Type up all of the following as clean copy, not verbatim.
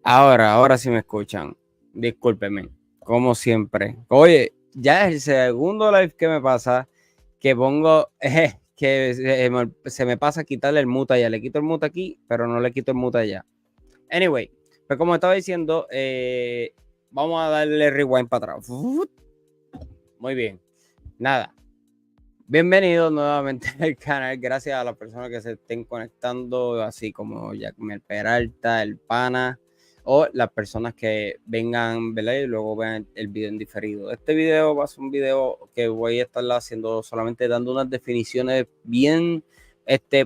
Ahora sí me escuchan. Discúlpenme, como siempre. Oye, ya es el segundo live que me pasa que pongo que se me pasa quitarle el mute allá. Le quito el mute aquí, pero no le quito el mute allá. Anyway, pues como estaba diciendo, vamos a darle rewind para atrás. Muy bien. Nada. Bienvenidos nuevamente al canal. Gracias a las personas que se estén conectando, así como Jackmel Peralta, el pana, o las personas que vengan, ¿verdad? Y luego vean el video en diferido. Este video va a ser un video que voy a estar haciendo solamente dando unas definiciones bien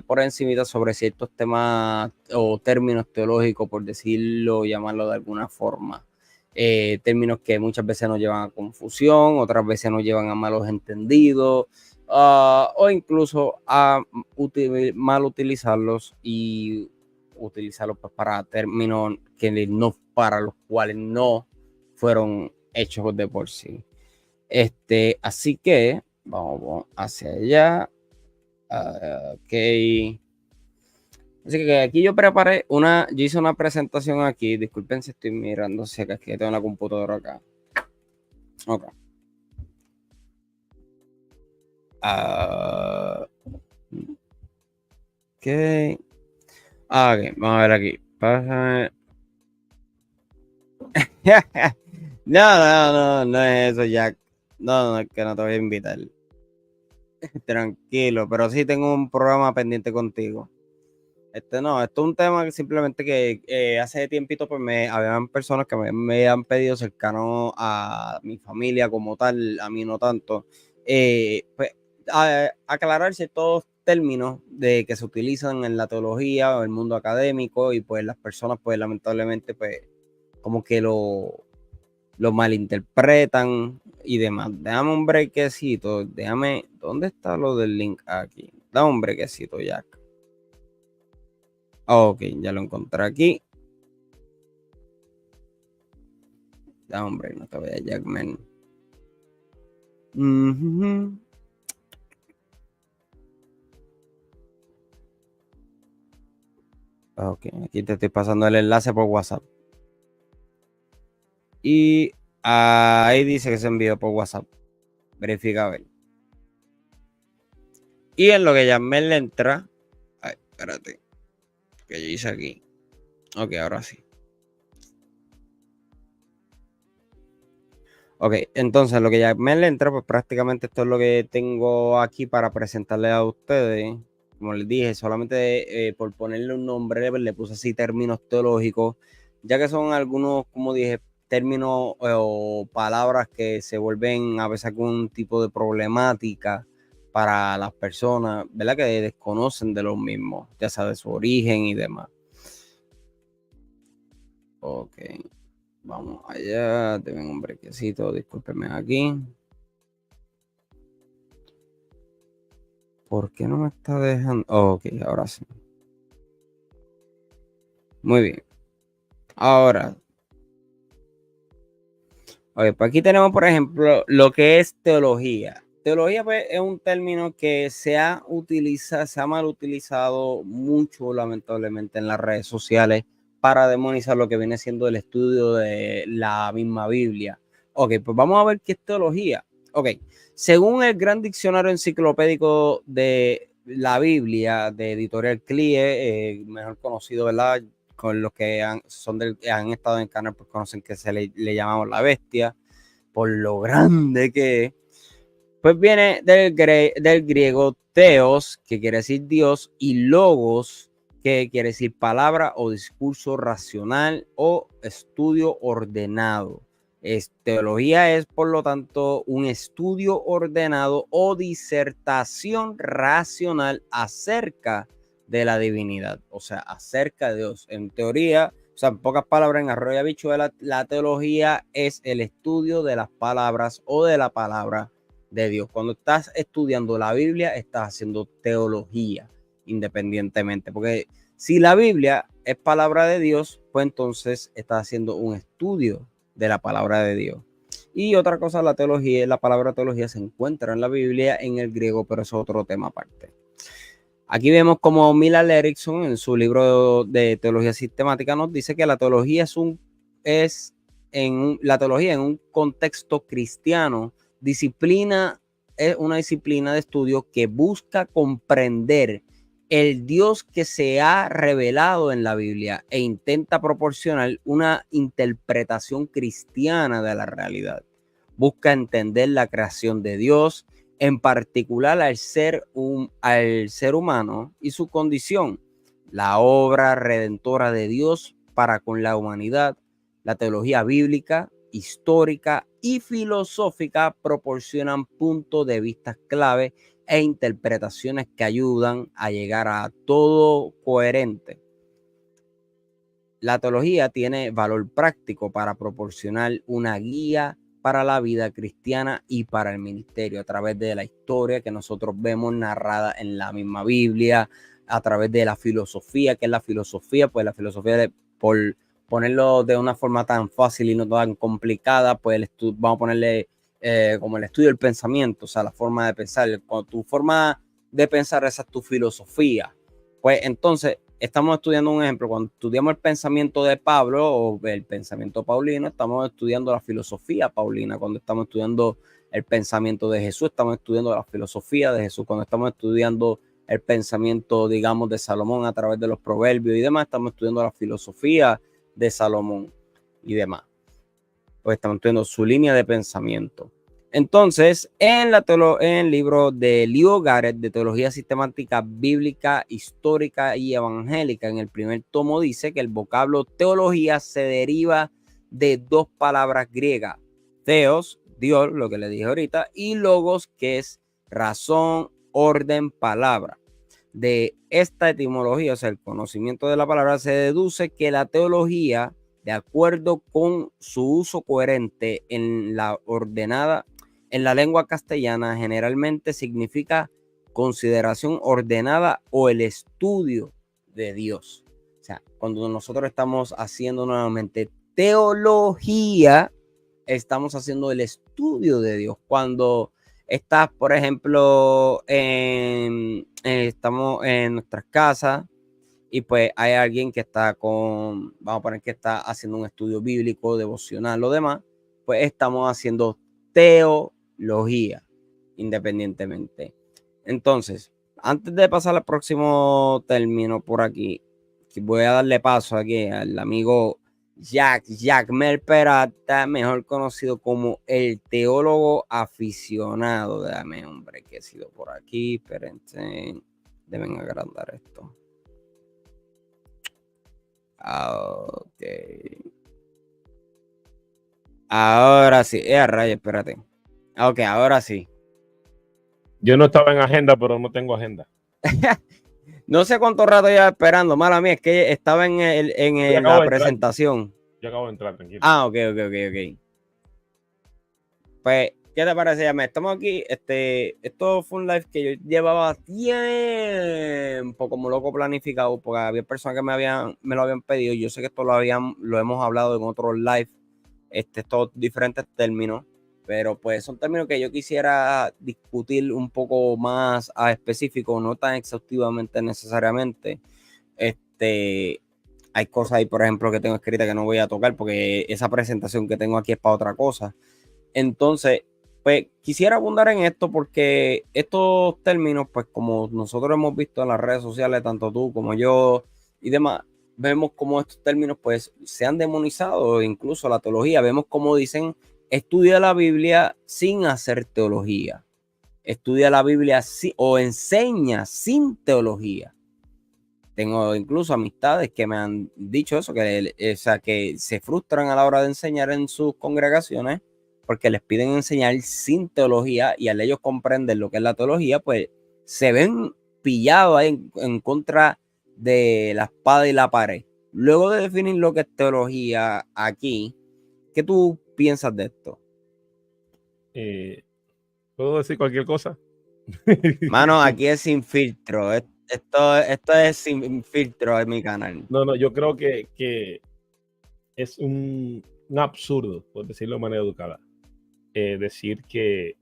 por encima sobre ciertos temas o términos teológicos, por decirlo, llamarlo de alguna forma. Términos que muchas veces nos llevan a confusión, otras veces nos llevan a malos entendidos. O incluso a mal utilizarlos y utilizarlos pues, para términos que no, para los cuales no fueron hechos de por sí. Así que vamos hacia allá. Ok. Así que aquí yo preparé yo hice una presentación aquí. Disculpen si estoy mirando, sé que es que tengo la computadora acá. Ok. Ok. Ok, vamos a ver aquí. Pásame. No es eso, Jack. No, es que no te voy a invitar. Tranquilo, pero sí tengo un programa pendiente contigo. Esto es un tema que simplemente que hace tiempito pues habían personas que me han pedido cercano a mi familia como tal, a mí no tanto, pues aclarar ciertos términos de que se utilizan en la teología o el mundo académico y pues las personas pues lamentablemente pues como que lo malinterpretan y demás. Déjame un brequecito, ¿dónde está lo del link aquí? Dame un brequecito, Jack. Ok, ya lo encontré aquí. Da hombre, no te voy a Jackman. Ok, aquí te estoy pasando el enlace por WhatsApp. Y ahí dice que se envió por WhatsApp. Verifica a ver. Y en lo que Jackman le entra. Ay, espérate. Que yo hice aquí. Ok, ahora sí. Ok, entonces lo que ya me le entra, pues prácticamente esto es lo que tengo aquí para presentarles a ustedes. Como les dije, solamente por ponerle un nombre, le puse así términos teológicos, ya que son algunos, como dije, términos o palabras que se vuelven a veces algún tipo de problemática para las personas, ¿verdad? Que desconocen de los mismos, ya sea de su origen y demás. Ok. Vamos allá, deben un brequecito, discúlpenme aquí. ¿Por qué no me está dejando? Ok, ahora sí. Muy bien. Ahora. Ok, pues aquí tenemos, por ejemplo, lo que es teología. Teología pues, es un término que se ha mal utilizado mucho, lamentablemente, en las redes sociales para demonizar lo que viene siendo el estudio de la misma Biblia. Ok, pues vamos a ver qué es teología. Ok, según el gran diccionario enciclopédico de la Biblia de Editorial CLIE, mejor conocido, ¿verdad? Con los que han estado en el canal, pues conocen que le llamamos la bestia, por lo grande que es. Pues viene del griego theos, que quiere decir Dios, y logos, que quiere decir palabra o discurso racional o estudio ordenado. Teología es, por lo tanto, un estudio ordenado o disertación racional acerca de la divinidad, o sea, acerca de Dios. En teoría, o sea, en pocas palabras, en arroyo habichuela, la teología es el estudio de las palabras o de la palabra de Dios. Cuando estás estudiando la Biblia, estás haciendo teología independientemente, porque si la Biblia es palabra de Dios, pues entonces estás haciendo un estudio de la palabra de Dios. Y otra cosa, la teología, la palabra teología se encuentra en la Biblia en el griego, pero es otro tema aparte. Aquí vemos como Millar Erickson en su libro de teología sistemática nos dice que la teología la teología en un contexto cristiano es una disciplina de estudio que busca comprender el Dios que se ha revelado en la Biblia e intenta proporcionar una interpretación cristiana de la realidad. Busca entender la creación de Dios, en particular al ser humano y su condición, la obra redentora de Dios para con la humanidad. La teología bíblica, histórica y filosófica proporcionan puntos de vista clave e interpretaciones que ayudan a llegar a todo coherente. La teología tiene valor práctico para proporcionar una guía para la vida cristiana y para el ministerio a través de la historia que nosotros vemos narrada en la misma Biblia, a través de la filosofía, que es la filosofía, pues la filosofía, por ponerlo de una forma tan fácil y no tan complicada, pues vamos a ponerle como el estudio del pensamiento, o sea, la forma de pensar. Cuando tu forma de pensar, esa es tu filosofía. Pues entonces estamos estudiando un ejemplo. Cuando estudiamos el pensamiento de Pablo o el pensamiento paulino, estamos estudiando la filosofía paulina. Cuando estamos estudiando el pensamiento de Jesús, estamos estudiando la filosofía de Jesús. Cuando estamos estudiando el pensamiento, digamos, de Salomón a través de los proverbios y demás, estamos estudiando la filosofía de Salomón y demás. Pues estamos estudiando su línea de pensamiento. Entonces, en el libro de Leo Garrett de Teología Sistemática Bíblica, Histórica y Evangélica, en el primer tomo dice que el vocablo teología se deriva de dos palabras griegas, theos, Dios, lo que le dije ahorita, y logos, que es razón, orden, palabra. De esta etimología, o sea, el conocimiento de la palabra, se deduce que la teología, de acuerdo con su uso coherente en la lengua castellana, generalmente significa consideración ordenada o el estudio de Dios. O sea, cuando nosotros estamos haciendo nuevamente teología, estamos haciendo el estudio de Dios. Cuando estás, por ejemplo, estamos en nuestras casas y pues hay alguien que está vamos a poner que está haciendo un estudio bíblico, devocional, lo demás, pues estamos haciendo teología independientemente. Entonces, antes de pasar al próximo término por aquí, voy a darle paso aquí al amigo Jacmel Peralta, mejor conocido como el teólogo aficionado. Déjame, hombre, que he sido por aquí. Espérense, deben agrandar esto. Ok. Ahora sí. Rayo, espérate. Ok, ahora sí. Yo no estaba en agenda, pero no tengo agenda. No sé cuánto rato ya esperando. Mala mía, es que estaba en la presentación. Yo acabo de entrar, tranquilo. Ok. Pues, ¿qué te parece, Yamel? Estamos aquí. Esto fue un live que yo llevaba tiempo como loco planificado, porque había personas que me lo habían pedido. Yo sé que esto lo hemos hablado en otros live, estos diferentes términos, pero pues son términos que yo quisiera discutir un poco más a específico, no tan exhaustivamente necesariamente. Hay cosas ahí, por ejemplo, que tengo escritas que no voy a tocar porque esa presentación que tengo aquí es para otra cosa. Entonces, pues quisiera abundar en esto porque estos términos, pues como nosotros hemos visto en las redes sociales, tanto tú como yo y demás, vemos como estos términos pues se han demonizado, incluso la teología. Vemos como dicen, estudia la Biblia sin hacer teología. Estudia la Biblia o enseña sin teología. Tengo incluso amistades que me han dicho eso, que se frustran a la hora de enseñar en sus congregaciones porque les piden enseñar sin teología y al ellos comprender lo que es la teología, pues se ven pillados ahí en contra de la espada y la pared. Luego de definir lo que es teología aquí, ¿qué tú piensas de esto? ¿Puedo decir cualquier cosa? Mano, aquí es sin filtro. Esto es sin filtro en mi canal. No, yo creo que es un absurdo, por decirlo de manera educada, decir que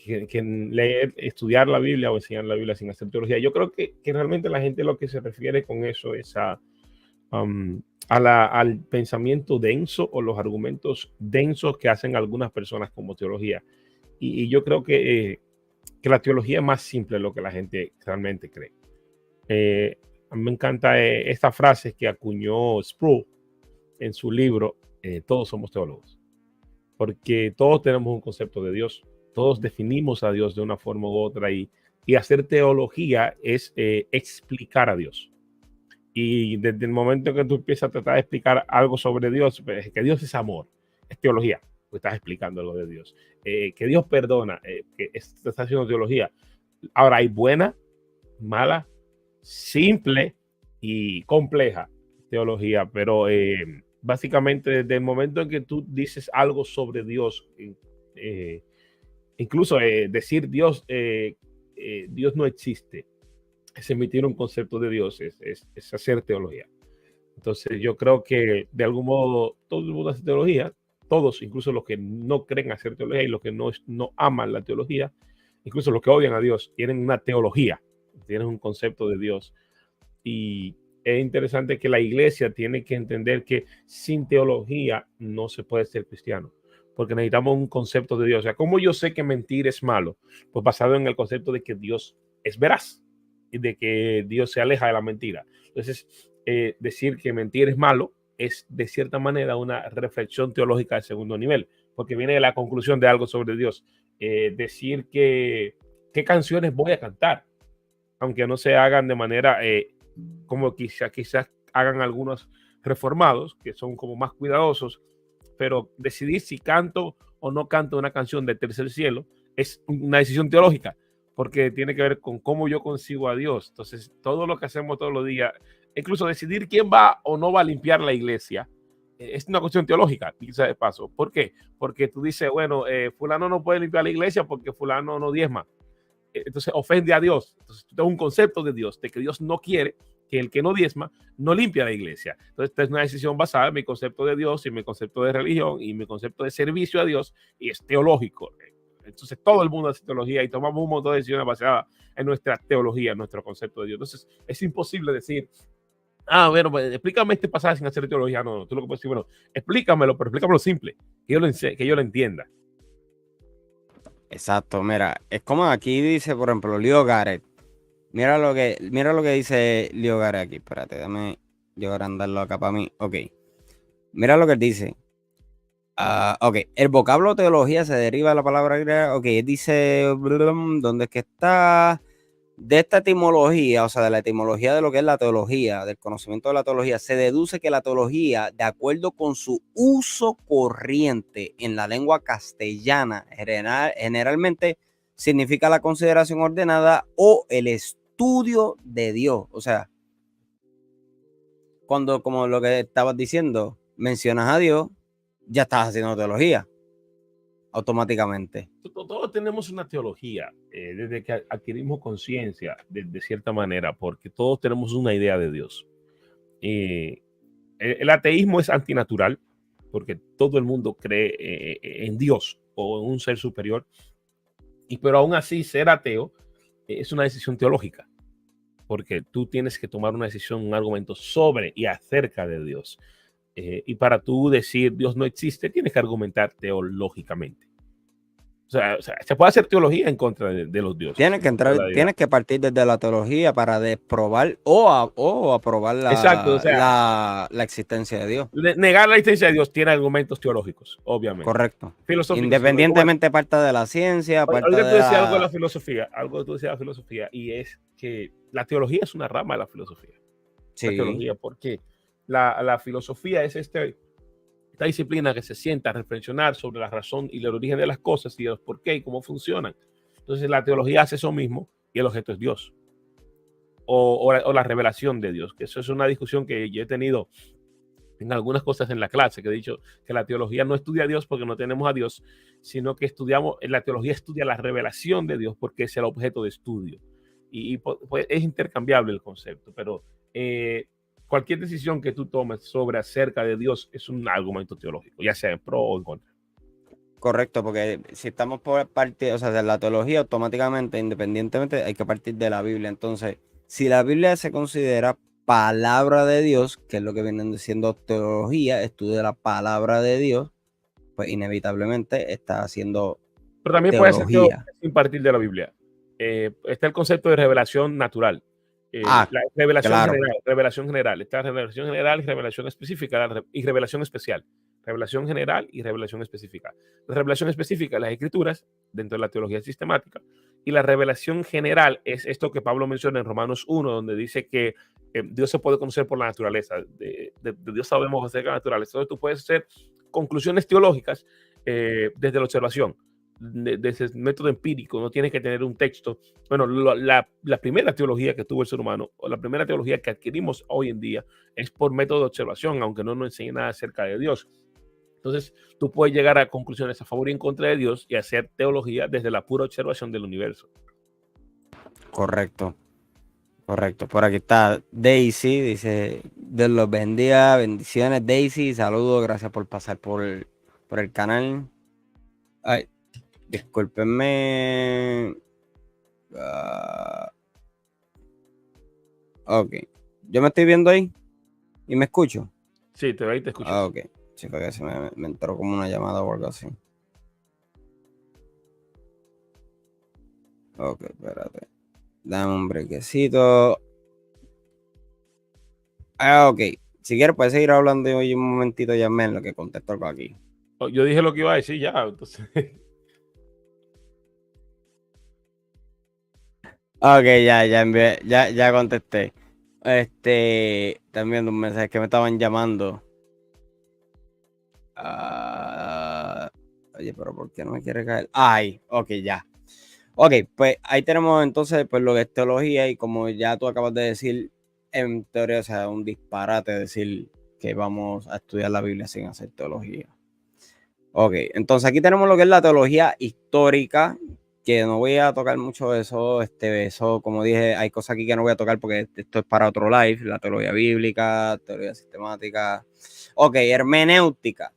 que leer, estudiar la Biblia o enseñar la Biblia sin hacer teología. Yo creo que realmente la gente lo que se refiere con eso es al pensamiento denso o los argumentos densos que hacen algunas personas como teología. Y yo creo que la teología es más simple de lo que la gente realmente cree. A mí me encanta esta frase que acuñó Sproul en su libro, Todos somos teólogos, porque todos tenemos un concepto de Dios, todos definimos a Dios de una forma u otra y hacer teología es explicar a Dios. Y desde el momento que tú empiezas a tratar de explicar algo sobre Dios, pues, que Dios es amor, es teología, pues estás explicando algo de Dios. Que Dios perdona, que estás haciendo teología. Ahora hay buena, mala, simple y compleja teología, pero básicamente desde el momento en que tú dices algo sobre Dios, incluso decir Dios, Dios no existe, es emitir un concepto de Dios, es hacer teología. Entonces yo creo que de algún modo todo el mundo hace teología, todos, incluso los que no creen hacer teología y los que no aman la teología, incluso los que odian a Dios, tienen una teología, tienen un concepto de Dios. Y es interesante que la iglesia tiene que entender que sin teología no se puede ser cristiano, porque necesitamos un concepto de Dios. O sea, ¿cómo yo sé que mentir es malo? Pues basado en el concepto de que Dios es veraz y de que Dios se aleja de la mentira. Entonces, decir que mentir es malo es de cierta manera una reflexión teológica de segundo nivel, porque viene de la conclusión de algo sobre Dios. Decir que qué canciones voy a cantar, aunque no se hagan de manera como quizás hagan algunos reformados, que son como más cuidadosos, pero decidir si canto o no canto una canción de Tercer Cielo es una decisión teológica, porque tiene que ver con cómo yo consigo a Dios. Entonces, todo lo que hacemos todos los días, incluso decidir quién va o no va a limpiar la iglesia, es una cuestión teológica, quizás de paso. ¿Por qué? Porque tú dices, bueno, fulano no puede limpiar la iglesia porque fulano no diezma. Entonces ofende a Dios. Entonces tú tienes un concepto de Dios, de que Dios no quiere que el que no diezma no limpia la iglesia. Entonces esta es una decisión basada en mi concepto de Dios y mi concepto de religión y mi concepto de servicio a Dios, y es teológico. Entonces todo el mundo hace teología y tomamos un montón de decisiones basadas en nuestra teología, en nuestro concepto de Dios. Entonces es imposible decir, bueno, pues, explícame este pasaje sin hacer teología. No, tú lo que puedes decir, bueno, explícamelo, pero explícamelo simple, que yo lo entienda. Exacto, mira, es como aquí dice, por ejemplo, Leo Garrett. Mira lo que dice Leo Garrett aquí. Espérate, dame yo agrandarlo acá para mí. Ok. Mira lo que él dice. Ok, el vocablo teología se deriva de la palabra griega. Ok, él dice, ¿dónde es que está? De esta etimología, o sea, de la etimología de lo que es la teología, del conocimiento de la teología, se deduce que la teología, de acuerdo con su uso corriente en la lengua castellana, generalmente significa la consideración ordenada o el estudio de Dios. O sea, cuando, como lo que estabas diciendo, mencionas a Dios, ya estás haciendo teología automáticamente. Todos tenemos una teología desde que adquirimos conciencia de cierta manera, porque todos tenemos una idea de Dios. El ateísmo es antinatural, porque todo el mundo cree en Dios o en un ser superior, pero aún así ser ateo es una decisión teológica, porque tú tienes que tomar una decisión, un argumento sobre y acerca de Dios. Y para tú decir Dios no existe, tienes que argumentar teológicamente. O sea, se puede hacer teología en contra de los dioses. Tienes que partir desde la teología para desprobar o aprobar Exacto, o sea, la existencia de Dios. negar la existencia de Dios tiene argumentos teológicos, obviamente. Correcto. Filosóficos. Independientemente parta de la ciencia, parte Ahorita de tú decías algo de la... la filosofía, algo que tú decías de la filosofía, y es que la teología es una rama de la filosofía. La Sí, teología, porque la filosofía es esta disciplina que se sienta a reflexionar sobre la razón y el origen de las cosas y los por qué y cómo funcionan. Entonces la teología hace eso mismo y el objeto es Dios o la revelación de Dios, que eso es una discusión que yo he tenido en algunas cosas en la clase, que he dicho que la teología no estudia a Dios porque no tenemos a Dios, sino que la teología estudia la revelación de Dios porque es el objeto de estudio. Y pues, es intercambiable el concepto, pero cualquier decisión que tú tomes sobre acerca de Dios es un argumento teológico, ya sea en pro o en contra. correcto, porque si estamos por partir, o sea, de la teología, automáticamente, independientemente, hay que partir de la Biblia. Entonces, si la Biblia se considera palabra de Dios, que es lo que vienen diciendo teología, estudio de la palabra de Dios, pues inevitablemente está haciendo Pero también puede ser teología teología. sin partir de la Biblia. Está el concepto de revelación natural. La Claro, revelación general. Está revelación general y revelación específica y revelación especial. Revelación general y revelación específica. La revelación específica, las escrituras, dentro de la teología sistemática, y la revelación general es esto que Pablo menciona en Romanos 1, donde dice que Dios se puede conocer por la naturaleza. De Dios sabemos acerca de la naturaleza. Entonces tú puedes hacer conclusiones teológicas desde la observación, desde el método empírico. No tienes que tener un texto. Bueno, la primera teología que tuvo el ser humano, o la primera teología que adquirimos hoy en día, es por método de observación, aunque no nos enseñe nada acerca de Dios. Entonces, tú puedes llegar a conclusiones a favor y en contra de Dios y hacer teología desde la pura observación del universo. correcto. Correcto. Por aquí está Daisy, dice, Dios los bendiga, bendiciones Daisy, saludos, gracias por pasar por el canal. Ay, discúlpenme. Ok. Yo me estoy viendo ahí y me escucho. Sí, te veo y te escucho. Ok. Sí, porque se me entró como una llamada o algo así. Ok, espérate. Dame un brequecito. Ok. Si quieres, puedes seguir hablando hoy un momentito ya en lo que contesto algo aquí. Yo dije lo que iba a decir ya, entonces. Ok, ya contesté. También un mensaje que me estaban llamando. Oye, pero ¿por qué no me quiere caer? Ay, ok, ya. Ok, pues ahí tenemos entonces pues lo que es teología y como ya tú acabas de decir, en teoría, o sea, un disparate decir que vamos a estudiar la Biblia sin hacer teología. Ok, entonces aquí tenemos lo que es la teología histórica, que no voy a tocar mucho de eso, eso, como dije, hay cosas aquí que no voy a tocar porque esto es para otro live, la teología bíblica, teología sistemática. Ok, hermenéutica.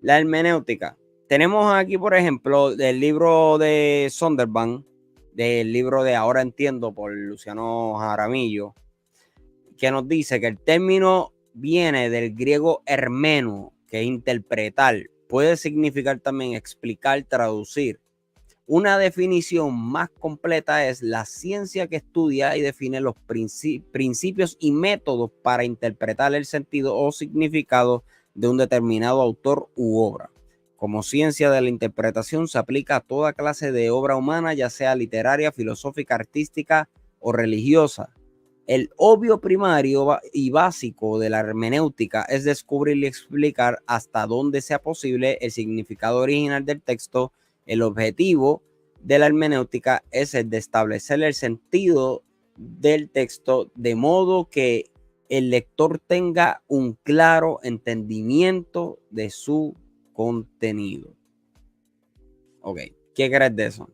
La hermenéutica. Tenemos aquí, por ejemplo, del libro de Sonderban, del libro de Ahora Entiendo por Luciano Jaramillo, que nos dice que el término viene del griego hermeno, que es interpretar, puede significar también explicar, traducir. Una definición más completa es la ciencia que estudia y define los principios y métodos para interpretar el sentido o significado de un determinado autor u obra. Como ciencia de la interpretación se aplica a toda clase de obra humana, ya sea literaria, filosófica, artística o religiosa. El obvio primario y básico de la hermenéutica es descubrir y explicar hasta donde sea posible el significado original del texto. El objetivo de la hermenéutica es el de establecer el sentido del texto de modo que el lector tenga un claro entendimiento de su contenido. Ok, ¿qué crees de eso?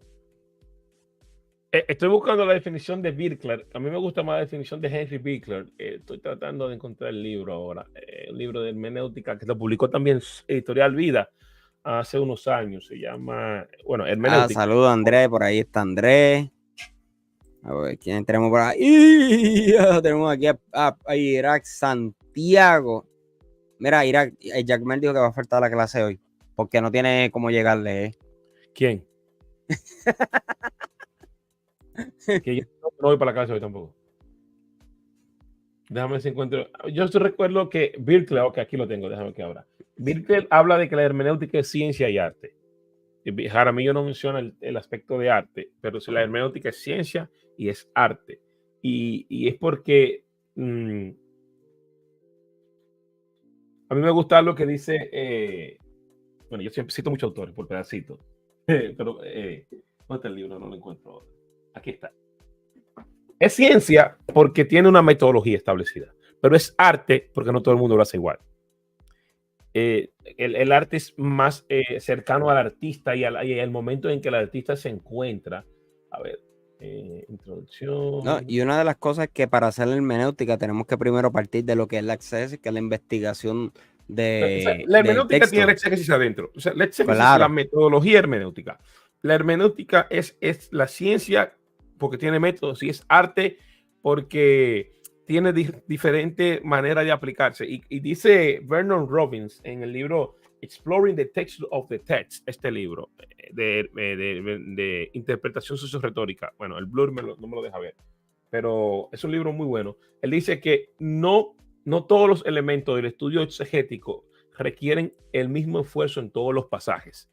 Estoy buscando la definición de Birkler. A mí me gusta más la definición de Henry Birkler. Estoy tratando de encontrar el libro ahora. Un libro de hermenéutica que lo publicó también Editorial Vida hace unos años. Se llama, bueno, hermenéutica. Saludos Andrés, por ahí está Andrés. A ver, ¿quién tenemos por ahí? Tenemos aquí a Irak Santiago. Mira, Irak, Jack Mel dijo que va a faltar la clase hoy, porque no tiene cómo llegarle, ¿Quién? Que yo no voy para la clase hoy tampoco. Déjame ver si encuentro. Yo recuerdo que Birkler, ok, aquí lo tengo, déjame que abra. Birkler habla de que la hermenéutica es ciencia y arte. Jaramillo no menciona el aspecto de arte, pero si la hermenéutica es ciencia y es arte. Y es porque a mí me gusta lo que dice. Bueno, yo siempre cito muchos autores por pedacitos, pero ¿dónde está el libro? No lo encuentro ahora. Aquí está. Es ciencia porque tiene una metodología establecida, pero es arte porque no todo el mundo lo hace igual. El arte es más cercano al artista y al momento en que el artista se encuentra. A ver, introducción. ¿no? Y una de las cosas que para hacer la hermenéutica tenemos que primero partir de lo que es la acceso, que es la investigación O sea, de, la del hermenéutica tiene la texto. exégesis adentro. O sea, la exégesis es la Claro, metodología hermenéutica. La hermenéutica es la ciencia porque tiene métodos y es arte porque tiene diferente manera de aplicarse. Y dice Vernon Robbins en el libro Exploring the Text of the Text, este libro de interpretación socioretórica. Bueno, el Blur no me lo deja ver, pero es un libro muy bueno. Él dice que no todos los elementos del estudio exegético requieren el mismo esfuerzo en todos los pasajes.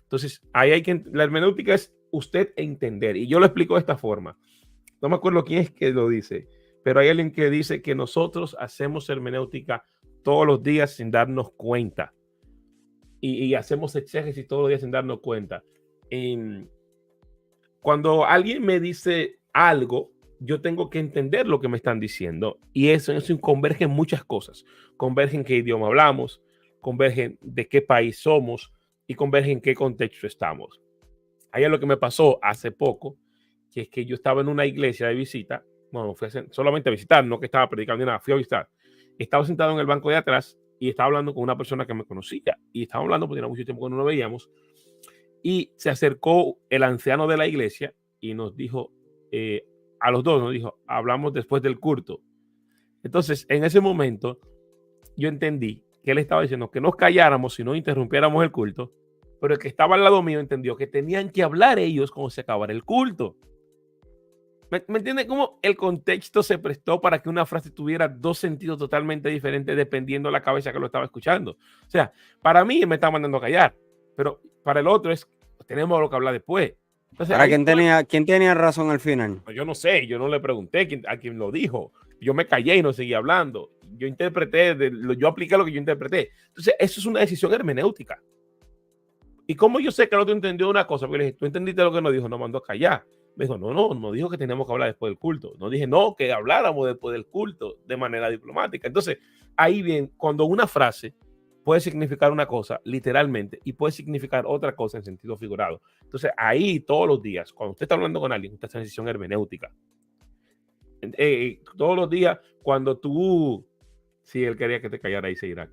Entonces, ahí hay que, la hermenéutica es usted entender, y yo lo explico de esta forma. No me acuerdo quién es que lo dice, pero hay alguien que dice que nosotros hacemos hermenéutica todos los días sin darnos cuenta. Y hacemos exégesis todos los días sin darnos cuenta. Cuando alguien me dice algo, yo tengo que entender lo que me están diciendo. Y eso convergen muchas cosas. Convergen qué idioma hablamos, convergen de qué país somos y convergen en qué contexto estamos. Ahí es lo que me pasó hace poco, que es que yo estaba en una iglesia de visita. Bueno, fui solamente a visitar, no que estaba predicando ni nada, fui a visitar. Estaba sentado en el banco de atrás y estaba hablando con una persona que me conocía. Y estaba hablando porque tenía mucho tiempo que no nos veíamos. Y se acercó el anciano de la iglesia y nos dijo, a los dos nos dijo, hablamos después del culto. Entonces, en ese momento, yo entendí que él estaba diciendo que nos calláramos si no interrumpiéramos el culto, pero el que estaba al lado mío entendió que tenían que hablar ellos cuando se acabara el culto. ¿Me entiende cómo el contexto se prestó para que una frase tuviera dos sentidos totalmente diferentes dependiendo de la cabeza que lo estaba escuchando? O sea, para mí me está mandando a callar, pero para el otro es, tenemos lo que hablar después. Entonces, ahora, ¿quién tenía razón al final? yo no sé, yo no le pregunté a quién lo dijo. Yo me callé y no seguí hablando. Yo interpreté, yo apliqué lo que yo interpreté. Entonces, eso es una decisión hermenéutica. ¿Y cómo yo sé que el otro entendió una cosa? Porque le dije, ¿tú entendiste lo que nos dijo? Nos mandó a callar. Me dijo, no dijo que teníamos que hablar después del culto. No dije, no, que habláramos después del culto de manera diplomática. Entonces, ahí bien, cuando una frase puede significar una cosa literalmente y puede significar otra cosa en sentido figurado. Entonces, ahí todos los días, cuando usted está hablando con alguien, usted está en decisión hermenéutica. Todos los días, cuando tú, si él quería que te callara, ahí se irá.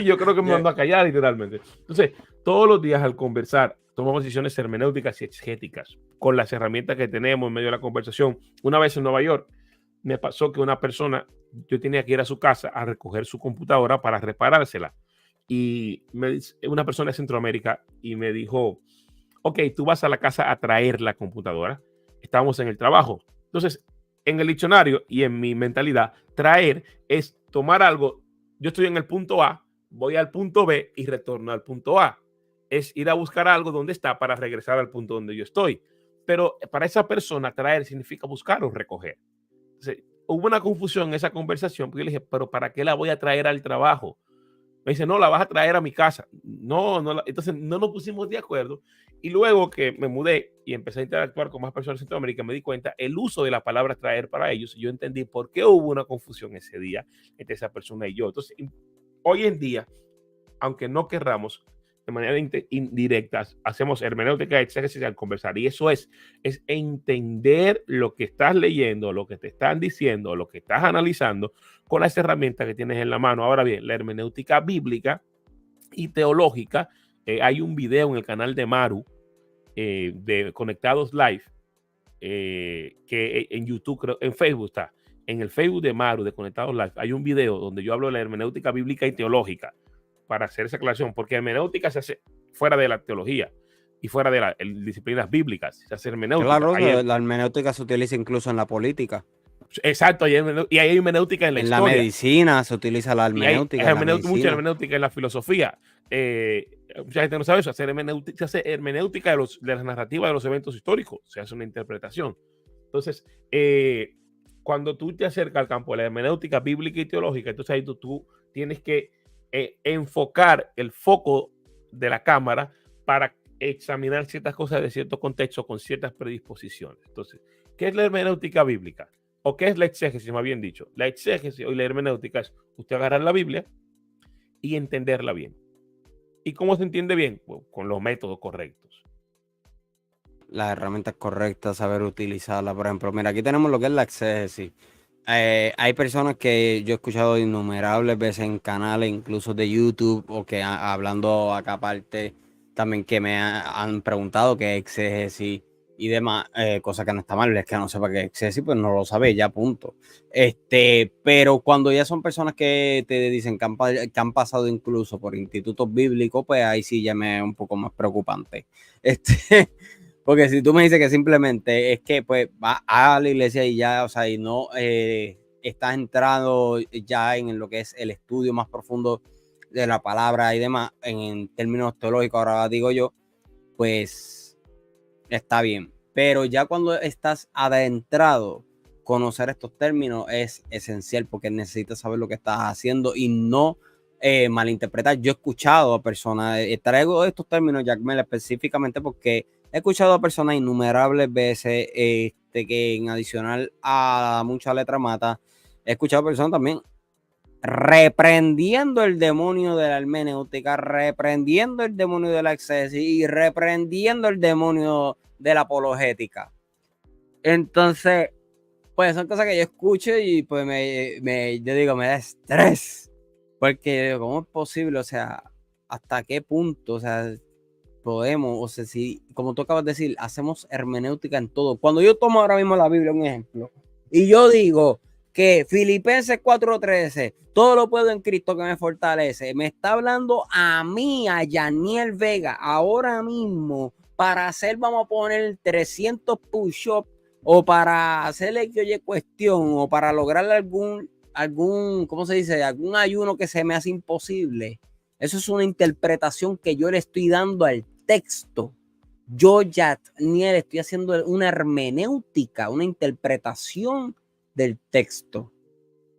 Yo creo que me mandó a callar literalmente. Entonces, todos los días al conversar, tomamos decisiones hermenéuticas y exegéticas con las herramientas que tenemos en medio de la conversación. Una vez en Nueva York, me pasó que una persona, yo tenía que ir a su casa a recoger su computadora para reparársela. Y una persona de Centroamérica y me dijo, ok, tú vas a la casa a traer la computadora. Estábamos en el trabajo. Entonces, en el diccionario y en mi mentalidad, traer es tomar algo. Yo estoy en el punto A, voy al punto B y retorno al punto A. Es ir a buscar algo donde está para regresar al punto donde yo estoy. Pero para esa persona, traer significa buscar o recoger. Entonces, hubo una confusión en esa conversación porque yo le dije, pero ¿para qué la voy a traer al trabajo? Me dice, no, la vas a traer a mi casa. No, entonces no nos pusimos de acuerdo. Y luego que me mudé y empecé a interactuar con más personas de Centroamérica, me di cuenta el uso de la palabra traer para ellos. Y yo entendí por qué hubo una confusión ese día entre esa persona y yo. Entonces, hoy en día, aunque no querramos, de manera indirecta, hacemos hermenéutica de exégesis al conversar. Y eso es entender lo que estás leyendo, lo que te están diciendo, lo que estás analizando con las herramientas que tienes en la mano. Ahora bien, la hermenéutica bíblica y teológica, hay un video en el canal de Maru de Conectados Live, que en YouTube, creo, en Facebook está. En el Facebook de Maru de Conectados Live hay un video donde yo hablo de la hermenéutica bíblica y teológica para hacer esa aclaración, porque hermenéutica se hace fuera de la teología y fuera de las disciplinas bíblicas, se hace hermenéutica. Claro, la hermenéutica se utiliza incluso en la política. Exacto, y hay hermenéutica en la historia. En la medicina se utiliza la hermenéutica. Hay mucha hermenéutica en la filosofía. Mucha gente no sabe eso. Se hace hermenéutica de las narrativas de los eventos históricos. Se hace una interpretación. Entonces, cuando tú te acercas al campo de la hermenéutica bíblica y teológica, entonces ahí tú tienes que enfocar el foco de la cámara para examinar ciertas cosas de cierto contexto con ciertas predisposiciones. Entonces, ¿qué es la hermenéutica bíblica? ¿O qué es la exégesis, más bien dicho? La exégesis o la hermenéutica es usted agarrar la Biblia y entenderla bien. ¿Y cómo se entiende bien? Pues, con los métodos correctos. Las herramientas correctas, saber utilizarlas. Por ejemplo, mira, aquí tenemos lo que es la exégesis. hay personas que yo he escuchado innumerables veces en canales, incluso de YouTube, o que hablando acá aparte, también que han preguntado qué es exégesis y demás, cosa que no está mal, es que no sepa qué es exégesis, pues no lo sabe, ya punto. Pero cuando ya son personas que te dicen que han pasado incluso por institutos bíblicos, pues ahí sí ya me es un poco más preocupante. Porque si tú me dices que simplemente es que pues va a la iglesia y ya, o sea, y no estás entrando ya en lo que es el estudio más profundo de la palabra y demás, en términos teológicos, ahora digo yo, pues está bien. Pero ya cuando estás adentrado, conocer estos términos es esencial porque necesitas saber lo que estás haciendo y no malinterpretar. Yo he escuchado a personas, traigo estos términos, Jackmel, específicamente porque he escuchado a personas innumerables veces que en adicional a mucha letra mata, he escuchado a personas también reprendiendo el demonio de la hermenéutica, reprendiendo el demonio de la exégesis y reprendiendo el demonio de la apologética. Entonces, pues son cosas que yo escucho y pues yo digo, me da estrés. Porque, ¿cómo es posible? O sea, ¿hasta qué punto? O sea, podemos, o sea, si, como tú acabas de decir, hacemos hermenéutica en todo. Cuando yo tomo ahora mismo la Biblia, un ejemplo, y yo digo que Filipenses 4:13, todo lo puedo en Cristo que me fortalece, me está hablando a mí, a Yaniel Vega, ahora mismo, para hacer, vamos a poner 300 push-ups, o para hacerle que oye cuestión, o para lograr algún, ¿cómo se dice? Algún ayuno que se me hace imposible. Eso es una interpretación que yo le estoy dando al texto. Yo ya ni estoy haciendo una hermenéutica, una interpretación del texto.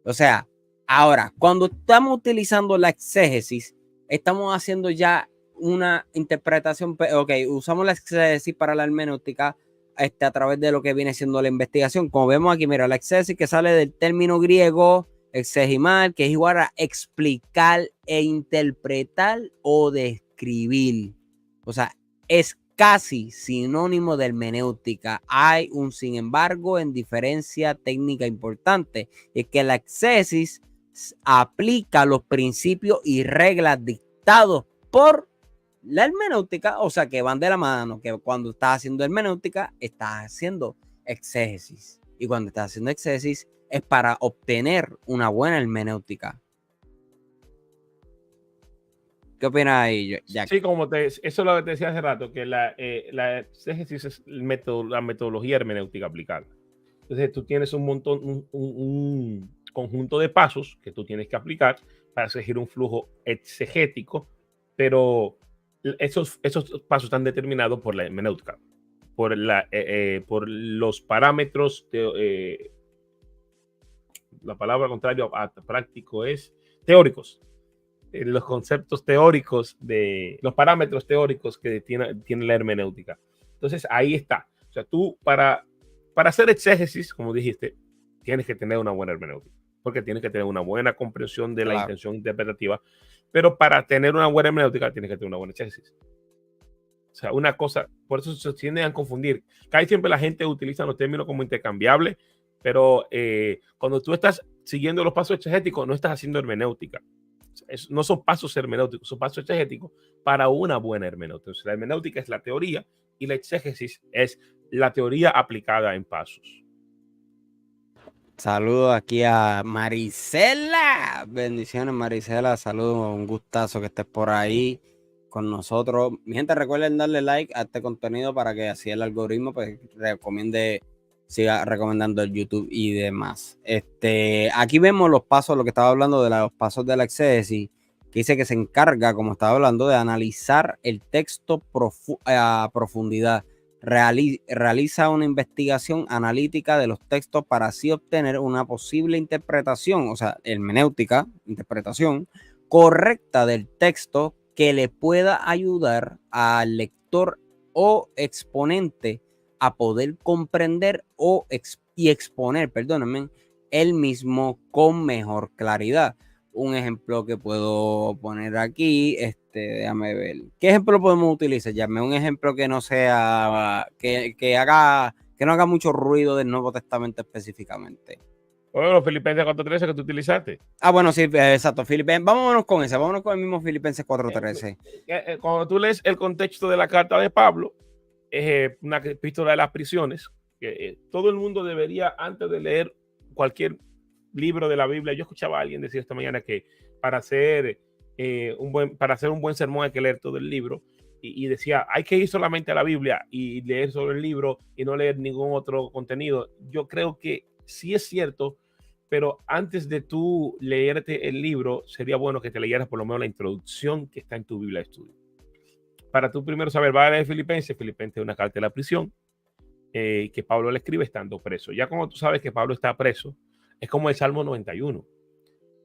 O sea, ahora, cuando estamos utilizando la exégesis, estamos haciendo ya una interpretación. Ok, usamos la exégesis para la hermenéutica a través de lo que viene siendo la investigación. Como vemos aquí, mira, la exégesis que sale del término griego exegimal, que es igual a explicar e interpretar o describir. O sea, es casi sinónimo de hermenéutica. Hay un sin embargo en diferencia técnica importante, es que la exégesis aplica los principios y reglas dictados por la hermenéutica, o sea, que van de la mano, que cuando estás haciendo hermenéutica, estás haciendo exégesis. Y cuando estás haciendo exégesis, es para obtener una buena hermenéutica. ¿Qué opinas ahí, Jack? Sí, eso es lo que te decía hace rato, que la exégesis es la metodología hermenéutica aplicada. Entonces tú tienes un conjunto de pasos que tú tienes que aplicar para seguir un flujo exegético, pero esos pasos están determinados por la hermenéutica, por los parámetros, la palabra contrario a práctico es teóricos, los conceptos teóricos los parámetros teóricos que tiene la hermenéutica. Entonces ahí está. O sea, tú para hacer exégesis, como dijiste, tienes que tener una buena hermenéutica, porque tienes que tener una buena comprensión de la intención interpretativa, pero para tener una buena hermenéutica tienes que tener una buena exégesis. O sea, una cosa, por eso se tienden a confundir. Casi siempre la gente utiliza los términos como intercambiables, pero cuando tú estás siguiendo los pasos exegéticos, no estás haciendo hermenéutica. No son pasos hermenéuticos, son pasos exegéticos para una buena hermenéutica. Entonces, la hermenéutica es la teoría y la exégesis es la teoría aplicada en pasos. Saludos aquí a Marisela. Bendiciones, Marisela. Saludos, un gustazo que estés por ahí con nosotros. Mi gente, recuerden darle like a este contenido para que así el algoritmo pues siga recomendando el YouTube y demás. Aquí vemos los pasos, lo que estaba hablando de los pasos de la exégesis, que dice que se encarga, como estaba hablando, de analizar el texto a profundidad. Realiza una investigación analítica de los textos para así obtener una posible interpretación, o sea, hermenéutica, interpretación correcta del texto que le pueda ayudar al lector o exponente a poder comprender y exponer, perdónenme, él mismo con mejor claridad. Un ejemplo que puedo poner aquí, déjame ver. ¿Qué ejemplo podemos utilizar? Llame un ejemplo que no sea, que no haga mucho ruido del Nuevo Testamento específicamente. Bueno, Filipenses 4:13 que tú utilizaste. Bueno, sí, exacto. Vámonos con ese, vámonos con el mismo Filipenses 4:13. Cuando tú lees el contexto de la carta de Pablo, es una epístola de las prisiones, que todo el mundo debería, antes de leer cualquier libro de la Biblia, yo escuchaba a alguien decir esta mañana que para hacer un buen sermón hay que leer todo el libro, y decía, hay que ir solamente a la Biblia y leer sobre el libro y no leer ningún otro contenido. Yo creo que sí es cierto, pero antes de tú leerte el libro, sería bueno que te leyeras por lo menos la introducción que está en tu Biblia de estudio. Para tú primero saber, va a leer Filipenses. Filipenses es una carta de la prisión que Pablo le escribe estando preso. Ya como tú sabes que Pablo está preso, es como el Salmo 91.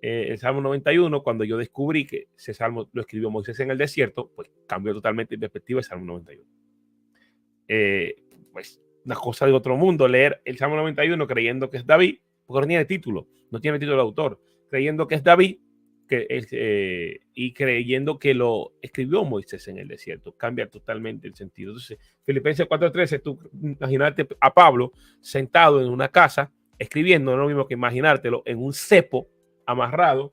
El Salmo 91, cuando yo descubrí que ese Salmo lo escribió Moisés en el desierto, pues cambió totalmente de perspectiva el Salmo 91. Pues una cosa de otro mundo, leer el Salmo 91 creyendo que es David, porque no tiene título, no tiene título de autor, creyendo que es David, y creyendo que lo escribió Moisés en el desierto, cambia totalmente el sentido. Entonces, Filipenses 4:13, tú imaginarte a Pablo sentado en una casa escribiendo, no es lo mismo que imaginártelo en un cepo amarrado.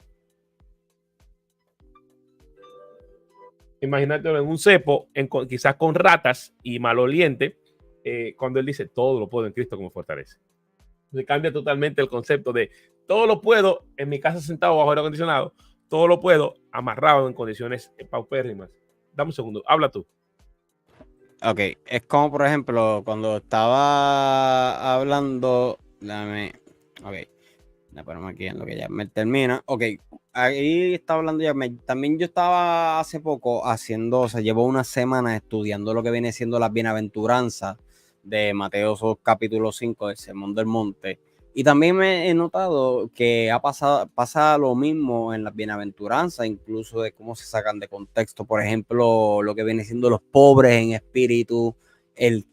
Imagínatelo en un cepo, quizás con ratas y maloliente, cuando él dice, todo lo puedo en Cristo como fortalece. Se cambia totalmente el concepto de todo lo puedo en mi casa sentado bajo aire acondicionado, todo lo puedo amarrado en condiciones paupérrimas. Dame un segundo, habla tú. Ok, es como por ejemplo cuando estaba hablando, ok, ponemos aquí en lo que ya me termina. Ok, ahí está hablando ya. También yo estaba hace poco haciendo, o sea, llevo una semana estudiando lo que viene siendo las bienaventuranzas de Mateo capítulo 5 del Sermón del Monte. Y también me he notado que pasa lo mismo en las bienaventuranzas, incluso de cómo se sacan de contexto. Por ejemplo, lo que viene siendo los pobres en espíritu, el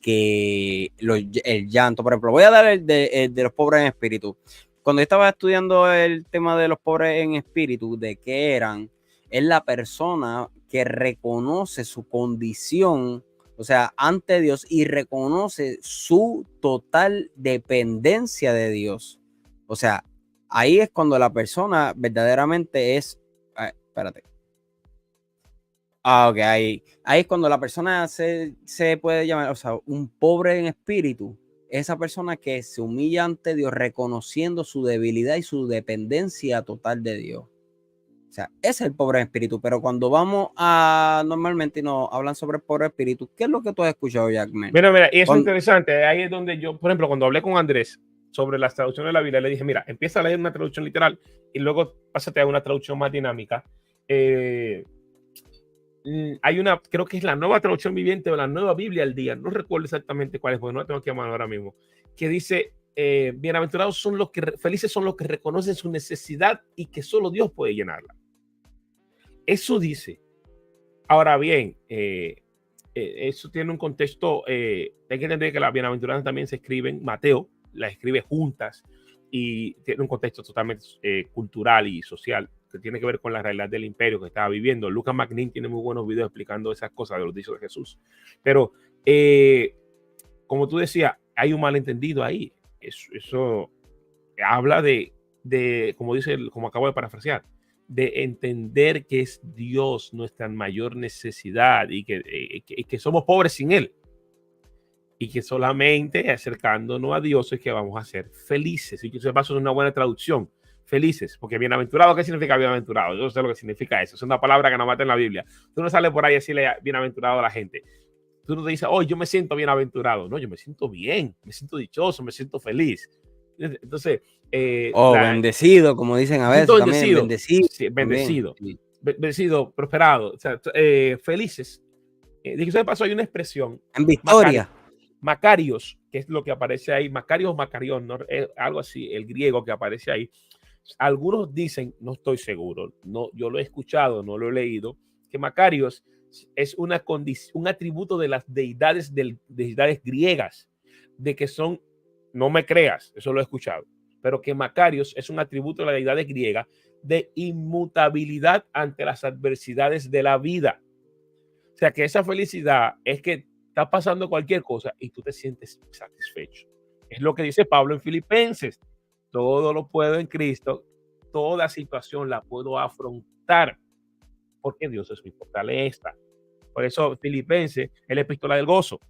llanto. Por ejemplo, voy a dar el de los pobres en espíritu. Cuando yo estaba estudiando el tema de los pobres en espíritu, de qué eran, es la persona que reconoce su condición, o sea, ante Dios, y reconoce su total dependencia de Dios. O sea, ahí es cuando la persona verdaderamente es... espérate. Ok, ahí es cuando la persona se puede llamar, o sea, un pobre en espíritu. Esa persona que se humilla ante Dios reconociendo su debilidad y su dependencia total de Dios. O sea, ese es el pobre en espíritu. Pero cuando vamos a normalmente nos hablan sobre el pobre espíritu, ¿qué es lo que tú has escuchado, Jackman? Mira, y eso es interesante. Ahí es donde yo, por ejemplo, cuando hablé con Andrés sobre las traducciones de la Biblia, le dije, mira, empieza a leer una traducción literal y luego pásate a una traducción más dinámica. Hay una, creo que es la nueva traducción viviente o la nueva Biblia al día, no recuerdo exactamente cuál es, porque no la tengo que llamar ahora mismo, que dice, bienaventurados son los que, felices son los que reconocen su necesidad y que solo Dios puede llenarla. Eso dice. Ahora bien, eso tiene un contexto, hay que entender que las bienaventuranzas también se escriben, Mateo las escribe juntas y tiene un contexto totalmente cultural y social que tiene que ver con la realidad del imperio que estaba viviendo. Lucas McNeil tiene muy buenos videos explicando esas cosas de los dichos de Jesús. Pero, como tú decías, hay un malentendido ahí. Eso habla de, como dice, como acabo de parafrasear, de entender que es Dios nuestra mayor necesidad y que somos pobres sin Él. Y que solamente acercándonos a Dios es que vamos a ser felices. Y que eso es una buena traducción. Felices, porque bienaventurado, ¿qué significa bienaventurado? Yo sé lo que significa eso. Es una palabra que no mata en la Biblia. Tú no sales por ahí a decirle bienaventurado a la gente. Tú no te dices, oh, yo me siento bienaventurado. No, yo me siento bien, me siento dichoso, me siento feliz. Entonces, bendecido, como dicen a veces también, bendecido. Sí, bendecido, sí. Bendecido, prosperado, o sea, felices. Dicho de paso, hay una expresión. En victoria. Macarios, que es lo que aparece ahí, Macarios, Macarión, ¿no? Algo así, el griego que aparece ahí. Algunos dicen, no estoy seguro, no, yo lo he escuchado, no lo he leído, que Macarios es un atributo de las deidades griegas, de que son, no me creas, eso lo he escuchado, pero que Macarios es un atributo de las deidades griegas de inmutabilidad ante las adversidades de la vida. O sea, que esa felicidad es que está pasando cualquier cosa y tú te sientes satisfecho. Es lo que dice Pablo en Filipenses. todo lo puedo en Cristo, toda situación la puedo afrontar, porque Dios es mi fortaleza. Por eso Filipenses es la epístola del gozo.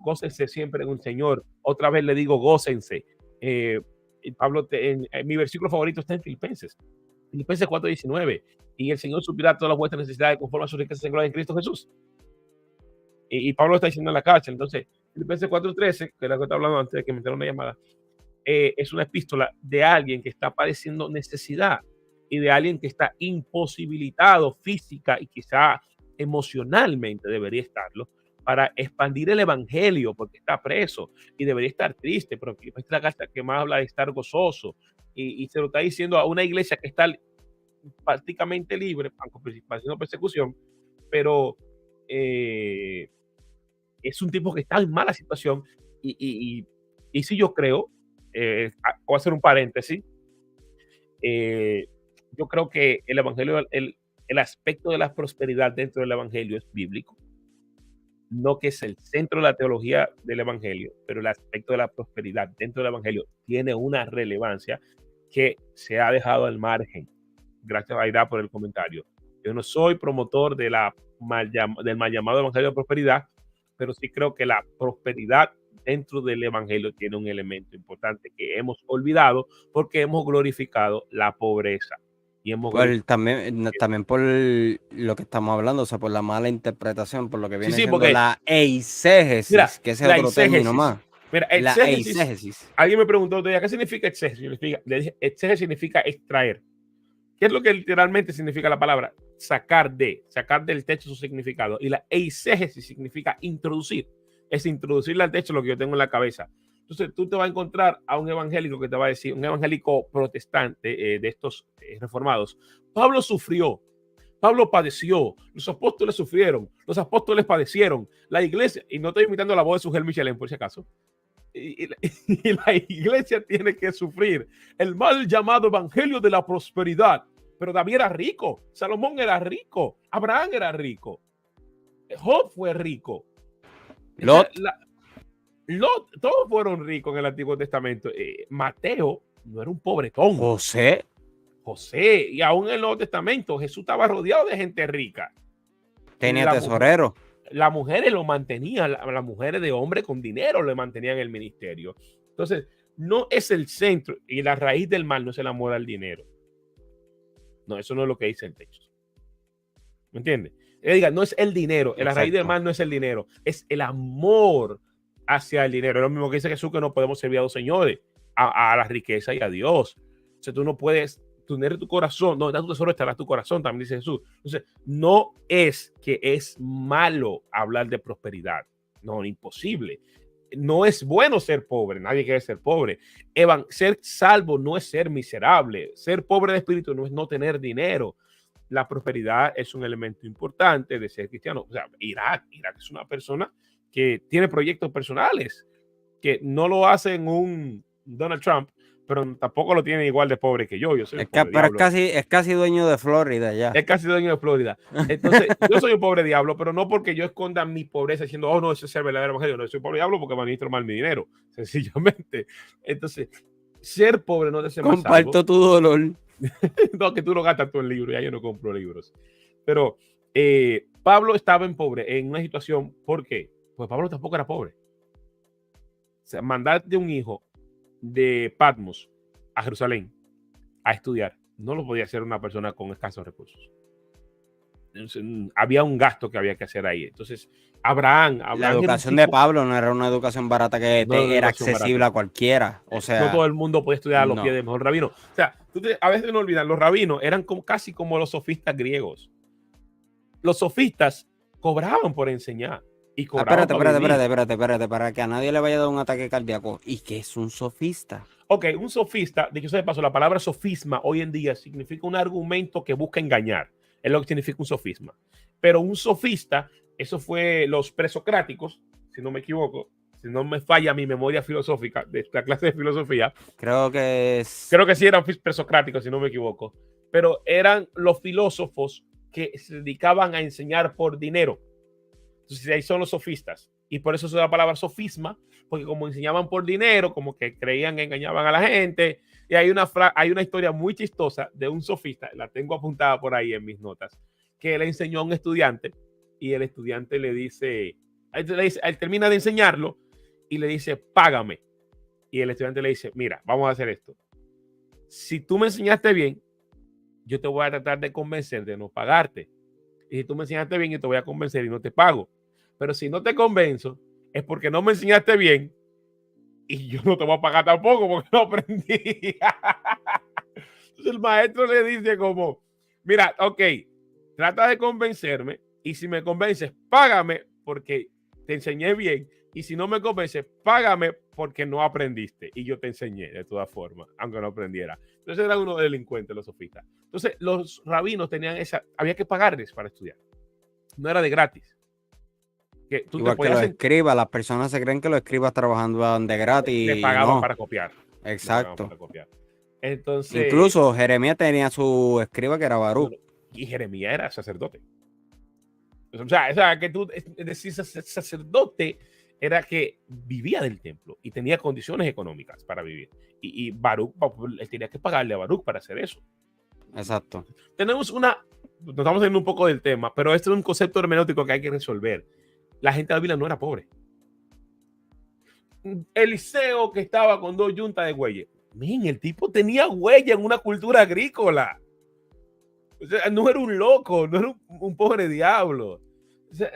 Gócense siempre en un Señor. Otra vez le digo, gócense. Pablo, mi versículo favorito está en Filipenses 4:19. Y el Señor suplirá todas las vuestras necesidades conforme a sus riquezas en gloria en Cristo Jesús. Y Pablo está diciendo en la cárcel. Entonces, Filipenses 4:13, que era lo que estaba hablando antes de que me entrara una llamada, es una epístola de alguien que está padeciendo necesidad y de alguien que está imposibilitado física y quizá emocionalmente debería estarlo, para expandir el evangelio, porque está preso y debería estar triste, pero esta es la carta que más habla de estar gozoso, y se lo está diciendo a una iglesia que está prácticamente libre, aunque haciendo persecución, pero es un tipo que está en mala situación, y si yo creo, voy a hacer un paréntesis, yo creo que el evangelio, el aspecto de la prosperidad dentro del evangelio es bíblico. No que es el centro de la teología del evangelio, pero el aspecto de la prosperidad dentro del evangelio tiene una relevancia que se ha dejado al margen. Gracias, Aida, por el comentario. Yo no soy promotor del mal llamado evangelio de prosperidad, pero sí creo que la prosperidad dentro del evangelio tiene un elemento importante que hemos olvidado porque hemos glorificado la pobreza. Y también por lo que estamos hablando, o sea, por la mala interpretación, por lo que viene siendo porque, la eisegesis, mira, que ese es otro término más. Mira, exégesis. Alguien me preguntó, ¿qué significa exégesis? Le dije, exégesis significa extraer. ¿Qué es lo que literalmente significa la palabra? Sacar del texto su significado. Y la eisegesis significa introducir. Es introducirle al texto lo que yo tengo en la cabeza. Entonces tú te vas a encontrar a un evangélico que te va a decir, un evangélico protestante de estos reformados, Pablo sufrió, Pablo padeció, los apóstoles sufrieron, los apóstoles padecieron, la iglesia, y no estoy imitando la voz de Sujel Michelén por si acaso, y la iglesia tiene que sufrir el mal llamado evangelio de la prosperidad. Pero David era rico, Salomón era rico, Abraham era rico, Job fue rico, Lot, todos fueron ricos en el Antiguo Testamento. Mateo no era un pobretón. José, y aún en el Nuevo Testamento Jesús estaba rodeado de gente rica. tenía tesorero. Las mujeres lo mantenían, las mujeres de hombre con dinero le mantenían el ministerio. Entonces, no es el centro y la raíz del mal no es el amor al dinero. No, eso no es lo que dice el texto. ¿Me entiendes? No es el dinero, la raíz del mal no es el dinero, es el amor hacia el dinero. Es lo mismo que dice Jesús, que no podemos servir a dos señores, a la riqueza y a Dios. O sea, tú no puedes tener tu corazón, no, está tu tesoro, estará tu corazón, también dice Jesús. Entonces, no es que es malo hablar de prosperidad, no, imposible. No es bueno ser pobre, nadie quiere ser pobre. Ser salvo no es ser miserable, ser pobre de espíritu no es no tener dinero. La prosperidad es un elemento importante de ser cristiano. O sea, Irak es una persona que tiene proyectos personales, que no lo hace en un Donald Trump, pero tampoco lo tiene igual de pobre que yo. Es casi dueño de Florida ya. Es casi dueño de Florida. Entonces, yo soy un pobre diablo, pero no porque yo esconda mi pobreza diciendo, oh, no, eso es el verdadero evangelio. No, soy un pobre diablo porque administro mal mi dinero, sencillamente. Entonces, ser pobre no te hace más salvo. Comparto tu dolor. No, que tú lo gastas tú en libros, ya yo no compro libros. Pero Pablo estaba en una situación, ¿por qué? Pues Pablo tampoco era pobre. O sea, mandar de un hijo de Patmos a Jerusalén a estudiar no lo podía hacer una persona con escasos recursos. Entonces, había un gasto que había que hacer ahí. Entonces, Abraham la educación de Pablo no era una educación barata que era accesible a cualquiera. O sea, no todo el mundo podía estudiar a los pies del mejor rabino. O sea, a veces no olvidan, los rabinos eran casi como los sofistas griegos. Los sofistas cobraban por enseñar. Y espérate, para que a nadie le vaya a dar un ataque cardíaco. ¿Y qué es un sofista? Ok, un sofista, dicho sea de paso, la palabra sofisma hoy en día significa un argumento que busca engañar. Es lo que significa un sofisma. Pero un sofista, eso fue los presocráticos, si no me equivoco, si no me falla mi memoria filosófica de esta clase de filosofía. Creo que sí eran presocráticos, si no me equivoco. Pero eran los filósofos que se dedicaban a enseñar por dinero. Entonces ahí son los sofistas. Y por eso se da la palabra sofisma, porque como enseñaban por dinero, como que creían que engañaban a la gente. Y hay una historia muy chistosa de un sofista, la tengo apuntada por ahí en mis notas, que le enseñó a un estudiante y el estudiante le dice, él termina de enseñarlo y le dice, págame. Y el estudiante le dice, mira, vamos a hacer esto. Si tú me enseñaste bien, yo te voy a tratar de convencer de no pagarte. Y si tú me enseñaste bien, yo te voy a convencer y no te pago. Pero si no te convenzo, es porque no me enseñaste bien y yo no te voy a pagar tampoco porque no aprendí. Entonces el maestro le dice como, mira, ok, trata de convencerme y si me convences, págame porque te enseñé bien y si no me convences, págame porque no aprendiste y yo te enseñé de todas formas, aunque no aprendiera. Entonces era uno delincuente, los sofistas. Entonces los rabinos tenían había que pagarles para estudiar. No era de gratis. Que tú igual que los escribas, las personas se creen que los escribas trabajaban de gratis. Le pagaban para copiar. Exacto. Para copiar. Entonces, incluso Jeremías tenía su escriba que era Baruch. Y Jeremías era sacerdote. O sea, que tú decís sacerdote era que vivía del templo y tenía condiciones económicas para vivir. Y Baruch, él tenía que pagarle a Baruch para hacer eso. Exacto. Tenemos nos estamos saliendo un poco del tema, pero este es un concepto hermenéutico que hay que resolver. La gente de la Biblia no era pobre. Eliseo, que estaba con 2 yuntas de bueyes. El tipo tenía huella en una cultura agrícola. O sea, no era un loco, no era un pobre diablo. O sea,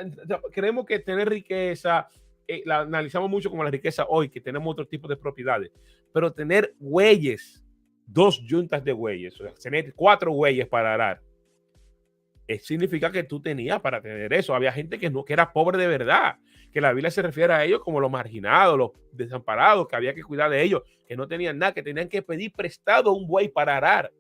creemos que tener riqueza, la analizamos mucho como la riqueza hoy, que tenemos otro tipo de propiedades, pero tener bueyes, 2 yuntas de bueyes, o sea, tener 4 bueyes para arar, significa que tú tenías para tener eso. Había gente que era pobre de verdad, que la Biblia se refiere a ellos como los marginados, los desamparados, que había que cuidar de ellos, que no tenían nada, que tenían que pedir prestado un buey para arar.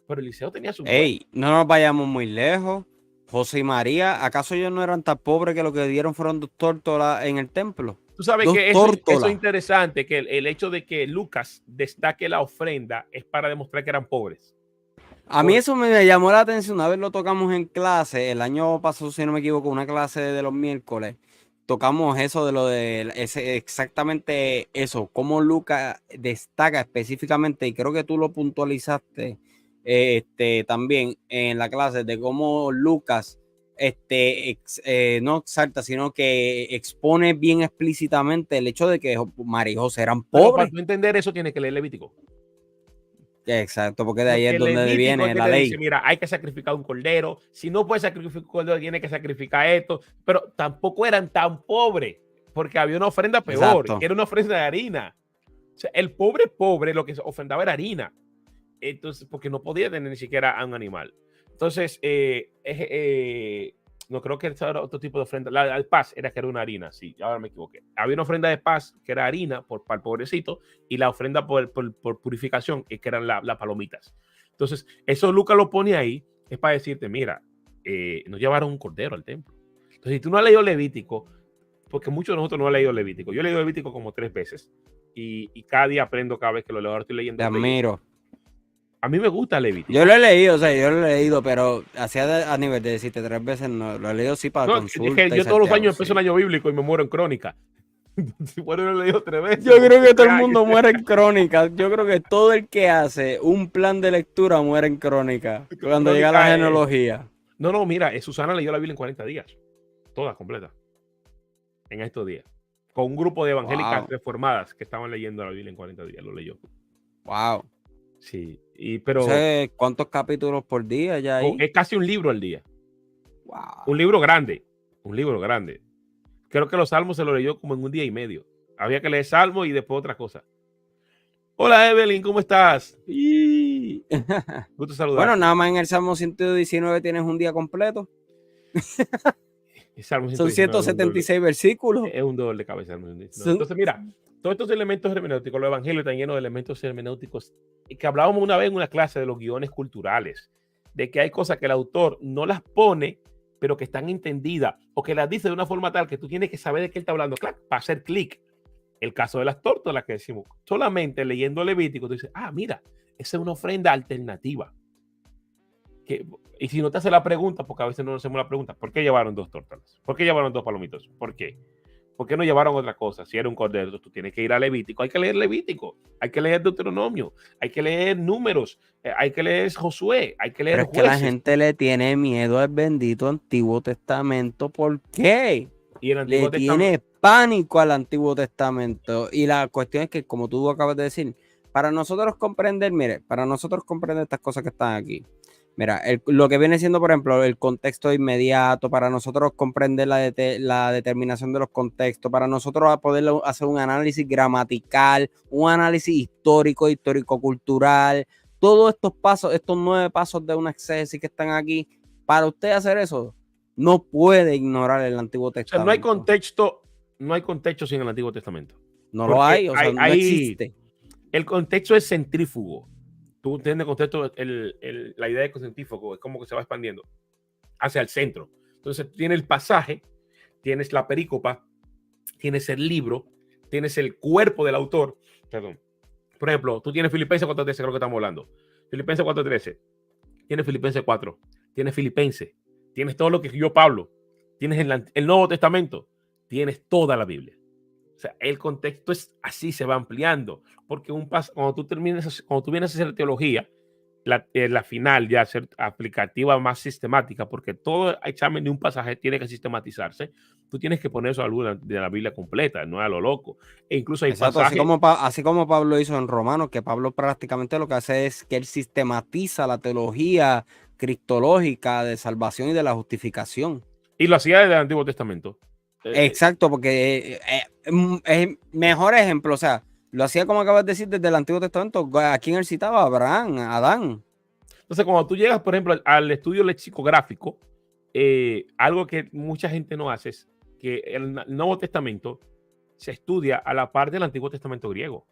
Pero Eliseo tenía su buey. No nos vayamos muy lejos. José y María, ¿acaso ellos no eran tan pobres que lo que dieron fueron 2 tórtolas en el templo? Tú sabes que eso es interesante, que el hecho de que Lucas destaque la ofrenda es para demostrar que eran pobres. A mí eso me llamó la atención. Una vez lo tocamos en clase, el año pasado, si no me equivoco, una clase de los miércoles. Tocamos eso de lo de exactamente eso, cómo Lucas destaca específicamente, y creo que tú lo puntualizaste también en la clase, de cómo Lucas no exalta, sino que expone bien explícitamente el hecho de que María y José eran pobres. Pero para entender eso tienes que leer Levítico. Exacto, porque de ahí es donde viene la ley. Dice, mira, hay que sacrificar un cordero. Si no puedes sacrificar un cordero, tiene que sacrificar esto. Pero tampoco eran tan pobres, porque había una ofrenda peor, exacto, que era una ofrenda de harina. O sea, el pobre, lo que se ofrendaba era harina. Entonces, porque no podía tener ni siquiera a un animal. Entonces, no creo que era otro tipo de ofrenda. La paz era que era una harina, sí, ahora me equivoqué. Había una ofrenda de paz que era harina para el pobrecito y la ofrenda por purificación que eran las palomitas. Entonces, eso Lucas lo pone ahí, es para decirte, mira, nos llevaron un cordero al templo. Entonces, si tú no has leído Levítico, porque muchos de nosotros no han leído Levítico. Yo he leído Levítico como 3 veces y cada día aprendo cada vez que lo leo. Ahora estoy leyendo. Te admiro. A mí me gusta Levítico. Yo lo he leído, pero hacía a nivel de decirte 3 veces, no, lo he leído sí para consulta. Yo todos los años empiezo un año bíblico y me muero en crónica. Bueno, lo he leído 3 veces. Yo creo que todo el mundo muere en crónica. Yo creo que todo el que hace un plan de lectura muere en crónica. Cuando llega la genealogía. No, mira, Susana leyó la Biblia en 40 días. Toda completa. En estos días. Con un grupo de evangélicas reformadas que estaban leyendo la Biblia en 40 días. Lo leyó. Wow. Sí, pero... ¿Cuántos capítulos por día ya hay? Es casi un libro al día. Wow. Un libro grande. Creo que los salmos se lo leyó como en un día y medio. Había que leer salmos y después otra cosa. Hola Evelyn, ¿cómo estás? Gusto saludarte. Bueno, nada más en el Salmo 119 tienes un día completo. Son 176 versículos. Es un dolor de cabeza. Entonces, mira, todos estos elementos hermenéuticos, los evangelios están llenos de elementos hermenéuticos que hablábamos una vez en una clase de los guiones culturales, de que hay cosas que el autor no las pone, pero que están entendidas, o que las dice de una forma tal que tú tienes que saber de qué él está hablando, claro, para hacer clic. El caso de las tórtolas que decimos, solamente leyendo Levítico, tú dices, mira, esa es una ofrenda alternativa. Y si no te hace la pregunta, porque a veces no nos hacemos la pregunta, ¿por qué llevaron 2 tórtolas? ¿Por qué llevaron 2 palomitos? ¿Por qué? ¿Por qué no llevaron otra cosa? Si era un cordero, tú tienes que ir a Levítico. Hay que leer Levítico, hay que leer Deuteronomio, hay que leer Números, hay que leer Josué, hay que leer Pero es que la Jueces. gente le tiene miedo al bendito Antiguo Testamento. ¿Por qué? Y el Le Antiguo Testamento. tiene pánico al Antiguo Testamento. Y la cuestión es que, como tú acabas de decir, para nosotros comprender, mire, para nosotros comprender estas cosas que están aquí, mira, lo que viene siendo, por ejemplo, el contexto inmediato, para nosotros comprender la determinación de los contextos, para nosotros poder hacer un análisis gramatical, un análisis histórico, histórico-cultural, todos estos pasos, estos 9 pasos de una exégesis que están aquí, para usted hacer eso, no puede ignorar el Antiguo O sea, Testamento. no hay contexto sin el Antiguo Testamento. No lo hay, o sea, no existe. El contexto es centrífugo. Tú entiendes el contexto, la idea de centrífugo es como que se va expandiendo hacia el centro. Entonces, tienes el pasaje, tienes la perícopa, tienes el libro, tienes el cuerpo del autor. Perdón. Por ejemplo, tú tienes Filipenses 4.13, creo que estamos hablando. Filipenses 4.13. Tienes Filipenses 4. Tienes Filipenses. Tienes todo lo que escribió Pablo. Tienes el Nuevo Testamento. Tienes toda la Biblia. O sea, el contexto es así, se va ampliando. Porque cuando tú vienes a hacer teología, la final ya ser aplicativa más sistemática, porque todo examen de un pasaje tiene que sistematizarse. Tú tienes que poner eso a la luz de la Biblia completa, no a lo loco. E incluso hay pasajes. Así como Pablo hizo en Romanos, que Pablo prácticamente lo que hace es que él sistematiza la teología cristológica de salvación y de la justificación. Y lo hacía desde el Antiguo Testamento. Exacto, porque es mejor ejemplo, o sea, lo hacía como acabas de decir desde el Antiguo Testamento. ¿A quién él citaba? Abraham, Adán. Entonces, cuando tú llegas, por ejemplo, al estudio lexicográfico, algo que mucha gente no hace es que el Nuevo Testamento se estudia a la par del Antiguo Testamento griego.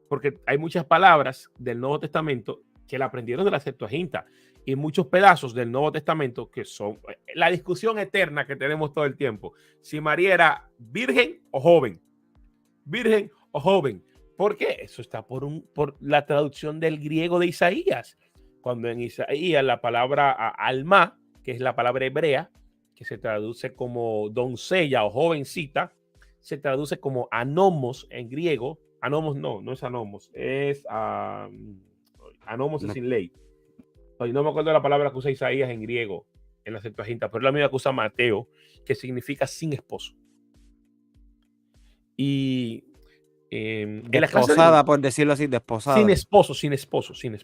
Porque hay muchas palabras del Nuevo Testamento que la aprendieron de la Septuaginta y muchos pedazos del Nuevo Testamento que son la discusión eterna que tenemos todo el tiempo. Si María era virgen o joven. Virgen o joven. ¿Por qué? Eso está por la traducción del griego de Isaías. Cuando en Isaías la palabra alma, que es la palabra hebrea, que se traduce como doncella o jovencita, se traduce como anomos en griego. Anomos no es anomos, es anomos es sin ley. No me acuerdo de la palabra que usa Isaías en griego, en la Septuaginta, pero es la misma que usa Mateo, que significa sin esposo. Y desposada, por decirlo así, desposada. Sin esposo.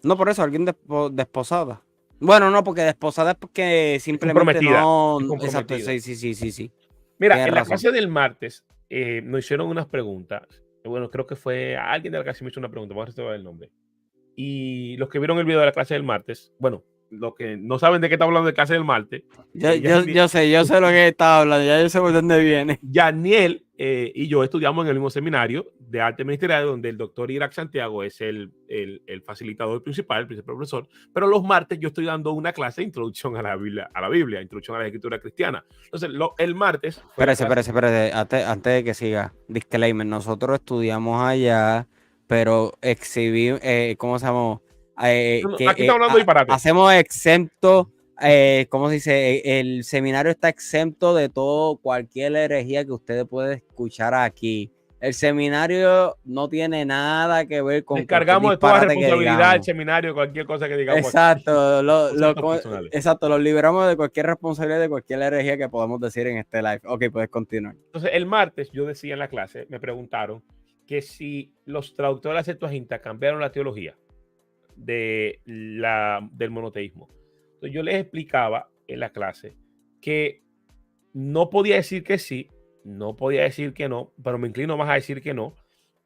No, por eso, alguien desposada. Bueno, no, porque desposada es porque simplemente no. Exacto, sí. Mira, en la clase del martes nos hicieron unas preguntas. Bueno, creo que fue alguien de la clase me hizo una pregunta, vamos a reservar el nombre. Y los que vieron el video de la clase del martes, bueno, los que no saben de qué está hablando de clase del martes. Yo sé lo que está hablando, ya yo sé por dónde viene. Yaniel y yo estudiamos en el mismo seminario de arte ministerial, donde el doctor Irak Santiago es el facilitador principal, el profesor, pero los martes yo estoy dando una clase de introducción a la Biblia, introducción a la escritura cristiana. Entonces, el martes... Espérese, antes de que siga, disclaimer, nosotros estudiamos allá, pero exhibimos, ¿cómo se llama? Aquí está hablando disparate. Hacemos exento, ¿cómo se dice? El seminario está exento de todo, cualquier herejía que ustedes pueden escuchar aquí. El seminario no tiene nada que ver con... Descargamos de toda responsabilidad del seminario, cualquier cosa que digamos. Exacto, exacto, los liberamos de cualquier responsabilidad, de cualquier herejía que podamos decir en este live. Ok, puedes continuar. Entonces, el martes yo decía en la clase, me preguntaron que si los traductores de la Septuaginta cambiaron la teología del monoteísmo. Entonces, yo les explicaba en la clase que no podía decir que sí, no podía decir que no, pero me inclino más a decir que no,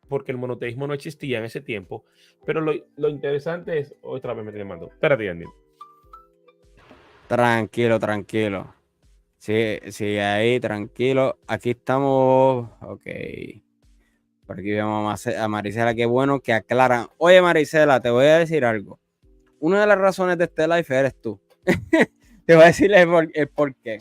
porque el monoteísmo no existía en ese tiempo. Pero lo interesante es, otra vez me estoy llamando. Espérate, Daniel. Tranquilo. Sí, ahí, tranquilo. Aquí estamos. Ok. Por aquí vemos a Marisela, qué bueno que aclaran. Oye, Marisela, te voy a decir algo. Una de las razones de este live eres tú. Te voy a decir el por qué.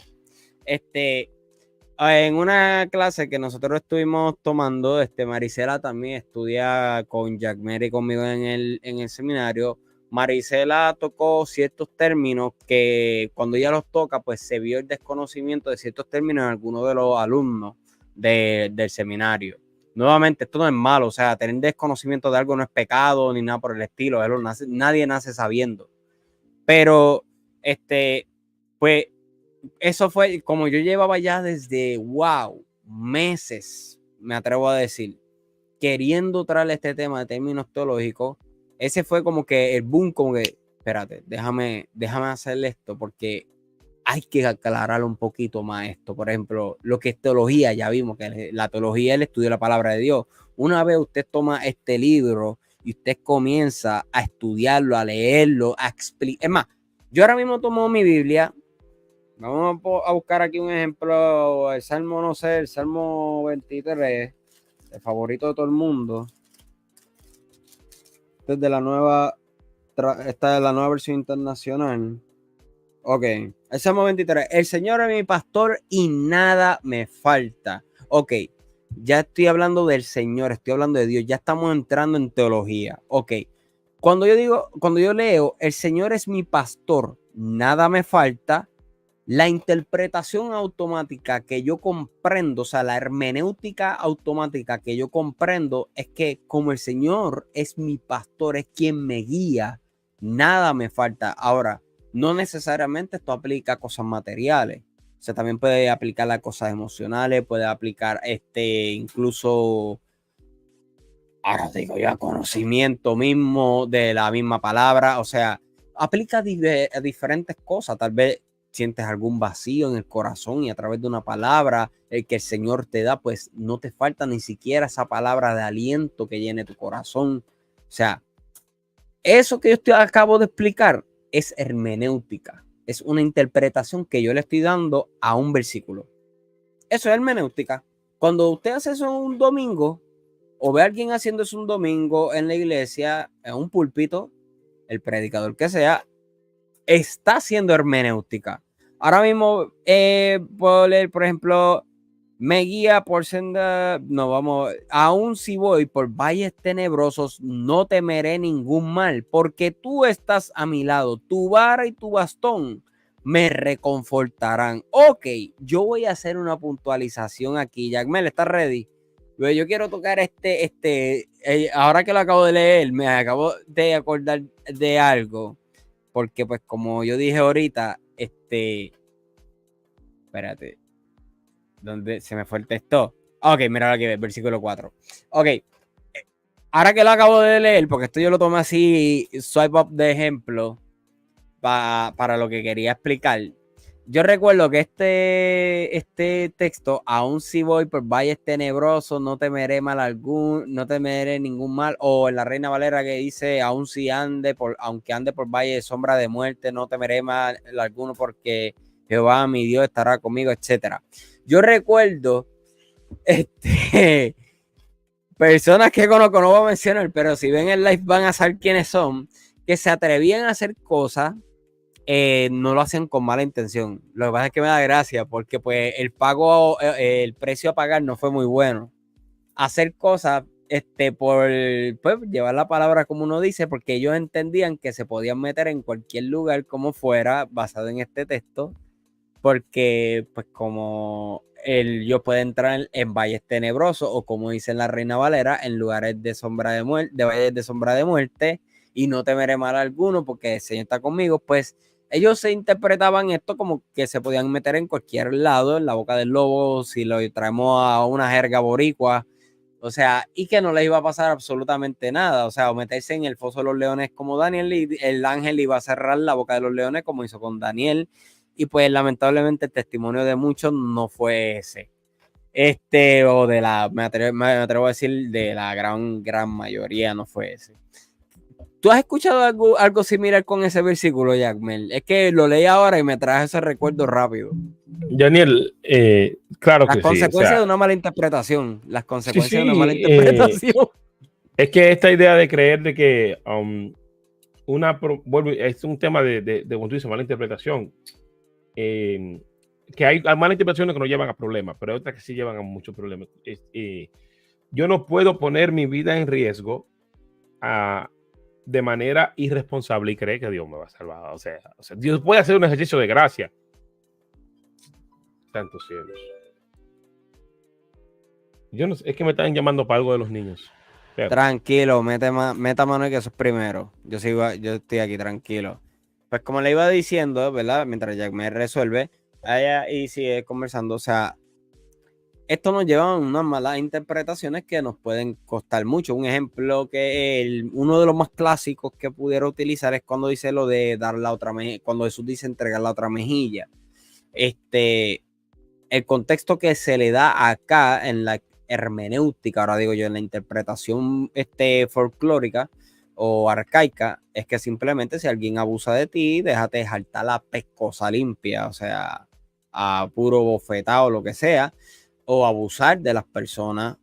En una clase que nosotros estuvimos tomando, Marisela también estudia con Jack Mary conmigo en el seminario. Marisela tocó ciertos términos que cuando ella los toca, pues se vio el desconocimiento de ciertos términos en algunos de los alumnos del seminario. Nuevamente, esto no es malo, o sea, tener desconocimiento de algo no es pecado ni nada por el estilo, nadie nace sabiendo. Pero, pues, eso fue como yo llevaba ya desde, meses, me atrevo a decir, queriendo traer este tema de términos teológicos. Ese fue como que el boom, como que, espérate, déjame hacer esto, porque hay que aclarar un poquito más esto. Por ejemplo, lo que es teología, ya vimos que la teología es el estudio de la palabra de Dios. Una vez usted toma este libro y usted comienza a estudiarlo, a leerlo, a explicar. Es más, yo ahora mismo tomo mi Biblia. Vamos a buscar aquí un ejemplo, el Salmo, no sé, el Salmo 23, el favorito de todo el mundo. Esta es de la nueva versión internacional. Ok, el Salmo 23. El Señor es mi pastor y nada me falta. Ok, ya estoy hablando del Señor, estoy hablando de Dios, ya estamos entrando en teología. Ok, cuando yo leo, el Señor es mi pastor, nada me falta, la interpretación automática que yo comprendo, o sea, la hermenéutica automática que yo comprendo es que como el Señor es mi pastor, es quien me guía, nada me falta. Ahora, no necesariamente esto aplica a cosas materiales. O sea, también puede aplicar a cosas emocionales, puede aplicar incluso, ahora digo ya, conocimiento mismo de la misma palabra. O sea, aplica a diferentes cosas. Tal vez sientes algún vacío en el corazón y a través de una palabra que el Señor te da, pues no te falta ni siquiera esa palabra de aliento que llene tu corazón. O sea, eso que yo acabo de explicar es hermenéutica. Es una interpretación que yo le estoy dando a un versículo. Eso es hermenéutica. Cuando usted hace eso un domingo o ve a alguien haciendo eso un domingo en la iglesia, en un púlpito, el predicador que sea, está haciendo hermenéutica. Ahora mismo puedo leer, por ejemplo, me guía por senda, no vamos, aún si voy por valles tenebrosos, no temeré ningún mal, porque tú estás a mi lado, tu vara y tu bastón me reconfortarán. Ok, yo voy a hacer una puntualización aquí. Jackmel, ¿estás ready? Yo quiero tocar ahora que lo acabo de leer, me acabo de acordar de algo, porque pues como yo dije ahorita, espérate, ¿dónde se me fue el texto? Ok, mira aquí, versículo 4. Ok, ahora que lo acabo de leer, porque esto yo lo tomé así, swipe up de ejemplo, para lo que quería explicar. Yo recuerdo que este texto, aún si voy por valles tenebrosos, no temeré no temeré ningún mal, o en la Reina Valera que dice, aunque ande por valle de sombra de muerte, no temeré mal alguno porque Jehová mi Dios estará conmigo, etcétera. Yo recuerdo personas que conozco, no voy a mencionar, pero si ven el live van a saber quiénes son, que se atrevían a hacer cosas, no lo hacen con mala intención. Lo que pasa es que me da gracia porque pues el precio a pagar no fue muy bueno. Hacer cosas por pues, llevar la palabra como uno dice, porque ellos entendían que se podían meter en cualquier lugar como fuera basado en este texto, porque pues como ellos pueden entrar en valles tenebrosos o como dice la Reina Valera, en lugares de sombra de muerte, de valles de sombra de muerte, y no temeré mal alguno porque el Señor está conmigo. Pues ellos se interpretaban esto como que se podían meter en cualquier lado, en la boca del lobo, si lo traemos a una jerga boricua, o sea, y que no les iba a pasar absolutamente nada, o sea, o meterse en el foso de los leones como Daniel, y el ángel iba a cerrar la boca de los leones como hizo con Daniel, y pues lamentablemente el testimonio de muchos no fue ese. O de me atrevo a decir, de la gran mayoría no fue ese. ¿Tú has escuchado algo similar con ese versículo, Jackmel? Es que lo leí ahora y me traje ese recuerdo rápido. Daniel, claro que sí. Las consecuencias de una mala interpretación. Las consecuencias de una mala interpretación. Es que esta idea de creer de que es un tema de como tú dices, mala interpretación. Que hay malas interpretaciones que no llevan a problemas, pero hay otras que sí llevan a muchos problemas. Yo no puedo poner mi vida en riesgo de manera irresponsable y creer que Dios me va a salvar. O sea, Dios puede hacer un ejercicio de gracia. Santos cielos. Yo no sé, es que me están llamando para algo de los niños. Pero, Tranquilo, meta mano que eso es primero. Yo estoy aquí tranquilo. Pues como le iba diciendo, ¿verdad? Mientras Jack me resuelve, ella y sigue conversando, o sea, esto nos lleva a unas malas interpretaciones que nos pueden costar mucho. Un ejemplo uno de los más clásicos que pudiera utilizar es cuando dice lo de dar la otra mejilla, cuando Jesús dice entregar la otra mejilla. El contexto que se le da acá en la hermenéutica, ahora digo yo, en la interpretación folclórica o arcaica, es que simplemente si alguien abusa de ti, déjate jaltar la pescosa limpia, o sea, a puro bofetado o lo que sea, o abusar de las personas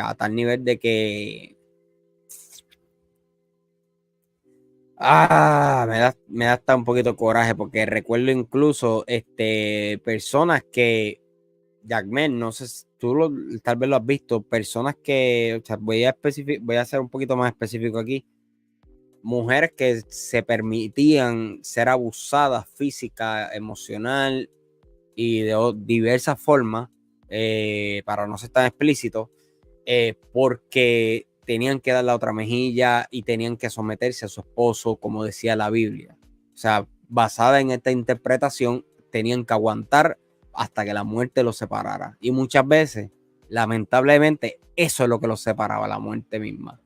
a tal nivel de que me da hasta un poquito de coraje porque recuerdo incluso personas que Jackman, no sé si tal vez lo has visto, personas que, o sea, voy a ser un poquito más específico aquí, mujeres que se permitían ser abusadas física, emocional y de diversas formas, para no ser tan explícito, porque tenían que dar la otra mejilla y tenían que someterse a su esposo, como decía la Biblia. O sea, basada en esta interpretación, tenían que aguantar hasta que la muerte los separara. Y muchas veces, lamentablemente, eso es lo que los separaba, la muerte misma.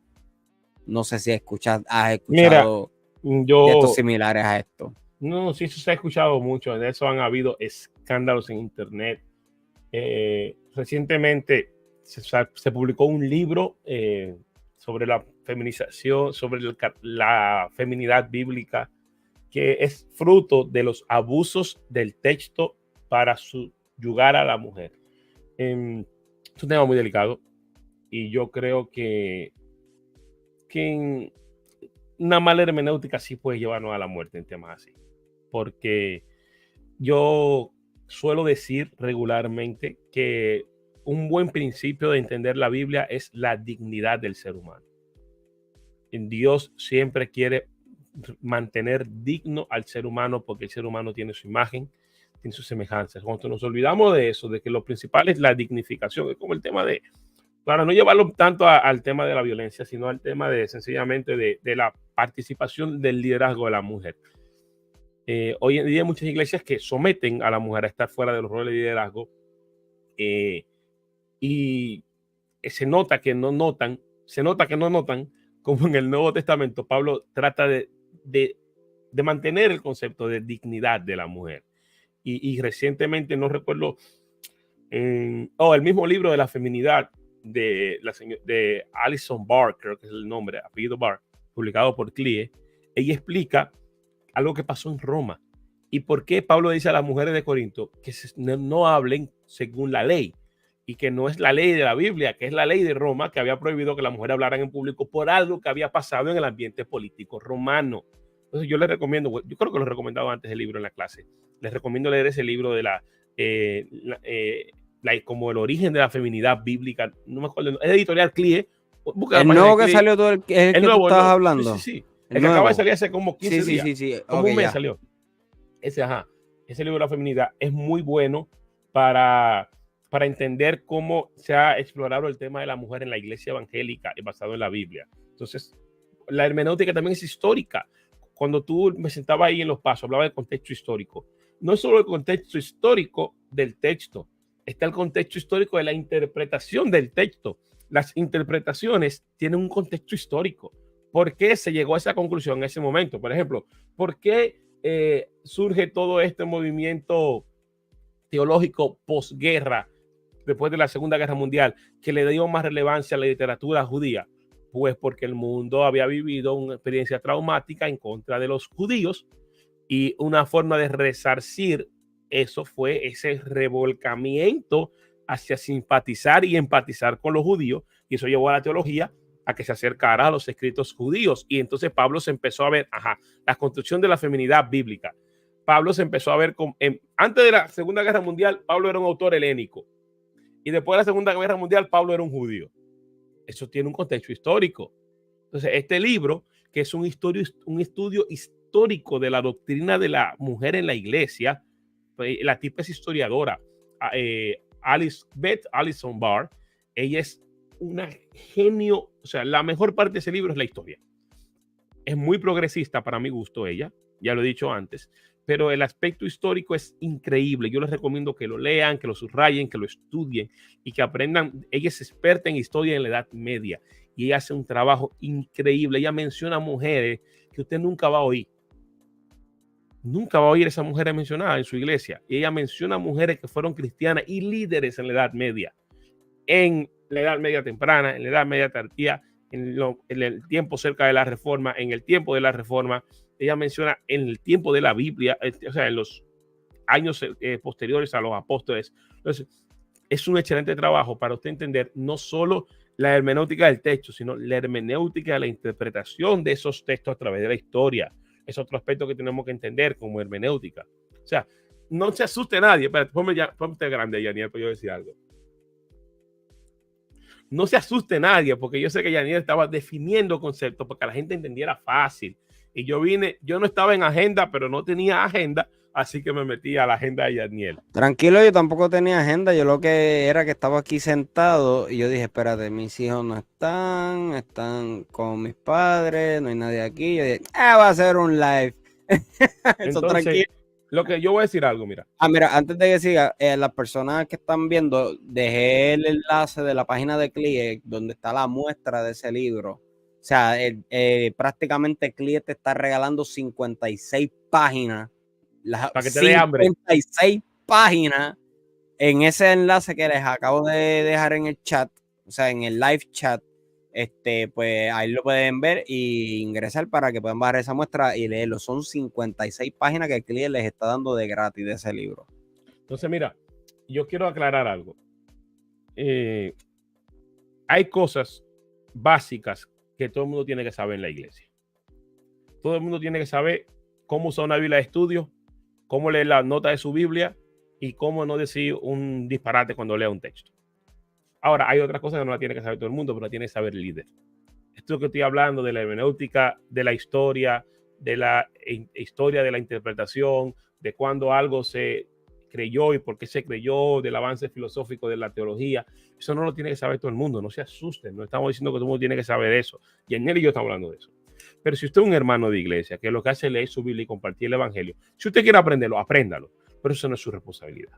No sé si has mira, escuchado de estos yo, similares a esto. no, sí, eso se ha escuchado mucho. De eso han habido escándalos en Internet. Recientemente se publicó un libro sobre la feminización, sobre la feminidad bíblica, que es fruto de los abusos del texto para subyugar a la mujer. Es un tema muy delicado y yo creo que una mala hermenéutica sí puede llevarnos a la muerte en temas así. Porque yo suelo decir regularmente que un buen principio de entender la Biblia es la dignidad del ser humano. Dios siempre quiere mantener digno al ser humano porque el ser humano tiene su imagen, tiene sus semejanzas. Cuando nos olvidamos de eso, de que lo principal es la dignificación, es como el tema de, para no llevarlo tanto al tema de la violencia, sino al tema de sencillamente de la participación del liderazgo de la mujer. Hoy en día hay muchas iglesias que someten a la mujer a estar fuera de los roles de liderazgo y se nota que no notan, como en el Nuevo Testamento Pablo trata de mantener el concepto de dignidad de la mujer. Y recientemente, no recuerdo, el mismo libro de la feminidad de Alison Barr, creo que es el nombre, apellido Barr, publicado por CLIE, ella explica algo que pasó en Roma y por qué Pablo dice a las mujeres de Corinto que no hablen según la ley y que no es la ley de la Biblia, que es la ley de Roma que había prohibido que las mujeres hablaran en público por algo que había pasado en el ambiente político romano. Entonces yo les recomiendo, yo creo que lo he recomendado antes el libro en la clase, les recomiendo leer ese libro de como el origen de la feminidad bíblica, no me acuerdo, es editorial CLIE. El nuevo que salió, es el que tú estabas hablando. Sí. El que acaba de salir hace como 15 días. Sí. Como okay, un mes salió. Ese libro de la feminidad es muy bueno para entender cómo se ha explorado el tema de la mujer en la iglesia evangélica basado en la Biblia. Entonces, la hermenéutica también es histórica. Cuando tú me sentabas ahí en los pasos, hablaba del contexto histórico. No es solo el contexto histórico del texto, está el contexto histórico de la interpretación del texto. Las interpretaciones tienen un contexto histórico. ¿Por qué se llegó a esa conclusión en ese momento? Por ejemplo, ¿por qué surge todo este movimiento teológico posguerra, después de la Segunda Guerra Mundial, que le dio más relevancia a la literatura judía? Pues porque el mundo había vivido una experiencia traumática en contra de los judíos y una forma de resarcir eso fue ese revolcamiento hacia simpatizar y empatizar con los judíos, y eso llevó a la teología a que se acercara a los escritos judíos. Y entonces Pablo se empezó a ver, la construcción de la feminidad bíblica. Pablo se empezó a ver, antes de la Segunda Guerra Mundial, Pablo era un autor helénico. Y después de la Segunda Guerra Mundial, Pablo era un judío. Eso tiene un contexto histórico. Entonces, este libro, que es un estudio histórico de la doctrina de la mujer en la iglesia, la tipa es historiadora, Alison Barr, ella es una genio, o sea, la mejor parte de ese libro es la historia. Es muy progresista para mi gusto ella, ya lo he dicho antes, pero el aspecto histórico es increíble. Yo les recomiendo que lo lean, que lo subrayen, que lo estudien y que aprendan. Ella es experta en historia en la Edad Media y ella hace un trabajo increíble. Ella menciona mujeres que usted nunca va a oír. Nunca va a oír esas mujeres mencionadas en su iglesia. Y ella menciona mujeres que fueron cristianas y líderes en la Edad Media, en la Edad Media temprana, en la Edad Media tardía, en el tiempo cerca de la Reforma, en el tiempo de la Reforma. Ella menciona en el tiempo de la Biblia, o sea, en los años posteriores a los apóstoles. Entonces, es un excelente trabajo para usted entender no solo la hermenéutica del texto, sino la hermenéutica de la interpretación de esos textos a través de la historia. Es otro aspecto que tenemos que entender como hermenéutica. O sea, no se asuste nadie. Espérate, ponte grande, Yaniel, para yo decir algo. No se asuste nadie, porque yo sé que Yaniel estaba definiendo conceptos para que la gente entendiera fácil. Y yo no estaba en agenda, pero no tenía agenda, así que me metí a la agenda de Yaniel. Tranquilo, yo tampoco tenía agenda, yo lo que era que estaba aquí sentado y yo dije, espérate, mis hijos no están con mis padres, no hay nadie aquí. Yo dije, va a ser un live. Eso Entonces, tranquilo. lo que yo voy a decir algo, mira. Mira, antes de que siga, las personas que están viendo, dejé el enlace de la página de CLIE donde está la muestra de ese libro. O sea, prácticamente CLIE te está regalando 56 páginas. Para que te dé hambre. 56 páginas en ese enlace que les acabo de dejar en el chat, o sea, en el live chat. Pues ahí lo pueden ver y ingresar para que puedan bajar esa muestra y leerlo. Son 56 páginas que el cliente les está dando de gratis de ese libro. Entonces, mira, yo quiero aclarar algo. Hay cosas básicas que todo el mundo tiene que saber en la iglesia. Todo el mundo tiene que saber cómo usar una Biblia de estudio, cómo leer la nota de su Biblia y cómo no decir un disparate cuando lea un texto. Ahora, hay otras cosas que no la tiene que saber todo el mundo, pero la tiene que saber el líder. Esto que estoy hablando de la hermenéutica, de la historia de la interpretación, de cuando algo se creyó y por qué se creyó, del avance filosófico de la teología. Eso no lo tiene que saber todo el mundo. No se asusten. No estamos diciendo que todo el mundo tiene que saber eso. Y Aniel y yo estamos hablando de eso. Pero si usted es un hermano de iglesia que lo que hace es leer su Biblia y compartir el evangelio, si usted quiere aprenderlo, apréndalo. Pero eso no es su responsabilidad.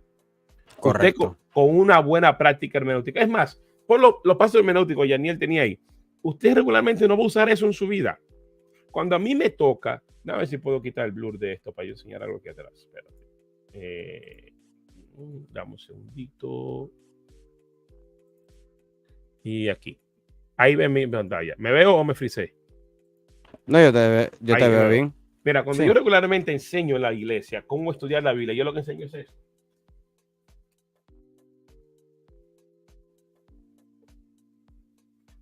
Correcto. Usted con una buena práctica hermenéutica. Es más, por los pasos hermenéuticos que Yaniel tenía ahí, usted regularmente no va a usar eso en su vida. Cuando a mí me toca, a ver si puedo quitar el blur de esto para yo enseñar algo aquí atrás. Espérate. Dame un segundito. Y aquí. Ahí ven mi pantalla. ¿Me veo o me frisé? No, yo te veo bien. Mira, cuando yo regularmente enseño en la iglesia cómo estudiar la Biblia, yo lo que enseño es eso.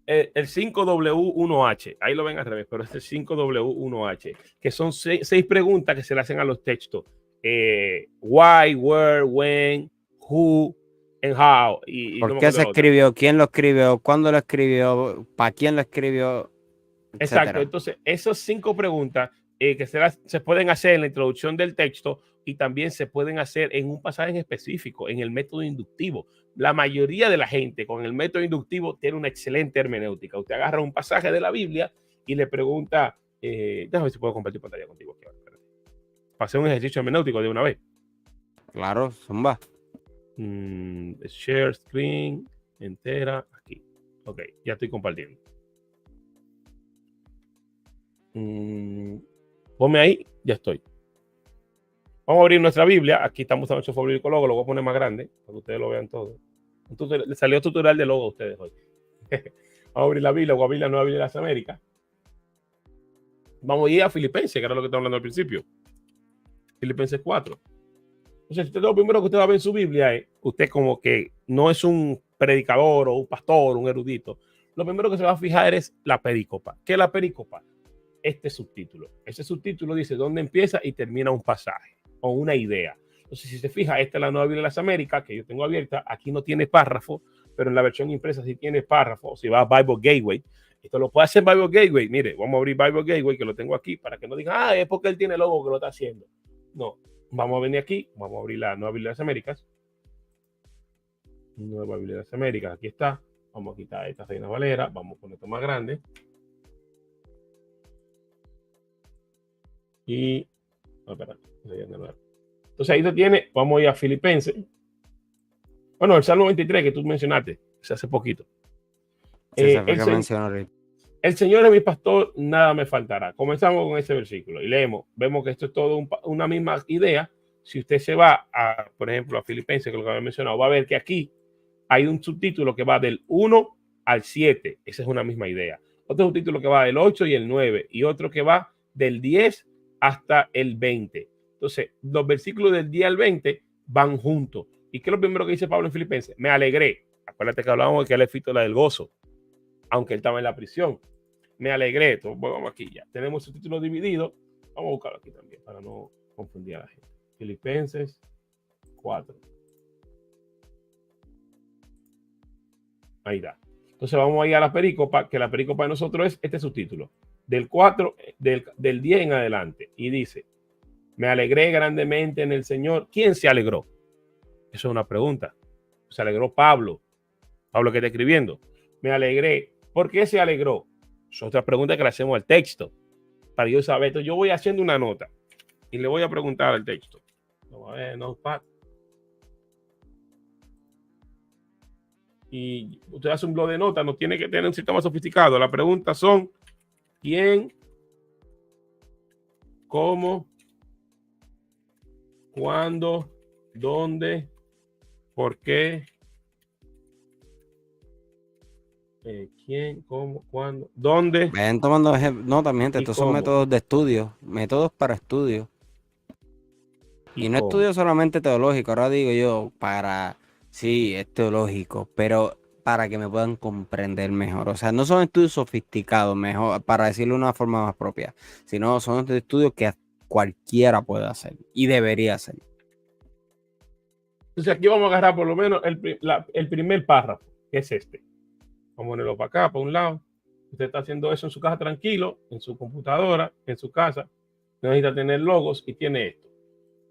El 5W1H, ahí lo ven al revés, pero es el 5W1H, que son seis preguntas que se le hacen a los textos. Why, where, when, who, and how. ¿Por qué se escribió? ¿Quién lo escribió? ¿Cuándo lo escribió? ¿Para quién lo escribió? Exacto. Entonces, esas 5 preguntas que se pueden hacer en la introducción del texto y también se pueden hacer en un pasaje en específico, en el método inductivo. La mayoría de la gente con el método inductivo tiene una excelente hermenéutica. Usted agarra un pasaje de la Biblia y le pregunta, déjame ver si puedo compartir pantalla contigo aquí. Para hacer un ejercicio hermenéutico de una vez. Claro, zumba. Share screen, entera, aquí. Ok, ya estoy compartiendo. Ponme ahí, ya estoy. Vamos a abrir nuestra Biblia. Aquí estamos usando el favorito logo, lo voy a poner más grande para que ustedes lo vean todo. Le salió tutorial de logo a ustedes hoy. Vamos a abrir la Biblia, voy a abrir la Nueva Biblia de las Américas. Vamos a ir a Filipenses, que era lo que estaba hablando al principio. Filipenses 4. Entonces, usted lo primero que usted va a ver en su Biblia es, usted como que no es un predicador o un pastor, un erudito. Lo primero que se va a fijar es la perícopa. ¿Qué es la perícopa? Este subtítulo. Ese subtítulo dice dónde empieza y termina un pasaje o una idea. Entonces, si se fija, esta es la Nueva Biblia de las Américas que yo tengo abierta. Aquí no tiene párrafo, pero en la versión impresa sí tiene párrafo. Si va a Bible Gateway, esto lo puede hacer Bible Gateway. Mire, vamos a abrir Bible Gateway, que lo tengo aquí, para que no digan, es porque él tiene el logo que lo está haciendo. No, vamos a venir aquí, vamos a abrir la Nueva Biblia de las Américas. Nueva Biblia de las Américas, aquí está. Vamos a quitar esta Reina Valera. Vamos a poner esto más grande. Y... No, espera. Entonces ahí lo tiene. Vamos a ir a Filipenses. Bueno, el Salmo 23 que tú mencionaste. Se hace poquito. El Señor es mi pastor, nada me faltará. Comenzamos con ese versículo y leemos. Vemos que esto es todo una misma idea. Si usted se va, por ejemplo, a Filipenses, que lo que había mencionado, va a ver que aquí hay un subtítulo que va del 1 al 7. Esa es una misma idea. Otro subtítulo que va del 8 y el 9. Y otro que va del 10 hasta el 20. Entonces, los versículos del 10 al 20 van juntos. ¿Y qué es lo primero que dice Pablo en Filipenses? Me alegré. Acuérdate que hablábamos de que él es epístola del gozo, aunque él estaba en la prisión. Me alegré. Entonces, vamos aquí ya. Tenemos el título dividido. Vamos a buscarlo aquí también para no confundir a la gente. Filipenses 4. Ahí está. Entonces vamos a ir a la pericopa, que la pericopa de nosotros es este subtítulo. Del 4, del 10 en adelante. Y dice, me alegré grandemente en el Señor. ¿Quién se alegró? Eso es una pregunta. Se alegró Pablo. Pablo que está escribiendo. Me alegré. ¿Por qué se alegró? Es otra pregunta que le hacemos al texto. Para yo saber. Entonces yo voy haciendo una nota. Y le voy a preguntar al texto. Vamos a ver, Notepad. Y usted hace un blog de notas. No tiene que tener un sistema sofisticado. Las preguntas son ¿quién? ¿Cómo? ¿Cuándo? ¿Dónde? ¿Por qué? ¿Quién? ¿Cómo? ¿Cuándo? ¿Dónde? Ven tomando notas, mi gente. Estos son métodos de estudio, métodos para estudio. Y no estudio solamente teológico, ahora digo yo, sí, es teológico, pero para que me puedan comprender mejor. O sea, no son estudios sofisticados, mejor, para decirlo de una forma más propia, sino son estudios que cualquiera puede hacer y debería hacer. Entonces aquí vamos a agarrar por lo menos el primer párrafo, que es este. Vamos a ponerlo para acá, para un lado. Usted está haciendo eso en su casa tranquilo, en su computadora, en su casa. No necesita tener logos y tiene esto.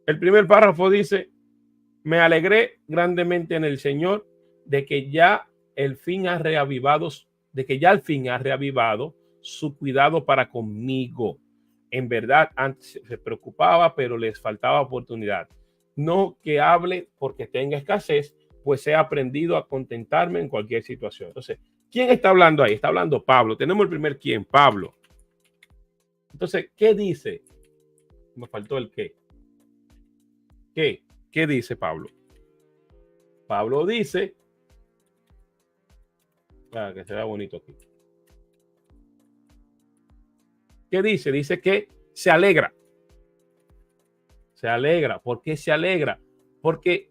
El primer párrafo dice, me alegré grandemente en el Señor de que ya al fin ha reavivado su cuidado para conmigo. En verdad, antes se preocupaba, pero les faltaba oportunidad. No que hable porque tenga escasez, pues he aprendido a contentarme en cualquier situación. Entonces, ¿quién está hablando ahí? Está hablando Pablo. Tenemos el primer quién, Pablo. Entonces, ¿qué dice? Me faltó el qué. ¿Qué dice Pablo? Pablo dice, para que se vea bonito aquí. ¿Qué dice? Dice que se alegra. Se alegra. ¿Por qué se alegra? Porque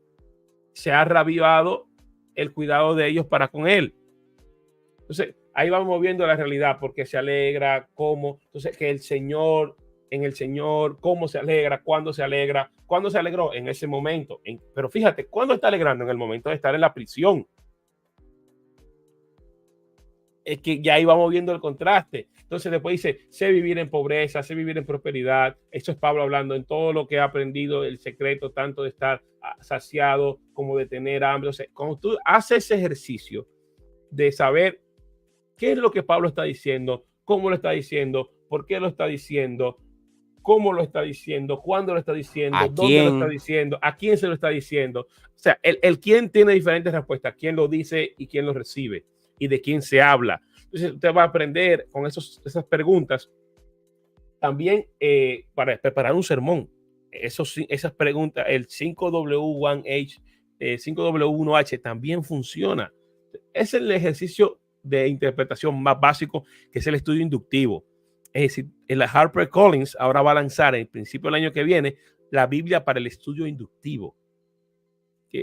se ha reavivado el cuidado de ellos para con él. Entonces, ahí vamos viendo la realidad, porque se alegra, cómo. Entonces, que el Señor, en el Señor, cómo se alegra, cuándo se alegra, cuándo se alegró en ese momento. Pero fíjate, ¿cuándo está alegrando? En el momento de estar en la prisión. Es que ya ahí vamos viendo el contraste. Entonces después dice, sé vivir en pobreza, sé vivir en prosperidad. Eso es Pablo hablando en todo lo que ha aprendido, el secreto tanto de estar saciado como de tener hambre. O sea, cuando tú haces ese ejercicio de saber qué es lo que Pablo está diciendo, cómo lo está diciendo, por qué lo está diciendo, cómo lo está diciendo, cuándo lo está diciendo, dónde lo está diciendo, a quién se lo está diciendo. O sea, el quién tiene diferentes respuestas, quién lo dice y quién lo recibe y de quién se habla. Entonces usted va a aprender con esas preguntas también para preparar un sermón. Esas preguntas, el 5W1H, 5W1H también funciona. Es el ejercicio de interpretación más básico, que es el estudio inductivo. Es decir, en la HarperCollins ahora va a lanzar en principio del año que viene la Biblia para el estudio inductivo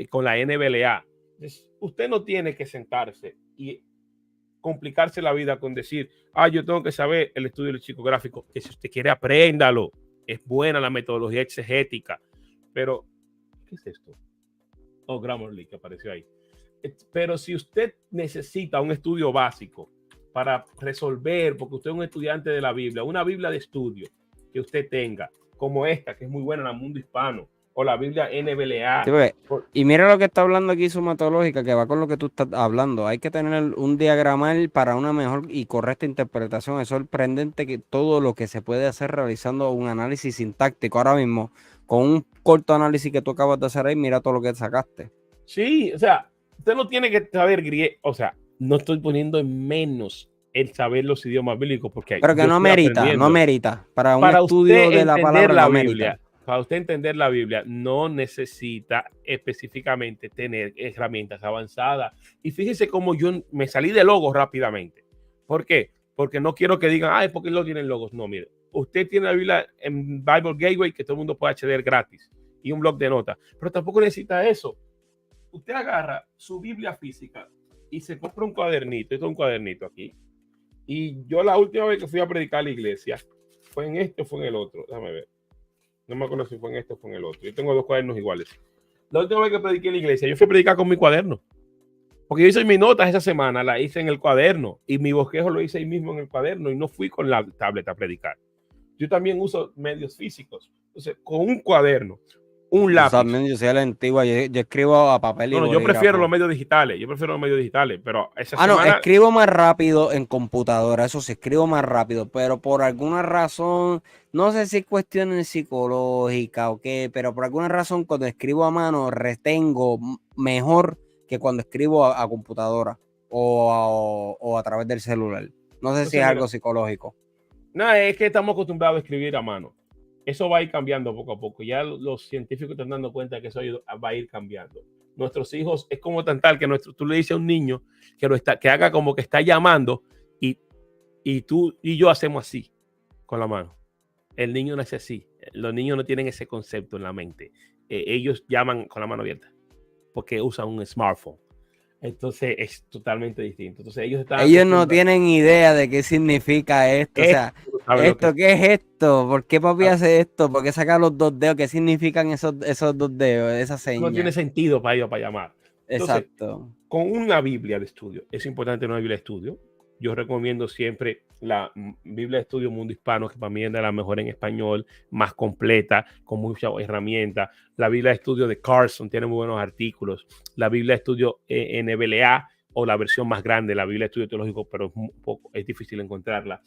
con la NBLA. Entonces, usted no tiene que sentarse y complicarse la vida con decir, yo tengo que saber el estudio lexicográfico, que si usted quiere apréndalo, es buena la metodología exegética, pero ¿qué es esto? Grammarly que apareció ahí. Pero si usted necesita un estudio básico para resolver, porque usted es un estudiante de la Biblia, una Biblia de estudio que usted tenga, como esta, que es muy buena en el mundo hispano, o la Biblia NBLA. Sí, y mira lo que está hablando aquí Sumatológica, que va con lo que tú estás hablando. Hay que tener un diagramal para una mejor y correcta interpretación. Es sorprendente que todo lo que se puede hacer realizando un análisis sintáctico ahora mismo, con un corto análisis que tú acabas de hacer ahí, mira todo lo que sacaste. Sí, o sea, usted no tiene que saber griego, o sea, no estoy poniendo en menos el saber los idiomas bíblicos, porque Pero que yo no estoy merita, aprendiendo. no merita. Para un Para estudio usted de la entender palabra la no Biblia, merita. para usted entender la Biblia, no necesita específicamente tener herramientas avanzadas. Y fíjese cómo yo me salí de logos rápidamente. ¿Por qué? Porque no quiero que digan, ay, ¿por qué no tienen logos? No, mire, usted tiene la Biblia en Bible Gateway, que todo el mundo puede acceder gratis, y un blog de notas, pero tampoco necesita eso. Usted agarra su Biblia física y se compra un cuadernito, esto es un cuadernito aquí. Y yo la última vez que fui a predicar a la iglesia, ¿fue en este o fue en el otro? Déjame ver. No me acuerdo si fue en este o fue en el otro. Yo tengo dos cuadernos iguales. La última vez que prediqué en la iglesia, yo fui a predicar con mi cuaderno. Porque yo hice mis notas esa semana, la hice en el cuaderno. Y mi bosquejo lo hice ahí mismo en el cuaderno y no fui con la tableta a predicar. Yo también uso medios físicos. Entonces, con un cuaderno, un lápiz. También yo soy a la antigua, yo escribo a papel y No, yo bolígrafo. prefiero los medios digitales. Yo prefiero los medios digitales, pero esa semana... no, escribo más rápido en computadora, eso sí, escribo más rápido, pero por alguna razón, no sé si es cuestión psicológica o qué, pero por alguna razón cuando escribo a mano retengo mejor que cuando escribo a computadora o a través del celular. No sé si es algo psicológico. No, es que estamos acostumbrados a escribir a mano. Eso va a ir cambiando poco a poco. Ya los científicos están dando cuenta que eso va a ir cambiando. Nuestros hijos es como tan tal que tú le dices a un niño que haga como que está llamando y tú y yo hacemos así con la mano. El niño nace así. Los niños no tienen ese concepto en la mente. Ellos llaman con la mano abierta porque usan un smartphone. Entonces es totalmente distinto. Entonces ellos no tienen idea de qué significa esto. O sea, ¿qué es esto? ¿Por qué papi hace esto? ¿Por qué saca los dos dedos? ¿Qué significan esos dos dedos, esa seña? No tiene sentido para ellos para llamar. Entonces, exacto. Con una Biblia de estudio, es importante una Biblia de estudio. Yo recomiendo siempre la Biblia de Estudio Mundo Hispano, que para mí es de la mejor en español, más completa, con muchas herramientas. La Biblia de Estudio de Carson tiene muy buenos artículos. La Biblia de Estudio NBLA o la versión más grande, la Biblia de Estudio Teológico, pero es difícil encontrarla.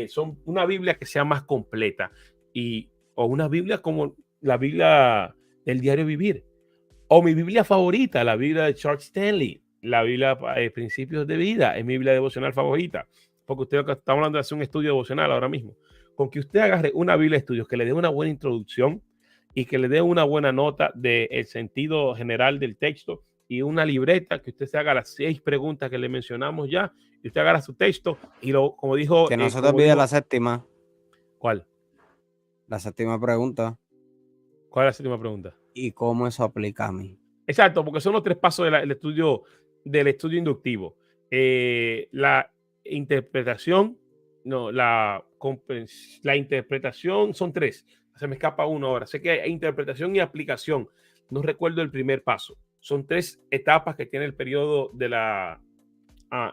Son una Biblia que sea más completa o una Biblia como la Biblia del Diario Vivir. O mi Biblia favorita, la Biblia de Charles Stanley, la Biblia Principios de Vida, es mi Biblia devocional favorita. Porque usted está hablando de hacer un estudio devocional ahora mismo. Con que usted agarre una Biblia de estudios que le dé una buena introducción y que le dé una buena nota del sentido general del texto y una libreta que usted se haga las 6 preguntas que le mencionamos ya y usted agarra su texto y como dijo... Que no se te olvide la séptima. ¿Cuál? La séptima pregunta. ¿Cuál es la séptima pregunta? ¿Y cómo eso aplica a mí? Exacto, porque son los 3 pasos del estudio inductivo. La interpretación, no, la interpretación son 3. Se me escapa uno ahora. Sé que hay interpretación y aplicación. No recuerdo el primer paso. Son 3 etapas que tiene el periodo de la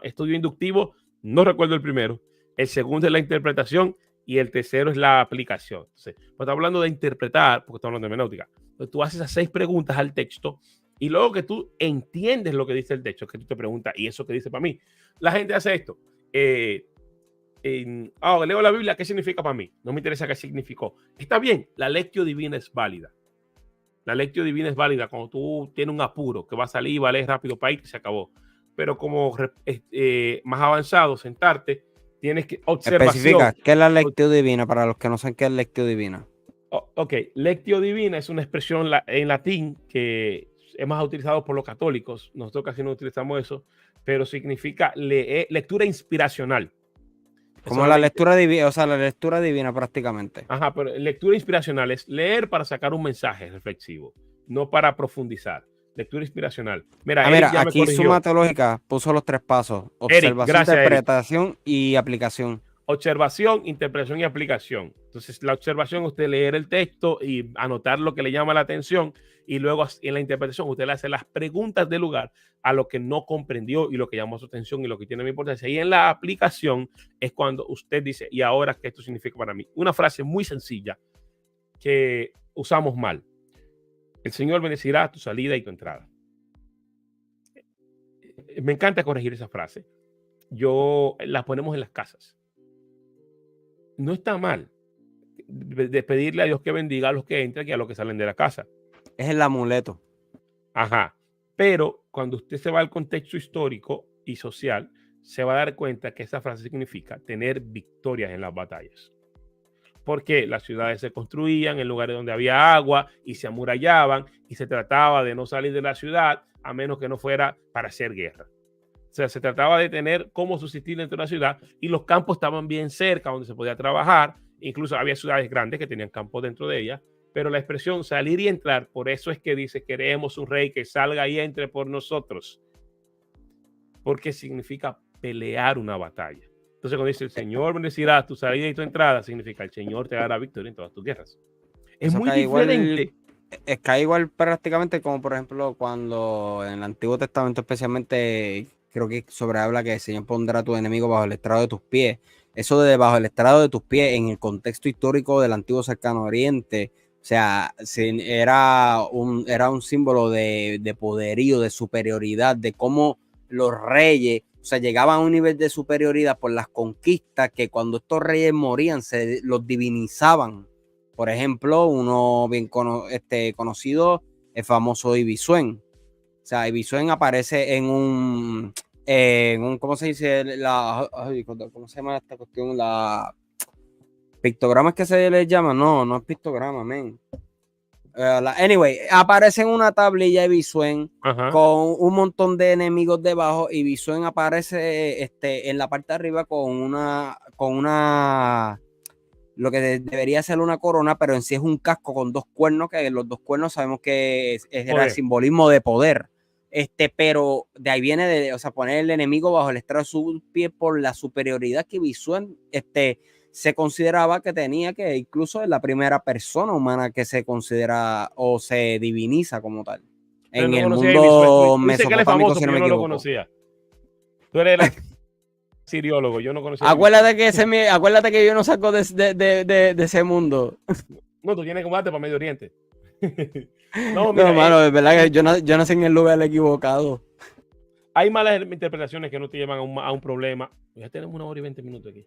estudio inductivo. No recuerdo el primero. El segundo es la interpretación y el tercero es la aplicación. Entonces, pues está hablando de interpretar, porque estamos hablando de hermenéutica. Entonces, tú haces esas 6 preguntas al texto y luego que tú entiendes lo que dice el texto, que tú te preguntas, ¿y eso qué dice para mí? La gente hace esto. Leo la Biblia, ¿qué significa para mí? No me interesa qué significó. Está bien, la lectio divina es válida. La lectio divina es válida cuando tú tienes un apuro que va a salir, va a leer rápido para ir y se acabó. Pero como más avanzado, sentarte, tienes que observación. Especifica, ¿qué es la lectio divina para los que no saben qué es lectio divina? Ok, lectio divina es una expresión en latín que es más utilizado por los católicos. Nosotros casi no utilizamos eso, pero significa lectura inspiracional. Como la lectura divina, o sea, la lectura divina prácticamente. Ajá, pero lectura inspiracional es leer para sacar un mensaje reflexivo, no para profundizar. Lectura inspiracional. Mira, aquí Suma Teológica puso los 3 pasos: observación, interpretación y aplicación. Observación, interpretación y aplicación. Entonces, la observación, usted leer el texto y anotar lo que le llama la atención, y luego en la interpretación usted le hace las preguntas del lugar a lo que no comprendió y lo que llamó su atención y lo que tiene mi importancia. Y en la aplicación es cuando usted dice, ¿y ahora qué esto significa para mí? Una frase muy sencilla que usamos mal. El Señor bendecirá tu salida y tu entrada. Me encanta corregir esa frase. La ponemos en las casas. No está mal de pedirle a Dios que bendiga a los que entran y a los que salen de la casa. Es el amuleto. Ajá. Pero cuando usted se va al contexto histórico y social, se va a dar cuenta que esa frase significa tener victorias en las batallas. Porque las ciudades se construían en lugares donde había agua y se amurallaban y se trataba de no salir de la ciudad a menos que no fuera para hacer guerra. O sea, se trataba de tener cómo subsistir dentro de la ciudad y los campos estaban bien cerca donde se podía trabajar. Incluso había ciudades grandes que tenían campos dentro de ellas, pero la expresión salir y entrar, por eso es que dice, queremos un rey que salga y entre por nosotros, porque significa pelear una batalla. Entonces, cuando dice el Señor bendecirá tu salida y tu entrada, significa el Señor te dará victoria en todas tus guerras. Es Eso muy cae diferente. Igual, es cae igual prácticamente como, por ejemplo, cuando en el Antiguo Testamento especialmente, creo que habla que el Señor pondrá a tu enemigo bajo el estrado de tus pies. Eso de bajo el estrado de tus pies en el contexto histórico del Antiguo Cercano Oriente, o sea, era un símbolo de poderío, de superioridad, de cómo los reyes, o sea, llegaban a un nivel de superioridad por las conquistas que cuando estos reyes morían, los divinizaban. Por ejemplo, uno bien conocido, el famoso Ibizuen. O sea, Ibizuen aparece en un, ¿cómo se dice? ¿Cómo se llama esta cuestión? ¿Pictogramas que se les llama? No es pictograma, men. Anyway, aparece en una tablilla de Ibizuen con un montón de enemigos debajo y Ibizuen aparece en la parte de arriba con una lo que debería ser una corona, pero en sí es un casco con dos cuernos, que los dos cuernos sabemos que era el simbolismo de poder. Pero de ahí viene o sea, poner el enemigo bajo el estrado de su pie por la superioridad que Ibizuen se consideraba que tenía, que incluso es la primera persona humana que se considera o se diviniza como tal. Pero En no el conocía mundo dice que él es mesopotámico, famoso, si no pero me yo no lo equivoco. conocía. Tú eres el siriólogo, yo no conocía. Acuérdate que yo no saco de ese mundo. No, tú tienes combate para Medio Oriente. No, mira, mano, es verdad que yo nací en el lugar equivocado. Hay malas interpretaciones que no te llevan a un problema. Ya tenemos 1 hora y 20 minutos aquí.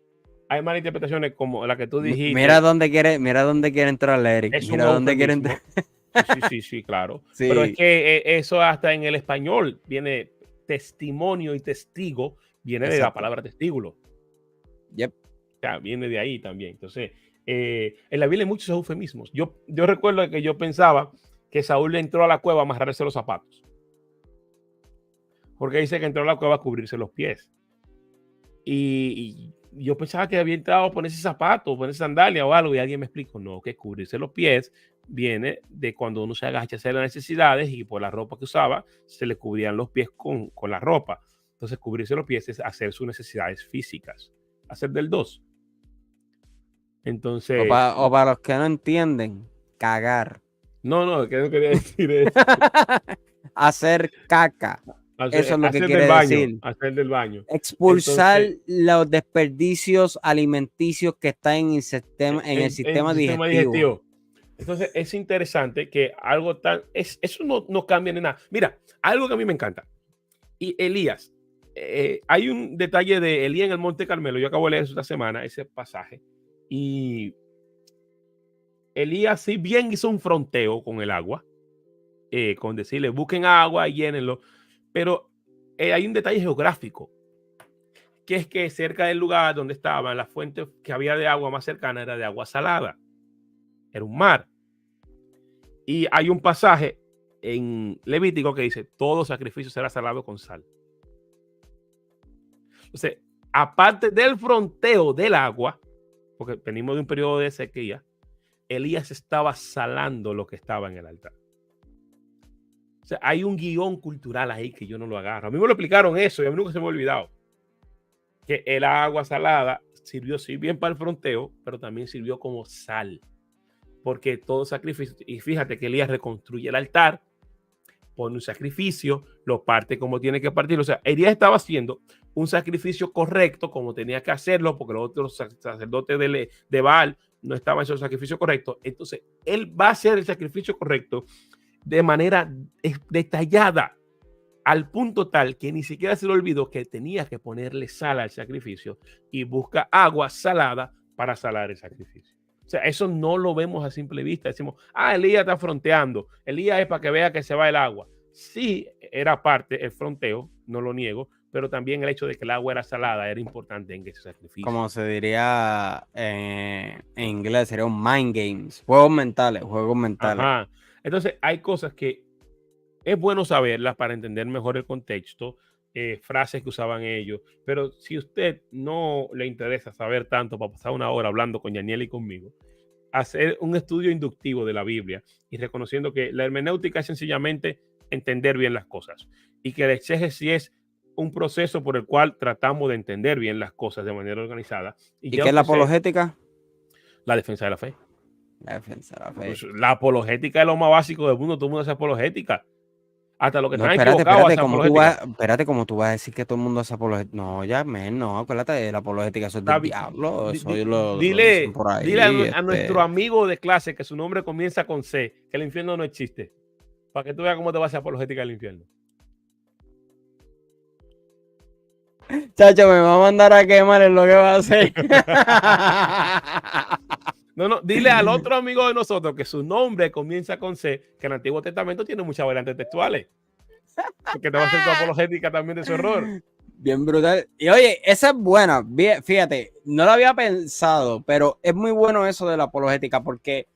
Hay malas interpretaciones como la que tú dijiste. Mira dónde quiere entrar Eric. Mira dónde quiere entrar. Sí, claro. Sí. Pero es que eso hasta en el español viene testimonio y testigo, viene de la palabra testículo. Yep. O sea, viene de ahí también. Entonces, en la Biblia hay muchos eufemismos. Yo recuerdo que yo pensaba que Saúl entró a la cueva a amarrarse los zapatos. Porque dice que entró a la cueva a cubrirse los pies. Y yo pensaba que había entrado a ponerse zapatos, ponerse sandalia o algo, y alguien me explicó, no, que cubrirse los pies viene de cuando uno se agacha a hacer las necesidades y por la ropa que usaba se le cubrían los pies con la ropa. Entonces, cubrirse los pies es hacer sus necesidades físicas, hacer del 2. Entonces... O para los que no entienden, cagar. No, que no quería decir eso. Hacer caca. Eso es lo que quiere decir. Hacer del baño. Expulsar los desperdicios alimenticios que están en el sistema digestivo. Entonces es interesante que algo tan... eso no cambia ni nada. Mira, algo que a mí me encanta. Y Elías, hay un detalle de Elías en el Monte Carmelo. Yo acabo de leer eso esta semana, ese pasaje. Y Elías, si bien hizo un fronteo con el agua, con decirle busquen agua y llénenlo, pero hay un detalle geográfico, que es que cerca del lugar donde estaban, la fuente que había de agua más cercana era de agua salada, era un mar. Y hay un pasaje en Levítico que dice, todo sacrificio será salado con sal. Entonces, aparte del fronteo del agua, porque venimos de un periodo de sequía, Elías estaba salando lo que estaba en el altar. O sea, hay un guión cultural ahí que yo no lo agarro. A mí me lo explicaron eso y a mí nunca se me ha olvidado. Que el agua salada sirvió sí bien para el fronteo, pero también sirvió como sal. Porque todo sacrificio, y fíjate que Elías reconstruye el altar, pone un sacrificio, lo parte como tiene que partirlo. O sea, Elías estaba haciendo un sacrificio correcto como tenía que hacerlo, porque los otros sacerdotes de Baal no estaban haciendo el sacrificio correcto. Entonces, él va a hacer el sacrificio correcto de manera detallada, al punto tal que ni siquiera se le olvidó que tenía que ponerle sal al sacrificio y busca agua salada para salar el sacrificio. O sea, eso no lo vemos a simple vista. Decimos, Elías está fronteando. Elías es para que vea que se va el agua. Sí, era parte el fronteo, no lo niego, pero también el hecho de que el agua era salada era importante en ese sacrificio. Como se diría en inglés, sería un mind games, juegos mentales, juegos mentales. Ajá. Entonces, hay cosas que es bueno saberlas para entender mejor el contexto, frases que usaban ellos, pero si usted no le interesa saber tanto para pasar una hora hablando con Yaniel y conmigo, hacer un estudio inductivo de la Biblia y reconociendo que la hermenéutica es sencillamente entender bien las cosas y que el exégesis es un proceso por el cual tratamos de entender bien las cosas de manera organizada. ¿Y qué es la apologética? La defensa de la fe. La defensa de la fe. Pues la apologética es lo más básico del mundo, todo el mundo hace apologética. Hasta lo que están espérate, equivocados espérate, como tú vas a decir que todo el mundo hace apologética. No, ya, no, acuérdate de la apologética, eso es del diablo, eso lo dicen por ahí. Dile a nuestro amigo de clase que su nombre comienza con C, que el infierno no existe, para que tú veas cómo te va a hacer apologética del infierno. Chacho, me va a mandar a quemar en lo que va a hacer. No, dile al otro amigo de nosotros que su nombre comienza con C, que el Antiguo Testamento tiene muchas variantes textuales. Porque te va a hacer tu apologética también de su error. Bien brutal. Y oye, esa es buena. Bien, fíjate, no lo había pensado, pero es muy bueno eso de la apologética, porque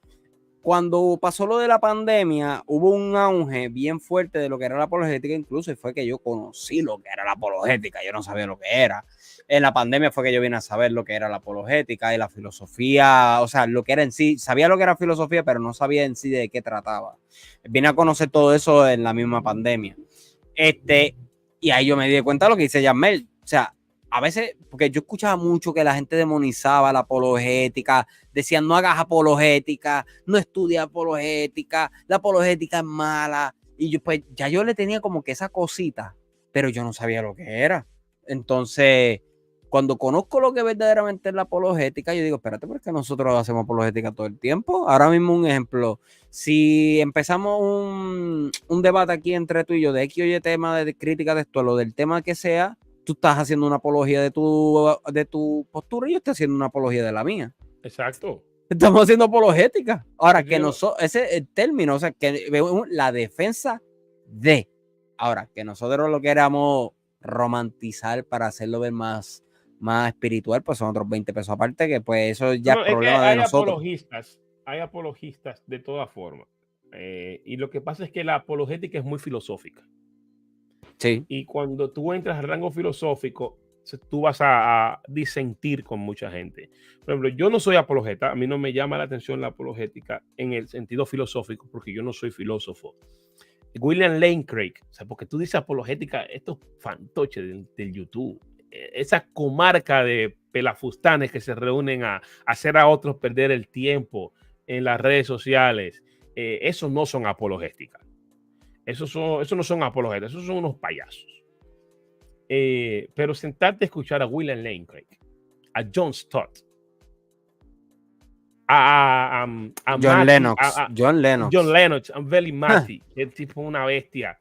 cuando pasó lo de la pandemia, hubo un auge bien fuerte de lo que era la apologética, incluso, y fue que yo conocí lo que era la apologética, yo no sabía lo que era. En la pandemia fue que yo vine a saber lo que era la apologética y la filosofía, o sea, lo que era en sí, sabía lo que era filosofía, pero no sabía en sí de qué trataba. Vine a conocer todo eso en la misma pandemia. Y ahí yo me di cuenta de lo que dice Yamel, o sea, a veces, porque yo escuchaba mucho que la gente demonizaba la apologética, decían no hagas apologética, no estudias apologética, la apologética es mala, y yo pues ya yo le tenía como que esa cosita, pero yo no sabía lo que era. Entonces, cuando conozco lo que verdaderamente es la apologética, yo digo, espérate, porque nosotros hacemos apologética todo el tiempo. Ahora mismo un ejemplo, si empezamos un debate aquí entre tú y yo de X o Y tema de crítica textual o del tema que sea, tú estás haciendo una apología de tu postura y yo estoy haciendo una apología de la mía. Exacto. Estamos haciendo apologética. Ahora, que nosotros, ese es el término, o sea, que la defensa de. Ahora, que nosotros lo queramos romantizar para hacerlo ver más espiritual, pues son otros 20 pesos aparte, que pues eso ya es problema de nosotros. Hay apologistas de todas formas. Y lo que pasa es que la apologética es muy filosófica. Sí. Y cuando tú entras al rango filosófico, tú vas a disentir con mucha gente. Por ejemplo, yo no soy apologeta, a mí no me llama la atención la apologética en el sentido filosófico, porque yo no soy filósofo. William Lane Craig, o sea, porque tú dices apologética, estos fantoches del YouTube, esa comarca de pelafustanes que se reúnen a hacer a otros perder el tiempo en las redes sociales, esos no son apologéticas. Esos no son apologetas, esos son unos payasos. Pero sentarte a escuchar a William Lane Craig, a John Stott, a John Lennox, a Veli Matti, el tipo una bestia.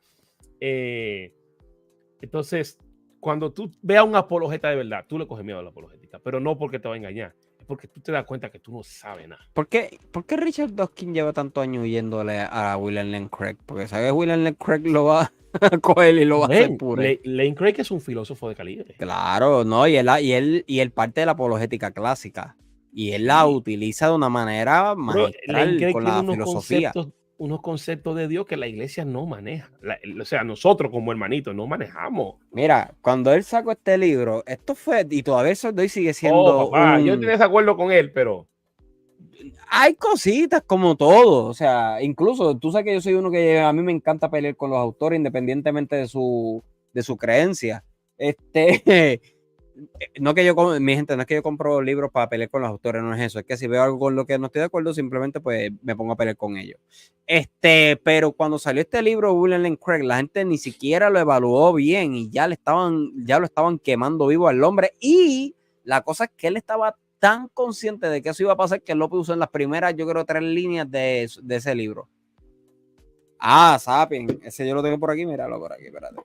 Entonces, cuando tú veas un apologeta de verdad, tú le coges miedo a la apologética, pero no porque te va a engañar, es porque tú te das cuenta que tú no sabes nada. ¿Por qué Richard Dawkins lleva tantos años huyéndole a William Lane Craig? Porque sabe que William Lane Craig lo va a coger y lo va a hacer puro. Lane Craig es un filósofo de calibre. Claro, no, y él parte de la apologética clásica. Y él la utiliza de una manera magistral con la filosofía. Unos conceptos de Dios que la iglesia no maneja. O sea, nosotros como hermanitos no manejamos. Mira, cuando él sacó este libro, esto fue, y todavía eso hoy sigue siendo. Yo estoy de desacuerdo con él, pero. Hay cositas como todo. O sea, incluso tú sabes que yo soy uno que a mí me encanta pelear con los autores independientemente de su creencia. No que yo, mi gente, no es que yo compro libros para pelear con los autores, no es eso, es que si veo algo con lo que no estoy de acuerdo, simplemente pues me pongo a pelear con ellos. Pero cuando salió este libro, William Lane Craig, la gente ni siquiera lo evaluó bien y ya lo estaban quemando vivo al hombre, y la cosa es que él estaba tan consciente de que eso iba a pasar que él lo puso en las primeras, yo creo, 3 líneas de ese libro. Sapiens. Ese yo lo tengo por aquí, míralo por aquí, espérate.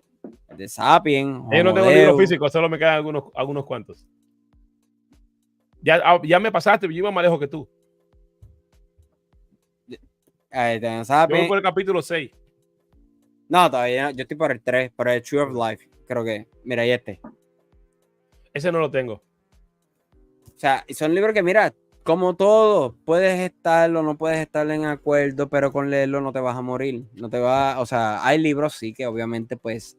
El de Sapiens. Yo no tengo libros físicos, solo me quedan algunos cuantos. Ya me pasaste, yo iba más lejos que tú. Ahí tengo Yo Sapiens. voy por el capítulo 6. No, todavía no. Yo estoy por el 3, por el Tree of Life. Creo que. Mira, ahí este. Ese no lo tengo. O sea, son libros que, mira, como todo, puedes estarlo, no puedes estar en acuerdo, pero con leerlo no te vas a morir. No te va, o sea, hay libros, sí, que obviamente, pues,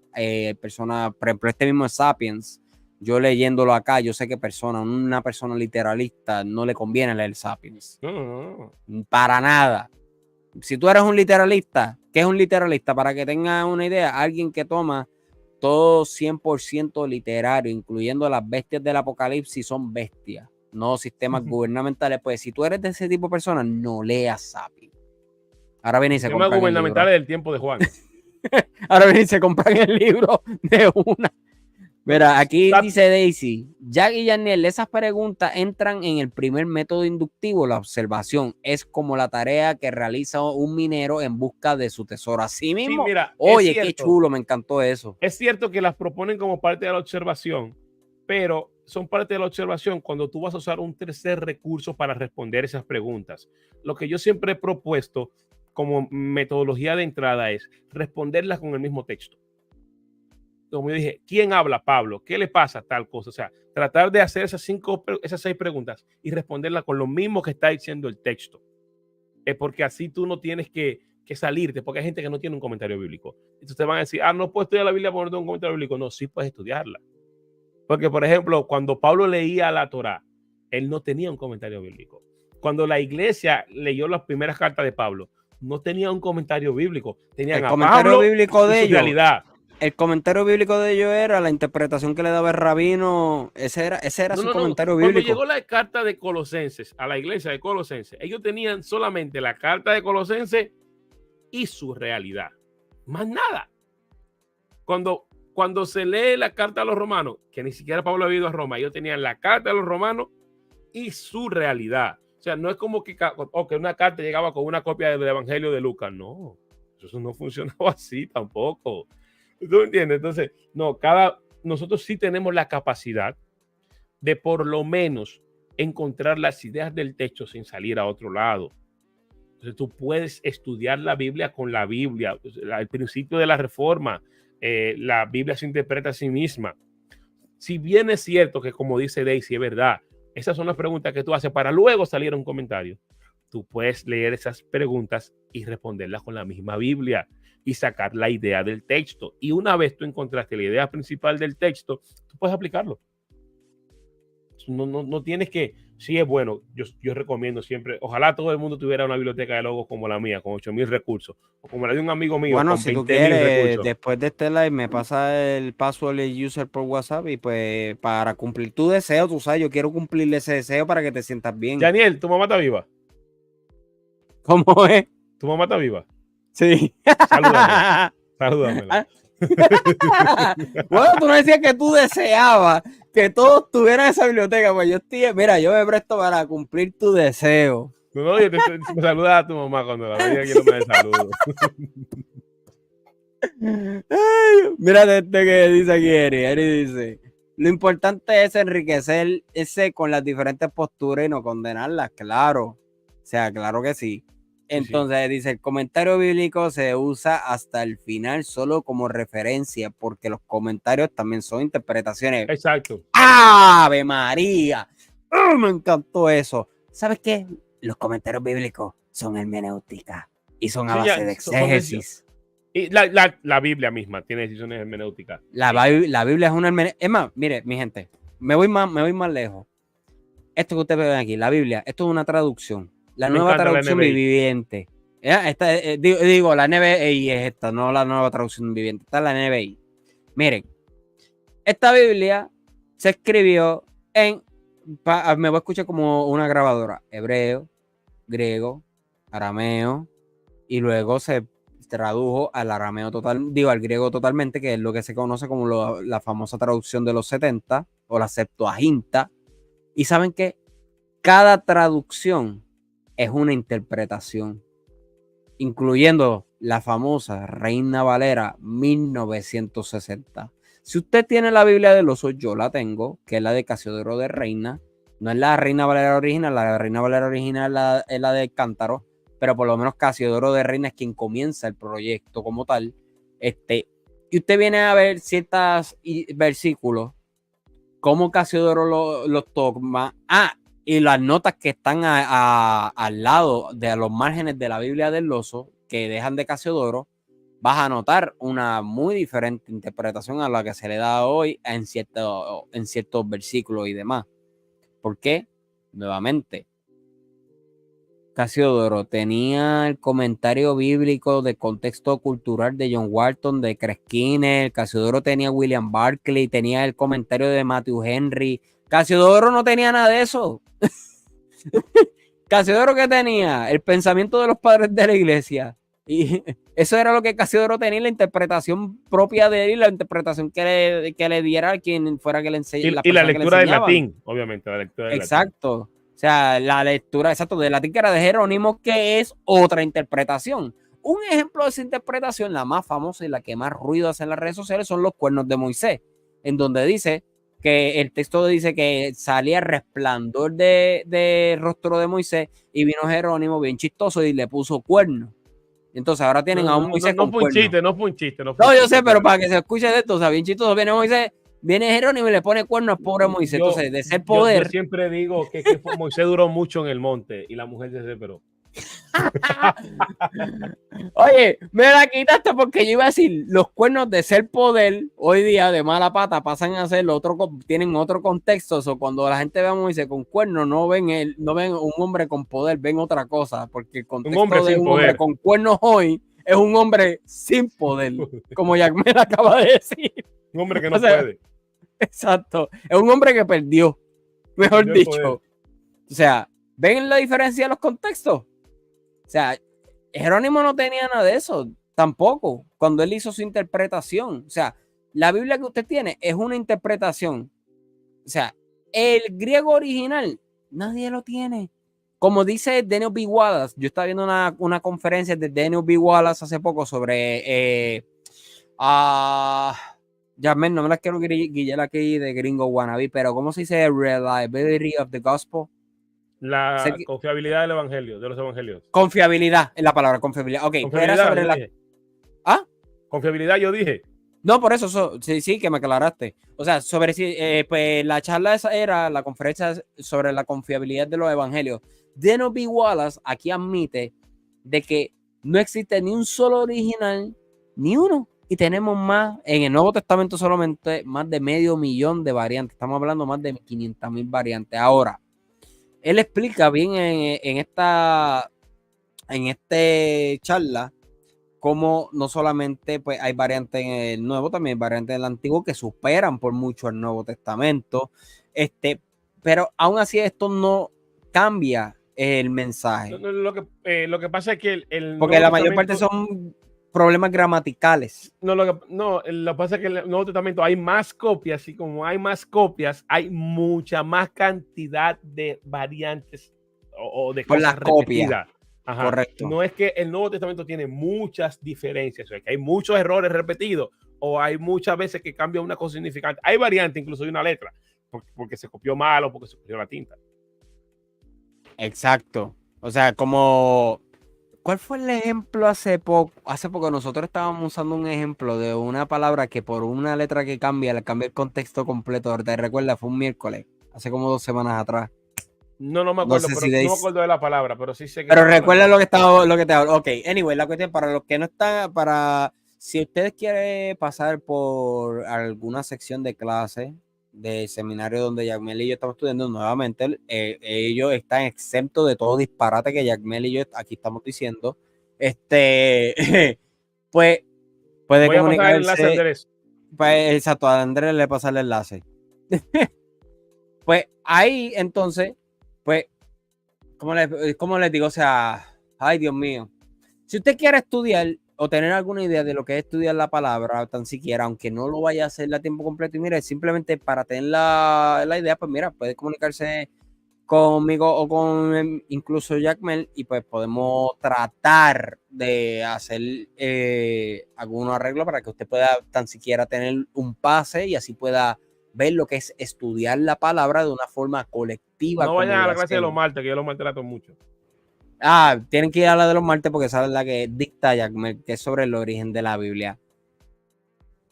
personas, por ejemplo, este mismo Sapiens, yo leyéndolo acá, yo sé que una persona literalista no le conviene leer Sapiens. No. Para nada. Si tú eres un literalista, ¿qué es un literalista? Para que tengas una idea, alguien que toma todo 100% literario, incluyendo las bestias del apocalipsis, son bestias, no sistemas gubernamentales. Pues si tú eres de ese tipo de personas, no leas Sapiens. Ahora viene y se compran el libro. Sistemas gubernamentales del tiempo de Juan. Ahora viene y se compran el libro de una. Mira, aquí dice Daisy, Jack y Janiel, esas preguntas entran en el primer método inductivo, la observación. Es como la tarea que realiza un minero en busca de su tesoro. Así mismo, sí, mira, oye, qué chulo, me encantó eso. Es cierto que las proponen como parte de la observación, pero son parte de la observación cuando tú vas a usar un tercer recurso para responder esas preguntas. Lo que yo siempre he propuesto como metodología de entrada es responderlas con el mismo texto. Como yo dije, ¿quién habla? Pablo. ¿Qué le pasa? Tal cosa. O sea, tratar de hacer esas 6 preguntas y responderlas con lo mismo que está diciendo el texto. Es porque así tú no tienes que salirte, porque hay gente que no tiene un comentario bíblico. Entonces te van a decir, no puedo estudiar la Biblia porque no tengo un comentario bíblico. No, sí puedes estudiarla. Porque, por ejemplo, cuando Pablo leía la Torá, él no tenía un comentario bíblico. Cuando la iglesia leyó las primeras cartas de Pablo, no tenía un comentario bíblico. Tenían a Pablo bíblico de su realidad. El comentario bíblico de ellos era la interpretación que le daba el rabino. Ese era su comentario bíblico. Cuando llegó la carta de Colosenses a la iglesia de Colosenses, ellos tenían solamente la carta de Colosenses y su realidad. Más nada. Cuando se lee la carta a los romanos, que ni siquiera Pablo había ido a Roma, ellos tenían la carta de los romanos y su realidad. O sea, no es como que una carta llegaba con una copia del Evangelio de Lucas. No, eso no funcionaba así tampoco. ¿Tú entiendes? Entonces, nosotros sí tenemos la capacidad de por lo menos encontrar las ideas del texto sin salir a otro lado. Entonces, tú puedes estudiar la Biblia con la Biblia, el principio de la reforma. La Biblia se interpreta a sí misma. Si bien es cierto que, como dice Daisy, es verdad, esas son las preguntas que tú haces para luego salir a un comentario. Tú puedes leer esas preguntas y responderlas con la misma Biblia y sacar la idea del texto. Y una vez tú encontraste la idea principal del texto, tú puedes aplicarlo. No tienes que, sí es bueno, yo recomiendo siempre, ojalá todo el mundo tuviera una biblioteca de logos como la mía, con 8,000 recursos, o como la de un amigo mío, bueno, con si 20,000 tú quieres, recursos. después de este live me pasa el password y user por WhatsApp y pues para cumplir tu deseo, tú sabes, yo quiero cumplir ese deseo para que te sientas bien. Daniel, ¿tu mamá está viva? ¿Cómo es? ¿Tu mamá está viva? Sí. Salúdamela. Bueno, tú no decías que tú deseabas que todos tuvieran esa biblioteca, pues mira, yo me presto para cumplir tu deseo. No, yo te saluda a tu mamá cuando la vea, quiero me saludo. Mira este que dice aquí Eri dice, lo importante es enriquecer ese con las diferentes posturas y no condenarlas, claro. O sea, claro que sí. Entonces sí. Dice, el comentario bíblico se usa hasta el final solo como referencia, porque los comentarios también son interpretaciones. Exacto. ¡Ave María! ¡Oh, me encantó eso! ¿Sabes qué? Los comentarios bíblicos son hermenéutica y son a base de exégesis. Y la Biblia misma tiene decisiones hermenéuticas. La Biblia es una hermenéutica. Es más, mire, mi gente, me voy más lejos. Esto que ustedes ven aquí, la Biblia, esto es una traducción. La nueva traducción viviente. Digo, la NBI es esta, no la nueva traducción viviente. Esta es la NBI. Miren, esta Biblia se escribió me voy a escuchar como una grabadora. Hebreo, griego, arameo, y luego se tradujo al arameo al griego totalmente, que es lo que se conoce como la famosa traducción de los 70 o la Septuaginta. Y saben que cada traducción es una interpretación, incluyendo la famosa Reina Valera 1960. Si usted tiene la Biblia del Oso, yo la tengo, que es la de Casiodoro de Reina. No es la Reina Valera original, la Reina Valera original es la de Cántaro, pero por lo menos Casiodoro de Reina es quien comienza el proyecto como tal. Y usted viene a ver ciertos versículos, cómo Casiodoro los toma. Y las notas que están al lado de los márgenes de la Biblia del Oso, que dejan de Casiodoro, vas a notar una muy diferente interpretación a la que se le da hoy en ciertos versículos y demás. ¿Por qué? Nuevamente, Casiodoro tenía el comentario bíblico de contexto cultural de John Walton, de Skinner. Casiodoro tenía William Barclay, tenía el comentario de Matthew Henry. Casiodoro no tenía nada de eso. Casiodoro, ¿qué tenía? El pensamiento de los padres de la iglesia. Y eso era lo que Casiodoro tenía, la interpretación propia de él y la interpretación que le diera a quien fuera que le enseñara. Y la lectura del latín, obviamente, la lectura del exacto. Latín. O sea, la lectura, exacto, del latín que era de Jerónimo, que es otra interpretación. Un ejemplo de esa interpretación, la más famosa y la que más ruido hace en las redes sociales, son los cuernos de Moisés, en donde dice que el texto dice que salía resplandor de rostro de Moisés y vino Jerónimo bien chistoso y le puso cuernos. Entonces ahora tienen a un Moisés con cuernos. No fue un chiste. No, yo sé, pero para que se escuche de esto, o sea, bien chistoso, viene Moisés, viene Jerónimo y le pone cuernos al pobre Moisés. Entonces, de ser poder. Yo siempre digo que Moisés duró mucho en el monte y la mujer se desesperó. Oye, me la quitaste porque yo iba a decir, los cuernos de ser poder hoy día de mala pata pasan a ser tienen otro contexto. O cuando la gente ve a Moisés con cuernos, no ven un hombre con poder, ven otra cosa, porque el contexto hombre con cuernos hoy es un hombre sin poder, como Yagmel acaba de decir. Un hombre que no puede. Exacto, es un hombre que perdió, mejor dicho. O sea, ¿ven la diferencia de los contextos? O sea, Jerónimo no tenía nada de eso, tampoco, cuando él hizo su interpretación. O sea, la Biblia que usted tiene es una interpretación. O sea, el griego original, nadie lo tiene. Como dice Daniel B. Wallace, yo estaba viendo una conferencia de Daniel B. Wallace hace poco sobre... ya no me la quiero guillar aquí de gringo wannabe, pero ¿cómo se dice? Reliability of the gospel. La confiabilidad del evangelio, de los evangelios. Confiabilidad es la palabra, confiabilidad. Ok, confiabilidad, sobre la... ¿Ah? Confiabilidad, yo dije. No, por eso, sí, que me aclaraste. O sea, sobre si, pues la charla esa era la conferencia sobre la confiabilidad de los evangelios. Daniel B. Wallace aquí admite de que no existe ni un solo original, ni uno. Y tenemos más, en el Nuevo Testamento solamente, más de 500,000 de variantes. Estamos hablando más de 500,000 variantes. Ahora, él explica bien en esta charla cómo no solamente pues, hay variantes en el Nuevo, también hay variantes en el Antiguo que superan por mucho el Nuevo Testamento. Pero aún así esto no cambia el mensaje. Lo que pasa es que porque la mayor parte son problemas gramaticales. Lo que pasa es que en el Nuevo Testamento hay más copias y como hay más copias, hay mucha más cantidad de variantes o de cosas repetidas. Ajá. Correcto. No es que el Nuevo Testamento tiene muchas diferencias, o sea, que hay muchos errores repetidos o hay muchas veces que cambia una cosa significante. Hay variantes incluso de una letra porque se copió mal o porque se copió la tinta. Exacto. O sea, como... ¿Cuál fue el ejemplo hace poco? Hace poco nosotros estábamos usando un ejemplo de una palabra que por una letra que cambia, le cambia el contexto completo. ¿Te recuerdas? Fue un miércoles, hace como 2 semanas atrás. No me acuerdo, no me acuerdo de la palabra, pero sí sé que... Pero recuerda lo que te hablo. Ok, anyway, la cuestión para los que no están, si ustedes quieren pasar por alguna sección de clase de seminario donde Yagmel y yo estamos estudiando nuevamente, ellos están exentos de todo disparate que Yagmel y yo aquí estamos diciendo. Pues puede voy comunicarse. A pasar el enlace a Andrés. Pues exacto, a Andrés le pasa el enlace. Pues ahí entonces, pues, ¿cómo les digo? O sea, ay Dios mío. Si usted quiere estudiar o tener alguna idea de lo que es estudiar la palabra, tan siquiera, aunque no lo vaya a hacer a tiempo completo, y mire, simplemente para tener la idea, pues mira, puede comunicarse conmigo o con incluso Jackmel, y pues podemos tratar de hacer algún arreglo para que usted pueda tan siquiera tener un pase y así pueda ver lo que es estudiar la palabra de una forma colectiva. No vayan a la clase de los martes, que yo los maltrato mucho. Tienen que ir a la de los martes porque esa es la que dicta Jackmel, que es sobre el origen de la Biblia.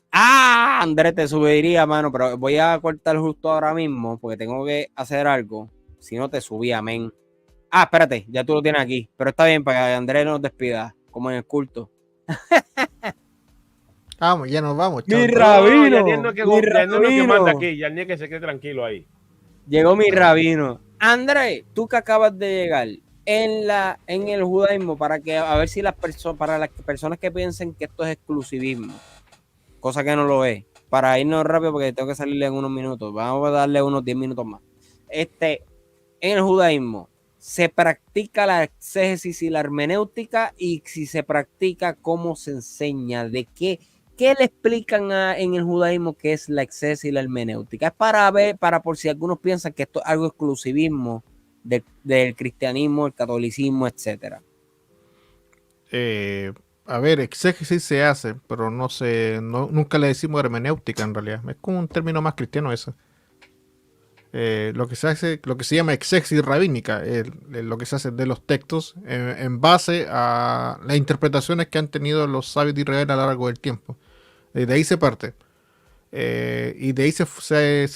Andrés, te subiría, mano, pero voy a cortar justo ahora mismo porque tengo que hacer algo. Si no, te subía, men. Espérate, ya tú lo tienes aquí. Pero está bien, para que Andrés nos despida, como en el culto. Vamos, ya nos vamos. Mi rabino. Ya no que manda aquí, ya ni que se quede tranquilo ahí. Llegó mi rabino. Andrés, tú que acabas de llegar en el judaísmo, para que a ver si para las personas que piensen que esto es exclusivismo, cosa que no lo es, para irnos rápido porque tengo que salirle en unos minutos, vamos a darle unos 10 minutos más. En el judaísmo se practica la exégesis y la hermenéutica, y si se practica, ¿cómo se enseña? ¿De qué le explican en el judaísmo que es la exégesis y la hermenéutica? Es para ver, por si algunos piensan que esto es algo exclusivismo del cristianismo, el catolicismo, etcétera. A ver, exégesis se hace, pero nunca le decimos hermenéutica en realidad. Es como un término más cristiano eso. Lo que se llama exégesis rabínica, lo que se hace de los textos en base a las interpretaciones que han tenido los sabios de Israel a lo largo del tiempo. De ahí se parte. Y de ahí se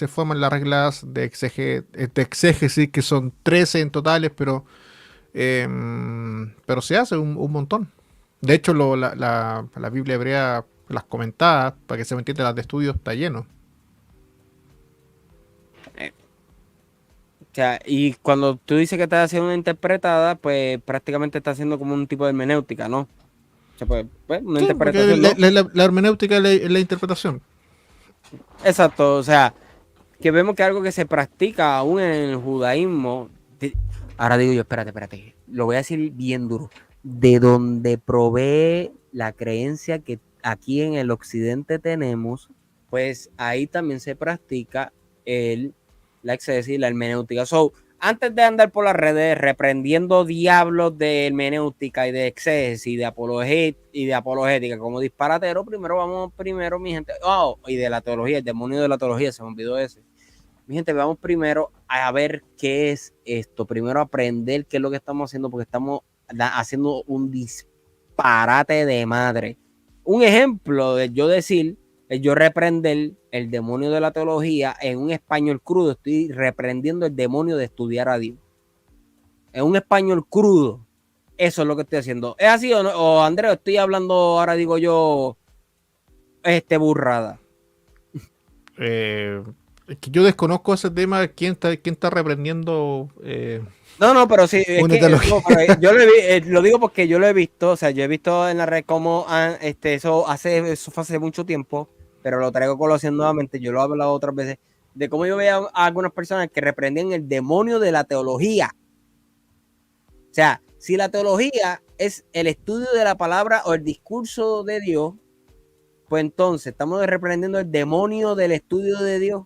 forman las reglas de exégesis, que son 13 en totales, pero se hace un montón. De hecho, la Biblia hebrea, las comentadas, para que se me entienda, las de estudio, está lleno. O sea, y cuando tú dices que estás haciendo una interpretada, pues prácticamente estás haciendo como un tipo de hermenéutica, ¿no? O sea, pues una Sí, interpretación, ¿no? La hermenéutica es la interpretación. Exacto, o sea, que vemos que algo que se practica aún en el judaísmo. Ahora digo yo, espérate, lo voy a decir bien duro. De donde provee la creencia que aquí en el occidente tenemos, pues ahí también se practica la exégesis y la hermenéutica. So, antes de andar por las redes reprendiendo diablos de hermenéutica y de exégesis y de apologética como disparatero, primero, mi gente, y de la teología, el demonio de la teología, se me olvidó ese. Mi gente, vamos primero a ver qué es esto, primero aprender qué es lo que estamos haciendo, porque estamos haciendo un disparate de madre. Un ejemplo de yo decir, yo reprender el demonio de la teología en un español crudo, estoy reprendiendo el demonio de estudiar a Dios. En un español crudo, eso es lo que estoy haciendo. ¿Es así o no? O Andrés, estoy hablando, ahora digo yo, burrada. Es que yo desconozco ese tema, quién está reprendiendo. No, pero sí, es que, yo lo digo porque yo lo he visto, o sea, yo he visto en la red cómo eso fue hace mucho tiempo, pero lo traigo colación nuevamente, yo lo he hablado otras veces, de cómo yo veía a algunas personas que reprendían el demonio de la teología. O sea, si la teología es el estudio de la palabra o el discurso de Dios, pues entonces estamos reprendiendo el demonio del estudio de Dios.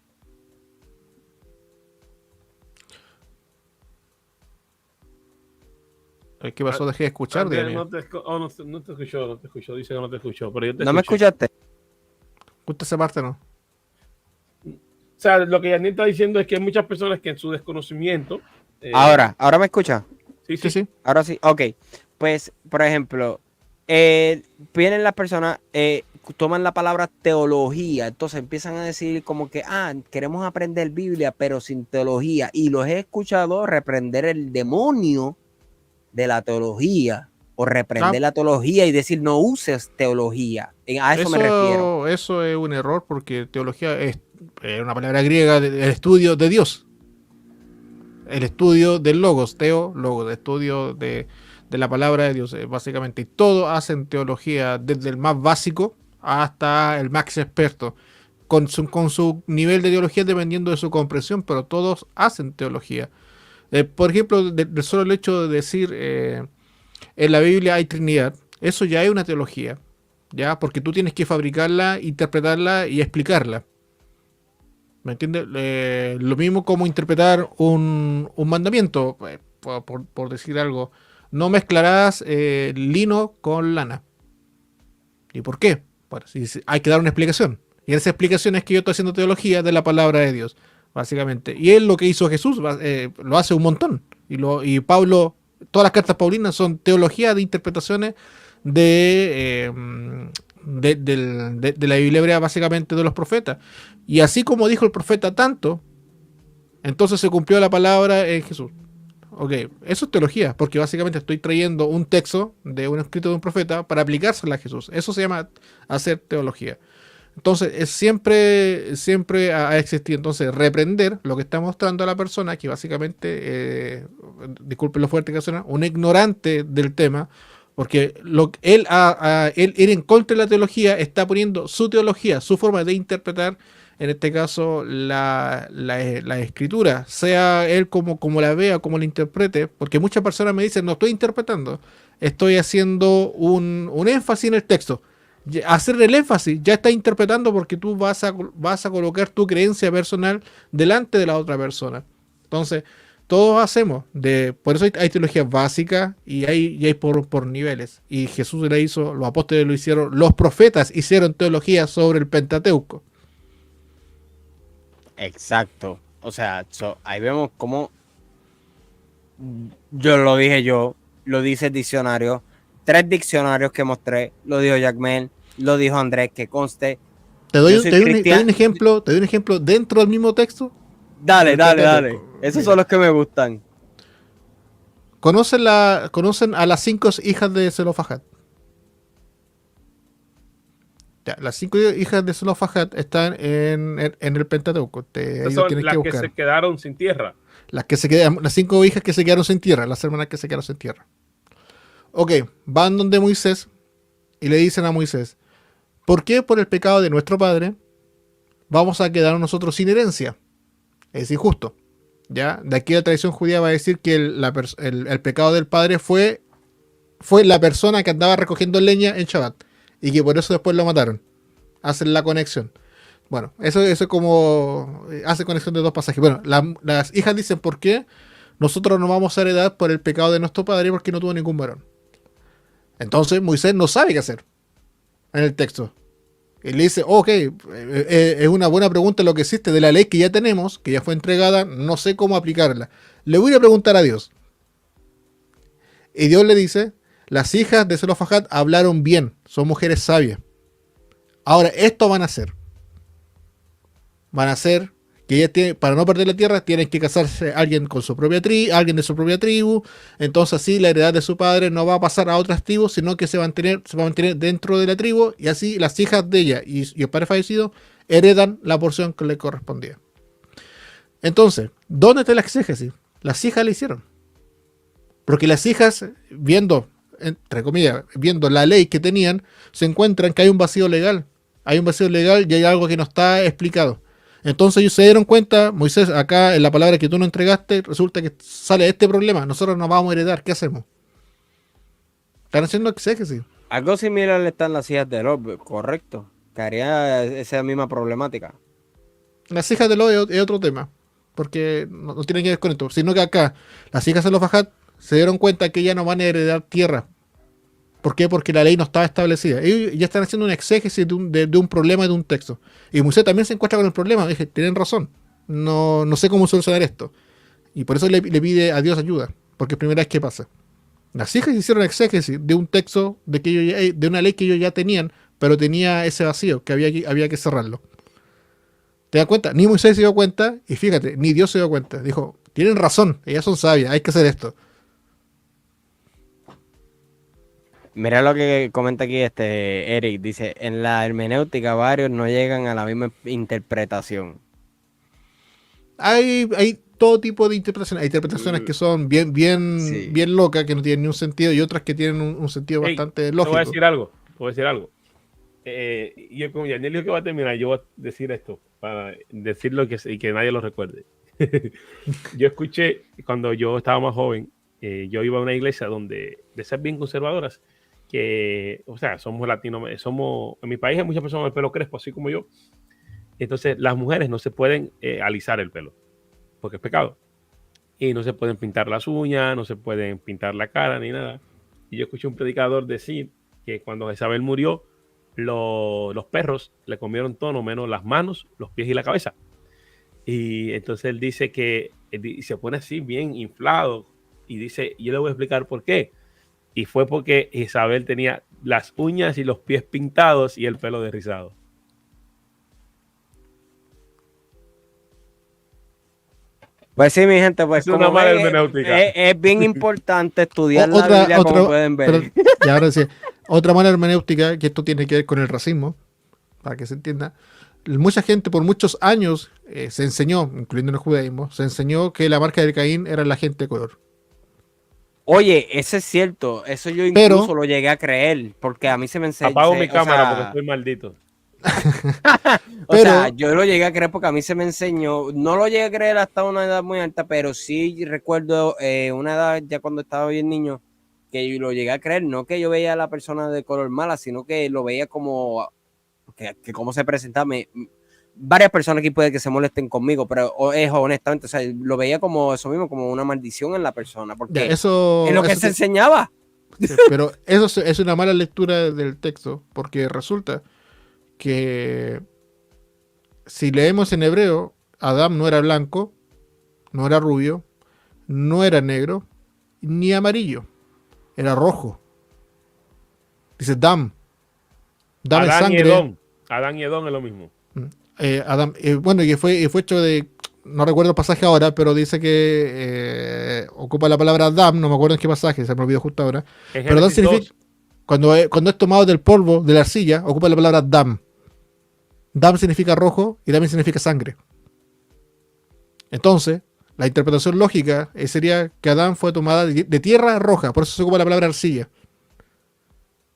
¿Qué pasó? Dejé de escuchar. No te escuchó, dice que no te escuchó, pero yo te ¿No me escuchaste? Justo esa parte, ¿no? O sea, lo que Yanni está diciendo es que hay muchas personas que en su desconocimiento... ¿Ahora me escucha? Sí. Ahora sí, ok. Pues, por ejemplo, vienen las personas, toman la palabra teología, entonces empiezan a decir como que, queremos aprender Biblia, pero sin teología. Y los he escuchado reprender el demonio de la teología, o reprender la teología y decir no uses teología. A eso me refiero. Eso es un error, porque teología es una palabra griega del estudio de Dios. El estudio del logos, logos, el estudio de la palabra de Dios, básicamente. Y todos hacen teología, desde el más básico hasta el más experto, con su nivel de teología dependiendo de su comprensión, pero todos hacen teología. Por ejemplo, del solo el hecho de decir en la Biblia hay Trinidad, eso ya es una teología, ¿ya? Porque tú tienes que fabricarla, interpretarla y explicarla. ¿Me entiendes? Lo mismo como interpretar un mandamiento, por decir algo. No mezclarás lino con lana. ¿Y por qué? Bueno, hay que dar una explicación. Y esa explicación es que yo estoy haciendo teología de la palabra de Dios, básicamente. Y él lo que hizo Jesús lo hace un montón. Y Pablo, todas las cartas paulinas son teología de interpretaciones de la Biblia hebrea, básicamente de los profetas. Y así como dijo el profeta tanto, entonces se cumplió la palabra en Jesús. Ok, eso es teología, porque básicamente estoy trayendo un texto de un escrito de un profeta para aplicárselo a Jesús. Eso se llama hacer teología. Entonces, siempre ha existido. Entonces, reprender lo que está mostrando a la persona, que básicamente, disculpen lo fuerte que suena, un ignorante del tema, porque él en contra de la teología está poniendo su teología, su forma de interpretar, en este caso, la escritura, sea él como la vea, como la interprete, porque muchas personas me dicen, no estoy interpretando, estoy haciendo un énfasis en el texto. Hacer el énfasis ya está interpretando porque tú vas a colocar tu creencia personal delante de la otra persona. Entonces, todos hacemos, por eso hay teología básica y hay por niveles. Y Jesús la hizo, los apóstoles lo hicieron, los profetas hicieron teología sobre el Pentateuco. Exacto. O sea, ahí vemos cómo yo, lo dice el diccionario, 3 diccionarios que mostré, lo dijo Jack Mel, lo dijo Andrés, que conste. Te doy un ejemplo dentro del mismo texto. Dale. Esos son los que me gustan. ¿Conocen a las 5 hijas de Zelofajad? Ya, las 5 hijas de Zelofajad están en el Pentateuco. Son las que se quedaron sin tierra. Las 5 hijas que se quedaron sin tierra, las hermanas que se quedaron sin tierra. Ok, van donde Moisés y le dicen a Moisés, ¿por qué por el pecado de nuestro padre vamos a quedar nosotros sin herencia? Es injusto. ¿Ya? De aquí la tradición judía va a decir que el pecado del padre fue la persona que andaba recogiendo leña en Shabbat y que por eso después lo mataron. Hacen la conexión. Bueno, eso es como hace conexión de 2 pasajes. Bueno, las hijas dicen, ¿por qué nosotros no vamos a heredar por el pecado de nuestro padre porque no tuvo ningún varón? Entonces Moisés no sabe qué hacer en el texto. Y le dice, ok, es una buena pregunta lo que existe de la ley que ya tenemos, que ya fue entregada, no sé cómo aplicarla. Le voy a preguntar a Dios. Y Dios le dice, las hijas de Zelofajad hablaron bien, son mujeres sabias. Ahora, esto van a hacer que ella para no perder la tierra, tienen que casarse alguien con su propia alguien de su propia tribu. Entonces así la heredad de su padre no va a pasar a otras tribus, sino que se va a mantener dentro de la tribu, y así las hijas de ella y el padre fallecido heredan la porción que le correspondía. Entonces, ¿dónde está la exégesis? Las hijas la hicieron. Porque las hijas, entre comillas, viendo la ley que tenían, se encuentran que hay un vacío legal. Hay un vacío legal y hay algo que no está explicado. Entonces ellos se dieron cuenta, Moisés, acá en la palabra que tú nos entregaste, resulta que sale este problema, nosotros nos vamos a heredar, ¿qué hacemos? Están haciendo exégesis. Algo similar están las hijas de Lot, correcto, que haría esa misma problemática. Las hijas de Lot es otro tema, porque no tienen que ver con esto, sino que acá, las hijas de los Fajat se dieron cuenta que ya no van a heredar tierra. ¿Por qué? Porque la ley no estaba establecida. Ellos ya están haciendo una exégesis de un problema de un texto. Y Moisés también se encuentra con el problema. Dije, tienen razón. No sé cómo solucionar esto. Y por eso le pide a Dios ayuda. Porque es primera vez que pasa. Las hijas hicieron exégesis de un texto de una ley que ellos ya tenían, pero tenía ese vacío que había que cerrarlo. ¿Te das cuenta? Ni Moisés se dio cuenta, y fíjate, ni Dios se dio cuenta. Dijo, tienen razón, ellas son sabias, hay que hacer esto. Mira lo que comenta aquí Eric, dice, en la hermenéutica varios no llegan a la misma interpretación. Hay todo tipo de interpretaciones. Hay interpretaciones que son bien locas, que no tienen ni un sentido, y otras que tienen un sentido bastante lógico. Te voy a decir algo. Yo como Daniel dijo que va a terminar, yo voy a decir esto, para decirlo y que nadie lo recuerde. Yo escuché, cuando yo estaba más joven, yo iba a una iglesia de esas bien conservadoras, que, o sea, somos latinos, en mi país hay muchas personas con el pelo crespo, así como yo, Entonces las mujeres no se pueden alisar el pelo, porque es pecado. Y no se pueden pintar las uñas, no se pueden pintar la cara ni nada. Y yo escuché un predicador decir que cuando Jezabel murió, los perros le comieron todo menos las manos, los pies y la cabeza. Y entonces él dice que se pone así bien inflado y dice, yo le voy a explicar por qué. Y fue porque Isabel tenía las uñas y los pies pintados y el pelo derrizado. Pues sí, mi gente, pues Es una mala hermenéutica. Es bien importante estudiar la Otra, Biblia, como otro, pueden ver. y ahora sí, otra mala hermenéutica, que esto tiene que ver con el racismo, para que se entienda. Mucha gente por muchos años se enseñó, incluyendo en el judaísmo, se enseñó que la marca de Caín era la gente de color. Oye, eso es cierto, eso yo Pero- incluso lo llegué a creer, porque a mí se me enseñó. Apago mi cámara porque estoy maldito. O sea, Pero- yo lo llegué a creer porque a mí se me enseñó, no lo llegué a creer hasta una edad muy alta, pero sí recuerdo una edad ya cuando estaba bien niño, que yo lo llegué a creer, no que yo veía a la persona de color mala, sino que lo veía como, que cómo se presentaba. Varias personas aquí puede que se molesten conmigo, pero es honestamente, o sea, lo veía como eso mismo, como una maldición en la persona, porque Ya, eso, es lo que eso se enseñaba. pero eso es una mala lectura del texto, porque resulta que si leemos en hebreo, Adán no era blanco, no era rubio, no era negro, ni amarillo, era rojo. Dice Dam. Dam es Adán y sangre. Edom. Adán y Edom es lo mismo. Adam, bueno, y fue hecho de, no recuerdo el pasaje ahora, pero dice que ocupa la palabra Adam, no me acuerdo en qué pasaje, se me olvidó justo ahora. En Pero Adam Génesis 2, significa, cuando es tomado del polvo, de la arcilla, ocupa la palabra Dam. Dam significa rojo y también significa sangre. Entonces, la interpretación lógica sería que Adán fue tomada de tierra roja, por eso se ocupa la palabra arcilla.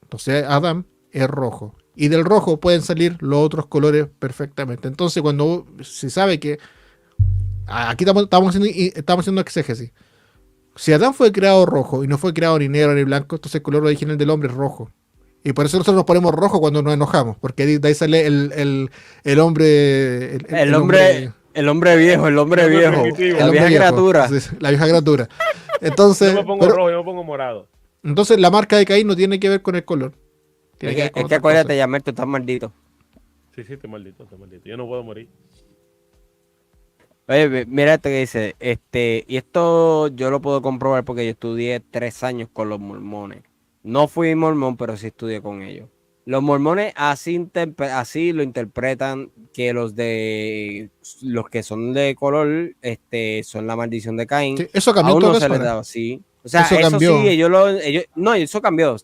Entonces, Adán es rojo. Y del rojo pueden salir los otros colores perfectamente. Entonces, cuando se sabe que aquí estamos haciendo exégesis. Si Adán fue creado rojo y no fue creado ni negro ni blanco, entonces el color original del hombre es rojo. Y por eso nosotros nos ponemos rojo cuando nos enojamos, porque de ahí sale el hombre. El hombre viejo, el hombre El hombre viejo, primitivo. la el vieja hombre viejo. criatura. Sí, la vieja criatura. Entonces, yo me pongo pero- rojo, yo me pongo morado. entonces la marca de Caín no tiene que ver con el color. Tiene que ver con Es que otra acuérdate, cosa. Yamel, tú estás maldito. Sí, estoy maldito, estoy maldito. Yo no puedo morir. Oye, mira esto que dice, y esto yo lo puedo comprobar porque yo estudié 3 años con los mormones. No fui mormón, pero sí estudié con ellos. Los mormones así lo interpretan, que los que son de color, son la maldición de Caín. Sí, eso cambió A en todo uno caso se les ahora. daba así. O sea, Eso eso cambió. sí, no, eso cambió.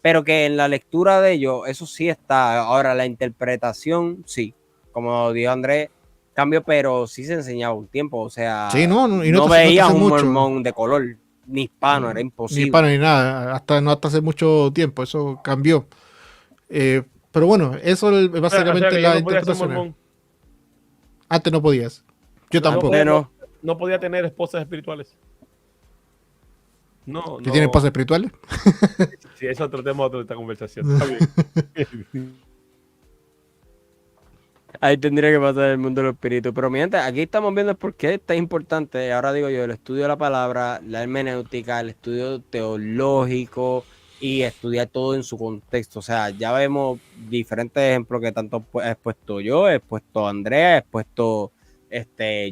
Pero que en la lectura de ellos, eso sí está. Ahora, la interpretación, sí. Como dijo Andrés, cambio, pero sí se enseñaba un tiempo. O sea, Sí, no no te veía hace un mucho. mormón de color, ni hispano, era Ni imposible. hispano ni nada, no hasta hace mucho tiempo, eso cambió. Pero bueno, eso es básicamente O sea, que la yo no podía ser interpretación. mormón. Antes no podías. Yo tampoco. Bueno, No podía tener esposas espirituales. No, ¿Que no. tienen pasos espirituales? Sí, es otro tema de esta conversación. Está bien. ahí tendría que pasar el mundo de los espíritus. Pero mi gente, aquí estamos viendo por qué está importante. Ahora digo yo, el estudio de la palabra, la hermenéutica, el estudio teológico y estudiar todo en su contexto. O sea, ya vemos diferentes ejemplos que tanto he expuesto yo, he expuesto Andrea, he expuesto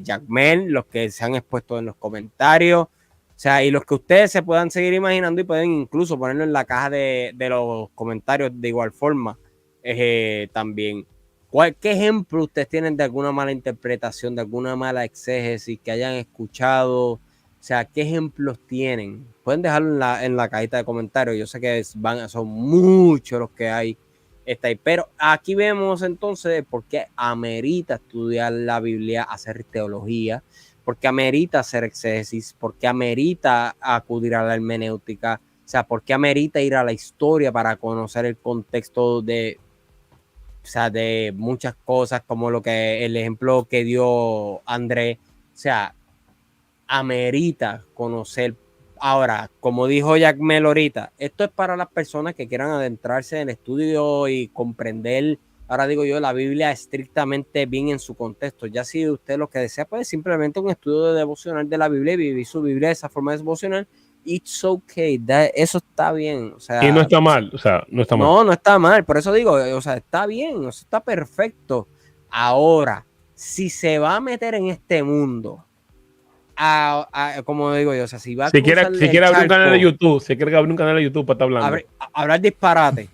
Jackmel, los que se han expuesto en los comentarios. O sea, y los que ustedes se puedan seguir imaginando y pueden incluso ponerlo en la caja de los comentarios de igual forma también. ¿Qué ejemplo ustedes tienen de alguna mala interpretación, de alguna mala exégesis que hayan escuchado? O sea, ¿qué ejemplos tienen? Pueden dejarlo en la cajita de comentarios. Yo sé que son muchos los que hay. Pero aquí vemos entonces por qué amerita estudiar la Biblia, hacer teología, porque amerita hacer exégesis, porque amerita acudir a la hermenéutica, o sea, porque amerita ir a la historia para conocer el contexto de muchas cosas, como el ejemplo que dio Andrés. O sea, amerita conocer. Ahora, como dijo Jack Mel ahorita, esto es para las personas que quieran adentrarse en el estudio y comprender Ahora digo yo, la Biblia estrictamente bien en su contexto. Ya si usted lo que desea, pues simplemente un estudio de devocional de la Biblia y vivir su Biblia de esa forma devocional. It's okay, eso está bien. O sea, Y no está mal, o sea, no está mal. no está mal. Por eso digo, o sea, está bien, eso está perfecto. Ahora, si se va a meter en este mundo, como digo yo, o sea, si va a Si quiere abrir un canal de YouTube, para estar hablando. Hablar disparate.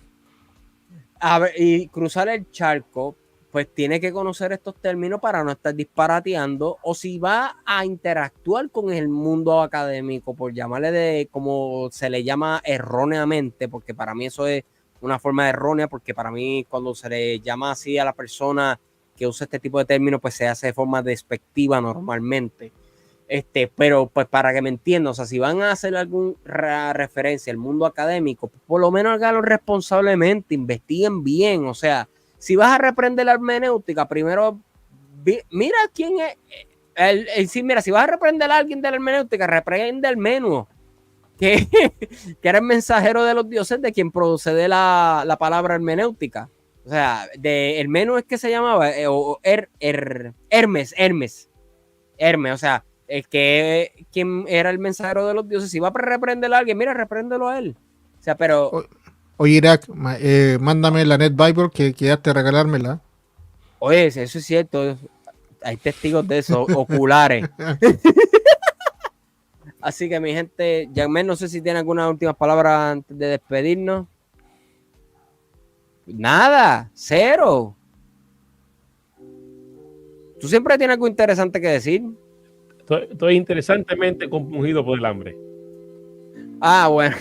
Y cruzar el charco, pues tiene que conocer estos términos para no estar disparateando, o si va a interactuar con el mundo académico, por llamarle de como se le llama erróneamente, porque para mí eso es una forma errónea, porque para mí cuando se le llama así a la persona que usa este tipo de términos, pues se hace de forma despectiva normalmente. Pero pues para que me entiendan, o sea, si van a hacer alguna referencia al mundo académico, pues por lo menos háganlo responsablemente, investiguen bien, o sea, si vas a reprender la hermenéutica, primero mira quién es, mira, si vas a reprender a alguien de la hermenéutica, reprende al Menú, que era el mensajero de los dioses de quien procede la palabra hermenéutica, o sea, el Menú es que se llamaba, o Hermes, o sea, quien era el mensajero de los dioses, si va a reprender a alguien, mira, repréndelo a él. O sea, pero... Oye, Irak, mándame la Net Bible que quedaste a regalármela. Oye, eso es cierto. Hay testigos de eso, oculares. Así que mi gente, Yanmel, no sé si tiene algunas últimas palabras antes de despedirnos. Nada, cero. ¿Tú siempre tienes algo interesante que decir? Estoy interesantemente compungido por el hambre. Ah, bueno.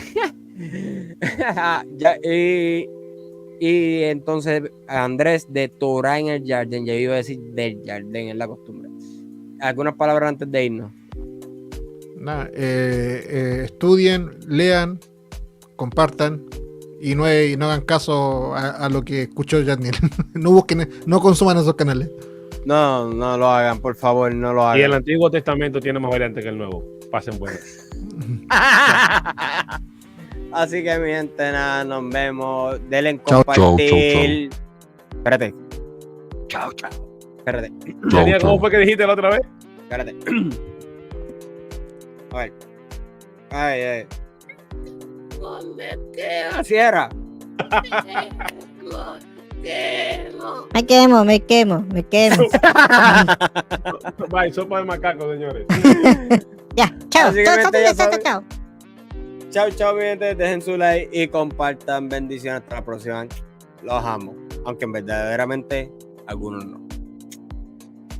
y entonces Andrés de Torah en el Jardín, ya iba a decir del Jardín, es la costumbre. ¿Algunas palabras antes de irnos? Nada, estudien, lean, compartan y no hagan caso a lo que escuchó Yadniel. No busquen, no consuman esos canales. No lo hagan, por favor, no lo hagan. Y el Antiguo Testamento tiene más variantes que el Nuevo. Pasen buenas. Así que mi gente, nada, nos vemos. Denle en compartir. Chau. Espérate. Chao. Espérate. Daniel, ¿cómo fue que dijiste la otra vez? Espérate. A ver. Ay. ¿Dónde queda? Cierra. Me quemo. Bye, sopa de macaco, señores. Ya, chao. Chao, mi gente. Dejen su like y compartan. Bendiciones. Hasta la próxima. Los amo. Aunque verdaderamente algunos no.